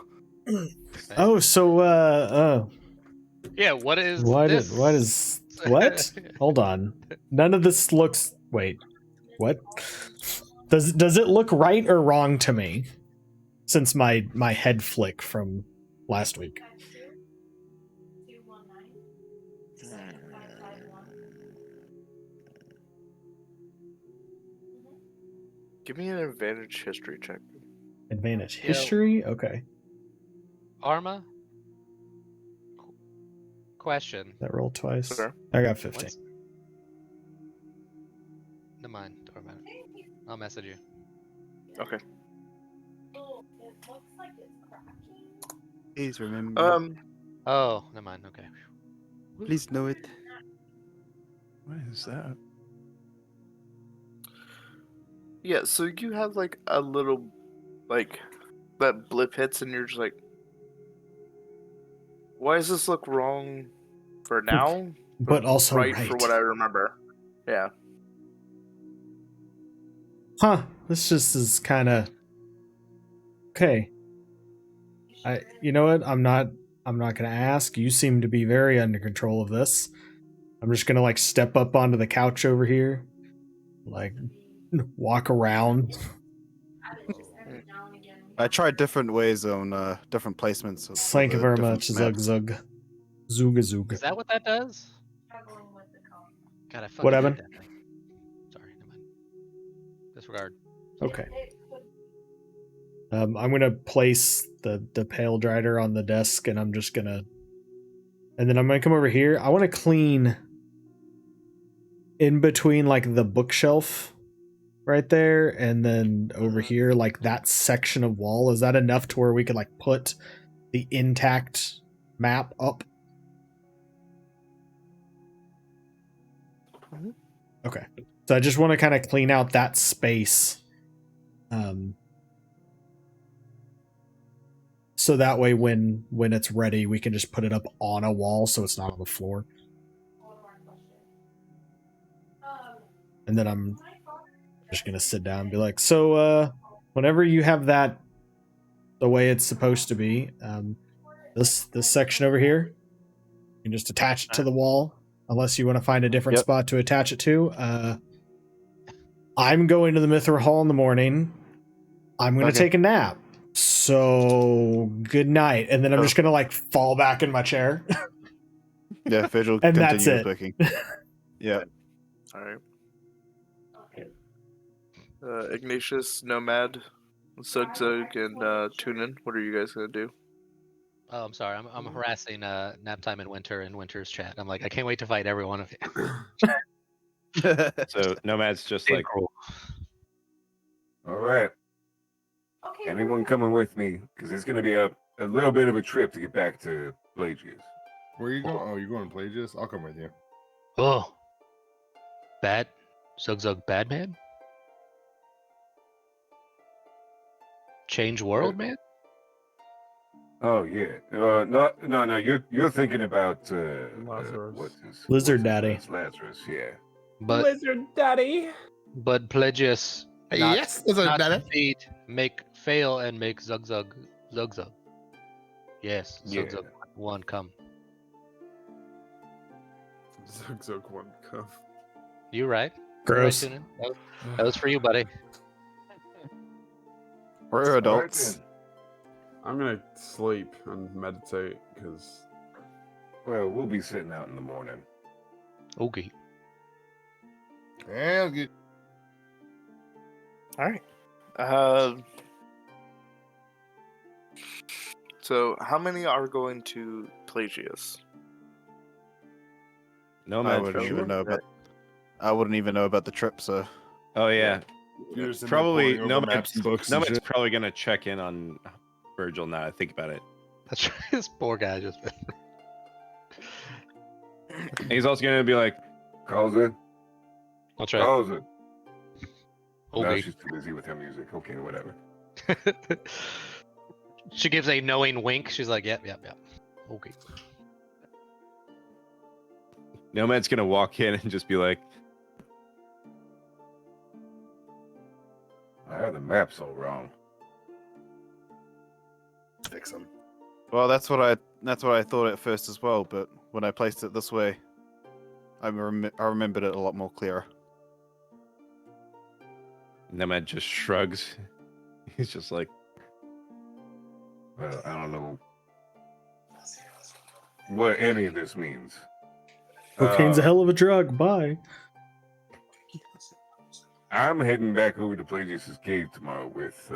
Oh, so Yeah, what is what this? what? Hold on. None of this looks. Wait, what? Does it look right or wrong to me? Since my head flick from last week. Give me an advantage history check. Advantage Yeah. history? Okay. Arma? Question. That roll twice. Sure. I got 15. What's... Never mind. Don't worry about it. I'll message you. Okay. Please remember. Oh, never mind. Okay. Please know it. What is that? Yeah, so you have like a little, like, that blip hits and you're just like, why does this look wrong for now? But also right for what I remember. Yeah. Huh. This just is kind of okay. You know what? I'm not gonna ask. You seem to be very under control of this. I'm just gonna like step up onto the couch over here, like walk around. I tried different ways on different placements. Of Thank you the very different much, maps. Zug Zug. Zooga Zoog. Is that what that does? God, I fucking What hate happened? that thing. Sorry, never mind. Disregard. Okay. I'm gonna place the pale drider on the desk, and I'm just gonna, and then I'm gonna come over here. I want to clean in between like the bookshelf right there, and then over here like that section of wall. Is that enough to where we could like put the intact map up? Okay. So I just want to kind of clean out that space. So that way when it's ready, we can just put it up on a wall so it's not on the floor. And then I'm just going to sit down and be like, so whenever you have that the way it's supposed to be, this section over here, you can just attach it to the wall unless you want to find a different spot to attach it to. I'm going to the Mithril Hall in the morning. I'm going to take a nap. So good night. And then I'm just going to like fall back in my chair. Yeah, Vigil and that's continues it. working. Yeah. All right. Ignatius, Nomad, Zug Zug, and Tunin. What are you guys gonna do? Oh, I'm sorry. I'm harassing nap time in Winter's chat. I'm like, I can't wait to fight every one of you. So Nomad's just like, All right. Anyone coming with me? Because it's going to be a little bit of a trip to get back to Pelagius. Where are you going? Oh, you're going to Pelagius? I'll come with you. Oh, bad Zug Zug bad man. Change world man. Oh yeah. No. You're thinking about Lazarus. what's his Lizard Daddy. That's Lazarus. Yeah. But Lizard Daddy. But Pelagius, not, Yes, Lizard not Daddy. defeat, fail and make Zug Zug. Yes, Zug Yeah. Zug one come. Zug Zug one come. You right? Gross. You right, Tunin? That was for you, buddy. We're adults. I'm gonna sleep and meditate because. Well, we'll be sitting out in the morning. Okay. Yeah, good. All right. So how many are going to Pelagius? Nomad I for wouldn't sure. even know about. I wouldn't even know about the trip, so. Oh yeah. You're just in there Probably poring over maps and books and Nomad's shit. probably gonna check in on Virgil now. I think about it. That's right. This poor guy just. And he's also gonna be like, Calls it. That's right. Calls it. No, Okay. she's too busy with her music. Okay, whatever. She gives a knowing wink. She's like, yep. Okay. Nomad's gonna walk in and just be like, I have the maps all wrong. Fix them. Well, that's what I thought at first as well. But when I placed it this way, I remembered it a lot more clearer. Nemad just shrugs. He's just like, Well, I don't know what any of this means. Cocaine's a hell of a drug. Bye. I'm heading back over to Plagius's cave tomorrow with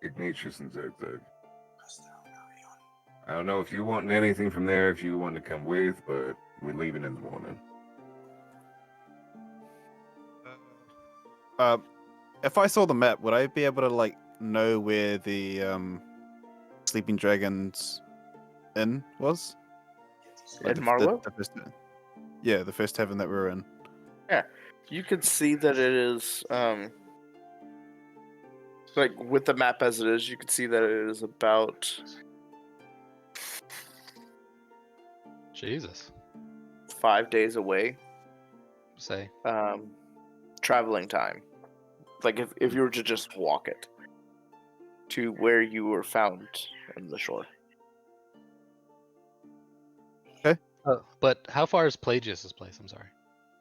Ignatius and Zugzug. I don't know if you want anything from there, if you want to come with, but we're leaving in the morning. If I saw the map, would I be able to like know where the Sleeping Dragon's Inn was? Like In Marlow? The first tavern that we were in. Yeah, you can see that it is like with the map as it is. You can see that it is about Jesus. 5 days away. Say. Traveling time. Like if you were to just walk it to where you were found in the shore. But how far is Plagius's place? I'm sorry.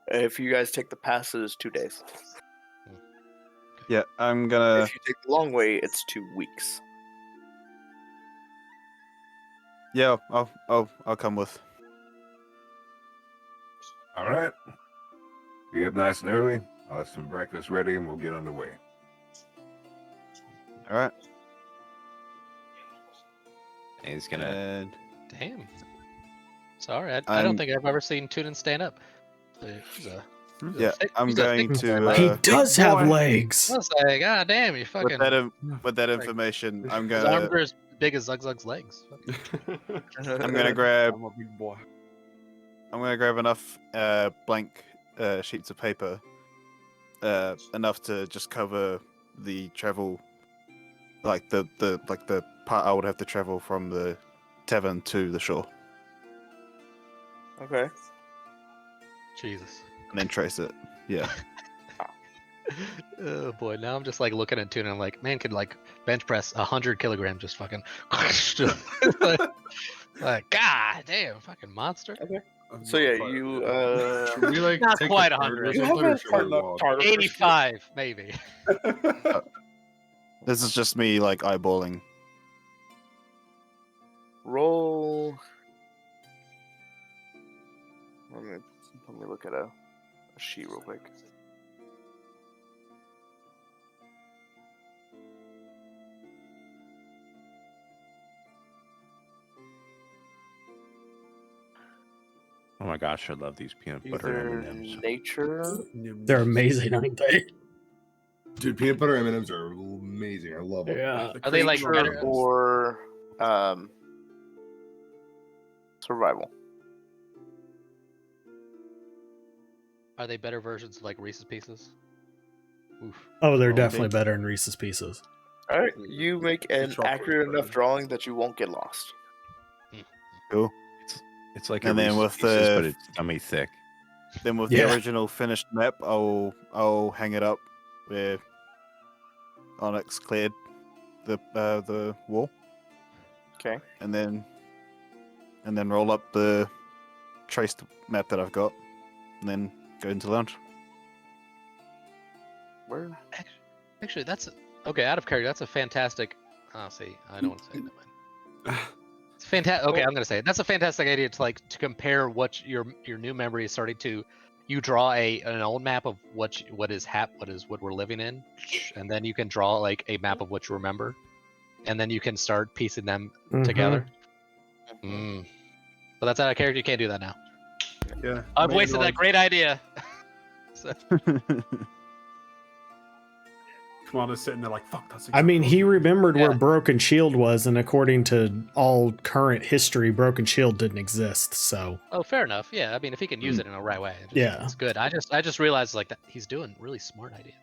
If you guys take the pass, it is 2 days. Yeah, I'm gonna. If you take the long way, it's 2 weeks. Yeah, I'll come with. All right. Be up nice and early. I'll have some breakfast ready and we'll get underway. All right. and he's gonna. And Damn. Sorry, I don't think I've ever seen Tunin stand up. I'm going to. He does have legs. I was like, God damn, you fucking. With that information, I'm His gonna. arms are as big as Zugzug's legs. I'm gonna grab. I'm a big boy. I'm gonna grab enough blank sheets of paper, enough to just cover the travel, like the part I would have to travel from the tavern to the shore, Okay. Jesus. and then trace it. Yeah. Oh boy, now I'm just like looking at Tuna. I'm like, man, could like bench press 100 kilograms, just fucking. like, God damn, fucking monster. Okay. So yeah, you Should we like Not take quite a 100. third You or have something, or a should we hard enough walk? target for 85, maybe. This is just me like eyeballing. roll. Let me look at a sheet real quick. Oh my gosh, I love these peanut butter Either M&Ms. nature. They're amazing, aren't they? Dude, peanut butter M&Ms are amazing. I love them. Yeah. Are they like Nature better? or survival? Are they better versions of like Reese's Pieces? Oof. Oh, they're Oh, definitely they- better in Reese's Pieces. All right, you make an chocolate accurate enough better. drawing that you won't get lost. Cool. It's like And a then Reese's with Pieces, the- but it's tummy thick. Then with Yeah. the original finished map, I'll hang it up where Onyx cleared the wall, Okay. and then roll up the traced map that I've got, and then go into lounge. Where? Actually, that's okay. Out of character, that's a fantastic. Oh, see, I don't want to say that. It's fantastic. Okay, I'm gonna say it. That's a fantastic idea to compare what your new memory is starting to. You draw an old map of what we're living in, and then you can draw like a map of what you remember, and then you can start piecing them together. Mm. But that's out of character. You can't do that now. Yeah. I've wasted that great idea. So, Commander's sitting there like, fuck, that's I mean, he remembered where Yeah. Broken Shield was, and according to all current history, Broken Shield didn't exist. So oh, fair enough. Yeah, I mean, if he can use it in a right way, Yeah. it's good. I just realized like that he's doing really smart ideas.